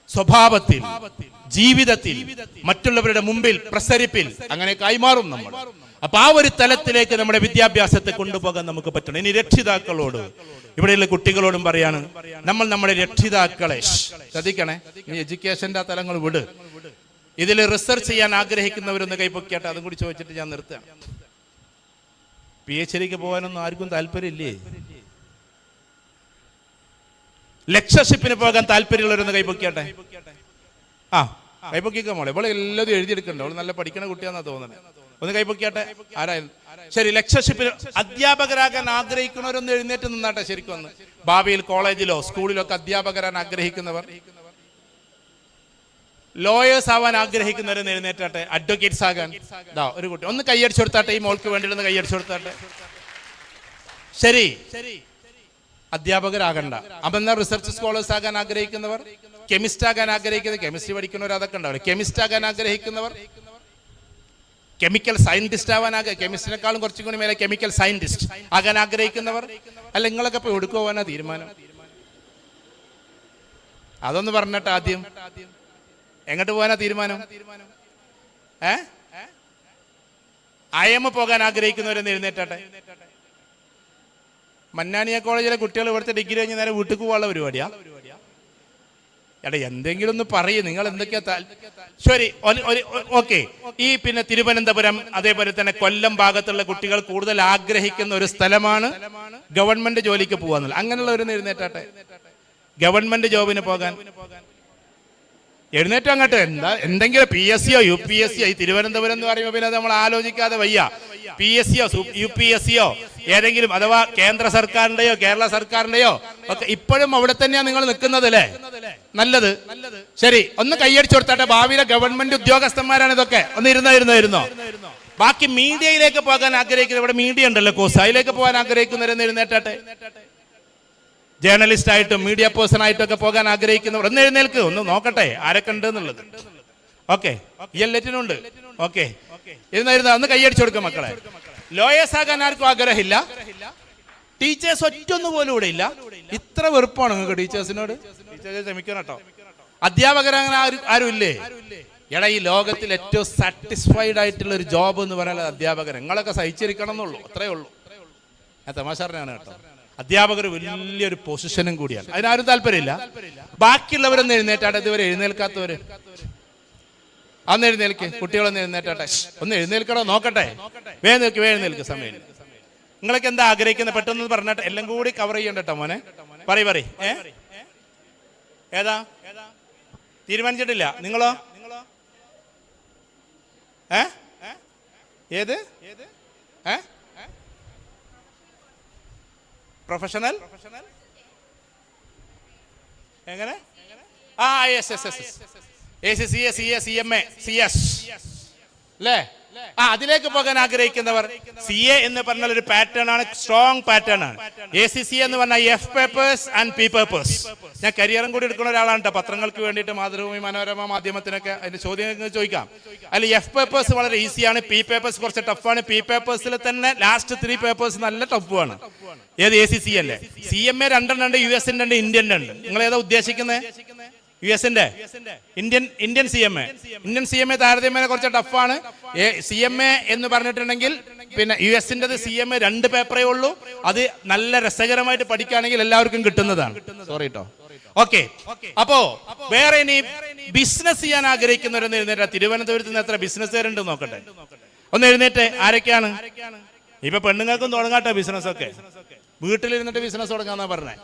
സ്വഭാവത്തിൽ, ജീവിതത്തിൽ, മറ്റുള്ളവരുടെ മുമ്പിൽ, പ്രസരിപ്പിൽ അങ്ങനെ കൈമാറും നമ്മൾ. അപ്പൊ ആ ഒരു തലത്തിലേക്ക് നമ്മുടെ വിദ്യാഭ്യാസത്തെ കൊണ്ടുപോകാൻ നമുക്ക് പറ്റണം. ഇനി രക്ഷിതാക്കളോട്, ഇവിടെയുള്ള കുട്ടികളോടും പറയാണ്, നമ്മൾ നമ്മുടെ രക്ഷിതാക്കളെ ശ്രദ്ധിക്കണേ. ഇനി എഡ്യൂക്കേഷന്റെ ആ തലങ്ങൾ വിട്. ഇതിൽ റിസർച്ച് ചെയ്യാൻ ആഗ്രഹിക്കുന്നവരൊന്ന് കൈപ്പൊക്കിയാട്ടെ. അതും കൂടി ചോദിച്ചിട്ട് ഞാൻ നിർത്താം. PhD പോകാനൊന്നും ആർക്കും താല്പര്യമില്ലേ? ലെക്ചർഷിപ്പിന് പോകാൻ താല്പര്യമുള്ളവരൊന്ന് കൈപ്പൊക്കിയാട്ടെ. കൈപ്പൊക്കിക്ക മോളെ. ഇവളെ എല്ലാതും എഴുതിയെടുക്കണ്ട. അവള് നല്ല പഠിക്കണ കുട്ടിയാന്നാ തോന്നണേ. ഒന്ന് കൈപ്പൊക്കിയാട്ടെ. ആരായിരുന്നു? ശരി, ലെക്ചർഷിപ്പിൽ അധ്യാപകരാകാൻ ആഗ്രഹിക്കുന്നവരൊന്ന് എഴുന്നേറ്റ് നിന്നാട്ടെ. ശരിക്കും ഒന്ന് ഭാവിയിൽ കോളേജിലോ സ്കൂളിലോ ഒക്കെ അധ്യാപകരാൻ ആഗ്രഹിക്കുന്നവർ, ലോയേഴ്സ് ആവാൻ ആഗ്രഹിക്കുന്നവരെന്ന് എഴുന്നേറ്റാട്ടെ. അഡ്വക്കേറ്റ്സ് ആകാൻ ഒരു കുട്ടി ഒന്ന് കൈയടിച്ചു കൊടുത്താട്ടെ. ഈ മോൾക്ക് വേണ്ടിയിട്ട് കൈയടിച്ചു കൊടുത്താട്ടെ. ശരി, അധ്യാപകരാകണ്ട. അപ്പൊ എന്നാ റിസർച്ച് സ്കോളേഴ്സ് ആകാൻ ആഗ്രഹിക്കുന്നവർ, കെമിസ്റ്റ് ആകാൻ ആഗ്രഹിക്കുന്നത്, കെമിസ്ട്രി പഠിക്കുന്നവർ അതൊക്കെ ഉണ്ടാവില്ല. കെമിസ്റ്റ് ആകാൻ ആഗ്രഹിക്കുന്നവർ, കെമിക്കൽ സയന്റിസ്റ്റ് ആവാൻ കെമിസ്റ്റിനേക്കാളും കുറച്ചും കൂടി മേലെ കെമിക്കൽ സയന്റിസ്റ്റ് ആകാൻ ആഗ്രഹിക്കുന്നവർ. അല്ല, നിങ്ങളൊക്കെ ഇപ്പൊ എവിടേക്ക് പോകാനാ തീരുമാനം? അതൊന്ന് പറഞ്ഞിട്ട് ആദ്യം എങ്ങോട്ട് പോകാനാ തീരുമാനം? IM പോകാൻ ആഗ്രഹിക്കുന്നവരെന്ന് എഴുന്നേറ്റാട്ടെ. മന്നാനിയ കോളേജിലെ കുട്ടികൾ ഇവിടുത്തെ ഡിഗ്രി കഴിഞ്ഞ് നേരെ വീട്ടിൽ പോകാനുള്ള പരിപാടിയാ? എടാ, എന്തെങ്കിലും ഒന്ന് പറയും. നിങ്ങൾ എന്തൊക്കെയാ ശരി, ഓക്കെ. ഈ പിന്നെ തിരുവനന്തപുരം അതേപോലെ തന്നെ കൊല്ലം ഭാഗത്തുള്ള കുട്ടികൾ കൂടുതൽ ആഗ്രഹിക്കുന്ന ഒരു സ്ഥലമാണ് ഗവൺമെന്റ് ജോലിക്ക് പോകാന്നുള്ളത്. അങ്ങനെയുള്ളവരൊന്ന് എഴുന്നേറ്റാട്ടെ. ഗവൺമെന്റ് ജോബിന് പോകാൻ എഴുന്നേറ്റം അങ്ങോട്ട്. എന്തെങ്കിലും PSCയോ UPSCയോ, ഈ തിരുവനന്തപുരം എന്ന് പറയുമ്പോൾ പിന്നെ നമ്മൾ ആലോചിക്കാതെ വയ്യ. PSCയോ UPSCയോ ഏതെങ്കിലും, അഥവാ കേന്ദ്ര സർക്കാരിന്റെയോ കേരള സർക്കാരിന്റെയോ ഒക്കെ ഇപ്പോഴും അവിടെ തന്നെയാണ് നിങ്ങൾ നിൽക്കുന്നത് അല്ലേ? നല്ലത്. ശരി, ഒന്ന് കൈയടിച്ചു കൊടുത്താട്ടെ. ഭാവിയിലെ ഗവൺമെന്റ് ഉദ്യോഗസ്ഥന്മാരാണ് ഇതൊക്കെ. ഒന്ന് ഇരുന്നോ. ബാക്കി മീഡിയയിലേക്ക് പോകാൻ ആഗ്രഹിക്കുന്നത്, ഇവിടെ മീഡിയ ഉണ്ടല്ലോ കോഴ്സ്, അതിലേക്ക് പോകാൻ ആഗ്രഹിക്കുന്നവരെന്ന് എഴുന്നേറ്റാട്ടെ. ജേർണലിസ്റ്റ് ആയിട്ടും മീഡിയ പേഴ്സൺ ആയിട്ടും ഒക്കെ പോകാൻ ആഗ്രഹിക്കുന്നവർ ഒന്ന് എഴുന്നേൽക്ക്. ഒന്ന് നോക്കട്ടെ ആരൊക്കെ ഉണ്ട് എന്നുള്ളത്. ഓക്കെ, എല്ലാറ്റിനും ഉണ്ട്. ഓക്കെ, ഇരുന്ന ഒന്ന് കൈയടിച്ചു കൊടുക്കുക മക്കളെ. ലോയേഴ്സ് ആകാൻ ആർക്കും ആഗ്രഹമില്ല. ടീച്ചേഴ്സ് ഒറ്റൊന്നു പോലും ഇവിടെ ഇല്ല. ഇത്ര വെറുപ്പാണ് നിങ്ങൾക്ക് ടീച്ചേഴ്സിനോട്? ടീച്ചേഴ്സ് ക്ഷമിക്കണം കേട്ടോ. അധ്യാപകരങ്ങനെ ആരും ഇല്ലേ? എടാ, ഈ ലോകത്തിൽ ഏറ്റവും സാറ്റിസ്ഫൈഡ് ആയിട്ടുള്ള ഒരു ജോബ് എന്ന് പറയുന്നത് അധ്യാപകർ. നിങ്ങളൊക്കെ സഹിച്ചിരിക്കണം എന്നുള്ളൂ, അത്രേ ഉള്ളൂ. ഞാൻ തമാശ പറഞ്ഞാണ് കേട്ടോ. അധ്യാപകർ വലിയൊരു പൊസിഷനും കൂടിയാണ്. അതിനാരും താല്പര്യമില്ല. ബാക്കിയുള്ളവരൊന്ന് എഴുന്നേറ്റാട്ടെ. ഇതുവരെ എഴുന്നേൽക്കാത്തവര് അന്ന് എഴുന്നേൽക്ക്. കുട്ടികളൊന്ന് എഴുന്നേറ്റാട്ടെ. ഒന്ന് എഴുന്നേൽക്കണോ നോക്കട്ടെ. എഴുന്നേൽക്ക്. സമയം നിങ്ങളൊക്കെ എന്താ ആഗ്രഹിക്കുന്നത്? പെട്ടെന്ന് പറഞ്ഞാട്ടെ. എല്ലാം കൂടി കവർ ചെയ്യണ്ട കേട്ടോ മോനെ. പറയ്. ഏതാ തീരുമാനിച്ചിട്ടില്ല? നിങ്ങളോ? ഏത് പ്രൊഫഷണൽ? എങ്ങനെ? ACCA CA CMA CS അല്ലേ? അതിലേക്ക് പോകാൻ ആഗ്രഹിക്കുന്നവർ. CA എന്ന് പറഞ്ഞാൽ ഒരു പാറ്റേൺ ആണ്, സ്ട്രോങ് പാറ്റേൺ ആണ്. ACCA എന്ന് പറഞ്ഞാൽ F papers and P papers. ഞാൻ കരിയറും കൂടി എടുക്കുന്ന ഒരാളാണ് കേട്ടോ. പത്രങ്ങൾക്ക് വേണ്ടിയിട്ട് മാതൃഭൂമി, മനോരമ, മാധ്യമത്തിനൊക്കെ അതിന്റെ ചോദ്യം ചോദിക്കാം. അതിൽ F പേപ്പേഴ്സ് വളരെ ഈസിയാണ്, P പേപ്പേഴ്സ് കുറച്ച് ടഫാണ്. P പേപ്പേഴ്സിൽ തന്നെ ലാസ്റ്റ് 3 പേപ്പേഴ്സ് നല്ല ടഫുമാണ്. ഏത്? ACCA അല്ലേ? CMA 2 ഉണ്ട്, US ഉണ്ട്, ഇന്ത്യൻ ഉണ്ട്. നിങ്ങൾ ഏതാ ഉദ്ദേശിക്കുന്നത്? US-ന്റെ? ഇന്ത്യൻ CMA താരതമ്യേന കുറച്ച് ടഫാണ്. CMA എന്ന് പറഞ്ഞിട്ടുണ്ടെങ്കിൽ പിന്നെ US-ന്റേത് CMA 2 പേപ്പറേ ഉള്ളൂ. അത് നല്ല രസകരമായിട്ട് പഠിക്കുകയാണെങ്കിൽ എല്ലാവർക്കും കിട്ടുന്നതാണ്. സോറി കേട്ടോ. ഓക്കെ, അപ്പോ വേറെ ഇനി ബിസിനസ് ചെയ്യാൻ ആഗ്രഹിക്കുന്നവരൊന്ന് എഴുന്നേറ്റ്. തിരുവനന്തപുരത്ത് നിന്ന് എത്ര ബിസിനസ്സുകാരുണ്ട് നോക്കട്ടെ. ഒന്ന് എഴുന്നേറ്റ്. ആരൊക്കെയാണ്? ഇപ്പൊ പെണ്ണുങ്ങൾക്കും തുടങ്ങാട്ടെ ബിസിനസ് ഒക്കെ. വീട്ടിലിരുന്നിട്ട് ബിസിനസ് തുടങ്ങാന്നാ പറഞ്ഞേ.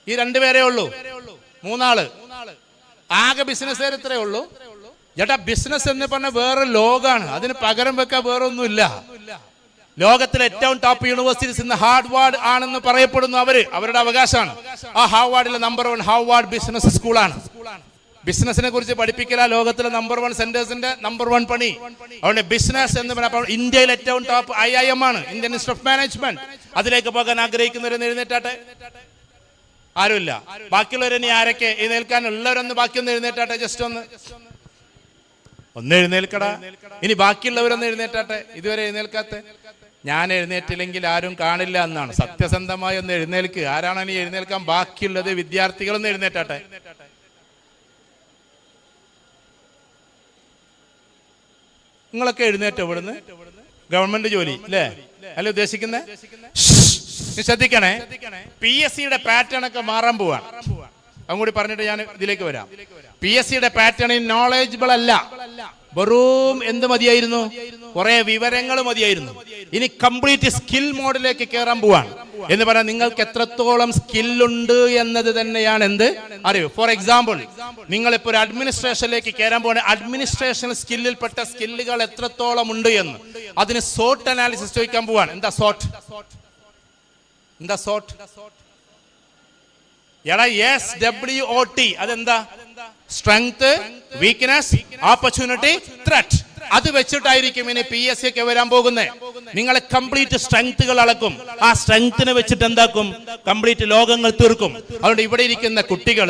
ഈ 2 പേരേ ഉള്ളൂ, 3 ആള് ആകെ ബിസിനസ്സുകാർ ഇത്രേ ഉള്ളൂ. ചേട്ടാ, ബിസിനസ് എന്ന് പറഞ്ഞ വേറെ ലോകമാണ്. അതിന് പകരം വെക്കാൻ വേറെ ഒന്നുമില്ല. ലോകത്തിലെ ഏറ്റവും ടോപ്പ് യൂണിവേഴ്സിറ്റീസ് ഇന്ന് ഹാർവാർഡ് ആണെന്ന് പറയപ്പെടുന്നു. അവരുടെ അവകാശമാണ്. ആ ഹാർവാർഡിലെ നമ്പർ 1 ഹാർവാർഡ് ബിസിനസ് സ്കൂളാണ്. ബിസിനസിനെ കുറിച്ച് പഠിപ്പിക്കല ലോകത്തിലെ നമ്പർ 1 സെന്റേഴ്സിന്റെ നമ്പർ 1 പണി. അതുകൊണ്ട് ബിസിനസ് എന്ന് പറഞ്ഞപ്പോൾ ഇന്ത്യയിലെ ഏറ്റവും ടോപ്പ് IIM ആണ്, ഇന്ത്യൻ ഇൻസ്റ്റിറ്റ്യൂട്ട് ഓഫ് മാനേജ്മെന്റ്. അതിലേക്ക് പോകാൻ ആഗ്രഹിക്കുന്നവരെന്ന് എഴുന്നേറ്റാട്ടെ. ആരുമില്ല. ബാക്കിയുള്ളവരെനി ആരൊക്കെ എഴുന്നേൽക്കാനുള്ളവരൊന്ന് ബാക്കിയൊന്ന് എഴുന്നേറ്റാട്ടെ. ജസ്റ്റ് ഒന്ന് എഴുന്നേൽക്കടാ. ഇനി ബാക്കിയുള്ളവരൊന്ന് എഴുന്നേറ്റാട്ടെ. ഇതുവരെ എഴുന്നേൽക്കാത്ത. ഞാൻ എഴുന്നേറ്റില്ലെങ്കിൽ ആരും കാണില്ല എന്നാണ്. സത്യസന്ധമായി ഒന്ന് എഴുന്നേൽക്ക്. ആരാണ് ഇനി എഴുന്നേൽക്കാൻ ബാക്കിയുള്ളത്? വിദ്യാർത്ഥികളൊന്ന് എഴുന്നേറ്റാട്ടെ. നിങ്ങളൊക്കെ എഴുന്നേറ്റോ? ഇവിടുന്ന് ഗവൺമെന്റ് ജോലി അല്ലേ അല്ല ഉദ്ദേശിക്കുന്നത്? ശ്രദ്ധിക്കണേ. PSCയുടെ പാറ്റേൺ ഒക്കെ മാറാൻ പോവാണ്. അതും കൂടി പറഞ്ഞിട്ട് ഞാൻ ഇതിലേക്ക് വരാം. PSCയുടെ പാറ്റേണിൽ നോളജബിൾ അല്ല, വെറും എന്ത് മതിയായിരുന്നു? കുറെ വിവരങ്ങൾ മതിയായിരുന്നു. ഇനി കംപ്ലീറ്റ് സ്കിൽ മോഡിലേക്ക് കയറാൻ പോവാണ്. എന്ന് പറഞ്ഞാൽ നിങ്ങൾക്ക് എത്രത്തോളം സ്കില്ലുണ്ട് എന്നത് തന്നെയാണ് എന്ത് അറിവ്. ഫോർ എക്സാമ്പിൾ, നിങ്ങളിപ്പോൾ ഒരു അഡ്മിനിസ്ട്രേഷനിലേക്ക് കയറാൻ പോകുന്ന അഡ്മിനിസ്ട്രേഷൻ സ്കില്ലിൽപ്പെട്ട സ്കില്ലുകൾ എത്രത്തോളം ഉണ്ട് എന്ന് അതിന് സോട്ട് അനാലിസിസ് ചോദിക്കാൻ പോവാണ്. എന്താ സോട്ട്? SWOT അതെന്താ? Strength, weakness, opportunity, threat. അത് വെച്ചിട്ടായിരിക്കും ഇനി PSC ഒക്കെ വരാൻ പോകുന്നത്. നിങ്ങളെ കംപ്ലീറ്റ് സ്ട്രെങ്ത്തുകൾ അളക്കും. ആ സ്ട്രെങ്ത്തിനെ വെച്ചിട്ട് എന്താക്കും? കംപ്ലീറ്റ് ലോകങ്ങൾ തീർക്കും. അതുകൊണ്ട് ഇവിടെ ഇരിക്കുന്ന കുട്ടികൾ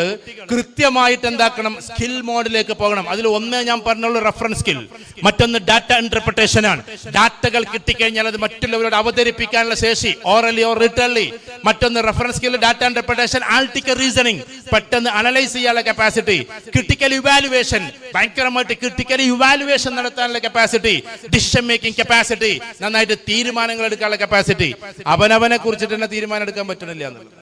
കൃത്യമായിട്ട് എന്താക്കണം? സ്കിൽ മോഡിലേക്ക് പോകണം. അതിൽ ഒന്ന് ഞാൻ പറഞ്ഞുള്ള റെഫറൻസ് സ്കിൽ, മറ്റൊന്ന് ഡാറ്റ ഇന്റർപ്രിട്ടേഷൻ ആണ്. ഡാറ്റകൾ കിട്ടിക്കഴിഞ്ഞാൽ അത് മറ്റുള്ളവരോട് അവതരിപ്പിക്കാനുള്ള ശേഷി, ഓറലി ഓർ റിട്ടൺലി. മറ്റൊന്ന് reference skill, data interpretation, analytical reasoning, പെട്ടെന്ന് അനലൈസ് ചെയ്യാനുള്ള കപ്പാസിറ്റി, ക്രിട്ടിക്കൽ ഇവാലുവേഷൻ, ഭയങ്കരമായിട്ട് ക്രിട്ടിക്കൽ ഇവാലുവേഷൻ നടത്താനുള്ള കപ്പാസിറ്റി, ഡിസിഷൻ മേക്കിംഗ് കപ്പാസിറ്റി, നന്നായിട്ട് തീരുമാനങ്ങൾ എടുക്കാനുള്ള കപ്പാസിറ്റി. അവനവനെ കുറിച്ചിട്ട് തന്നെ തീരുമാനം എടുക്കാൻ പറ്റണില്ല എന്നുള്ളത്.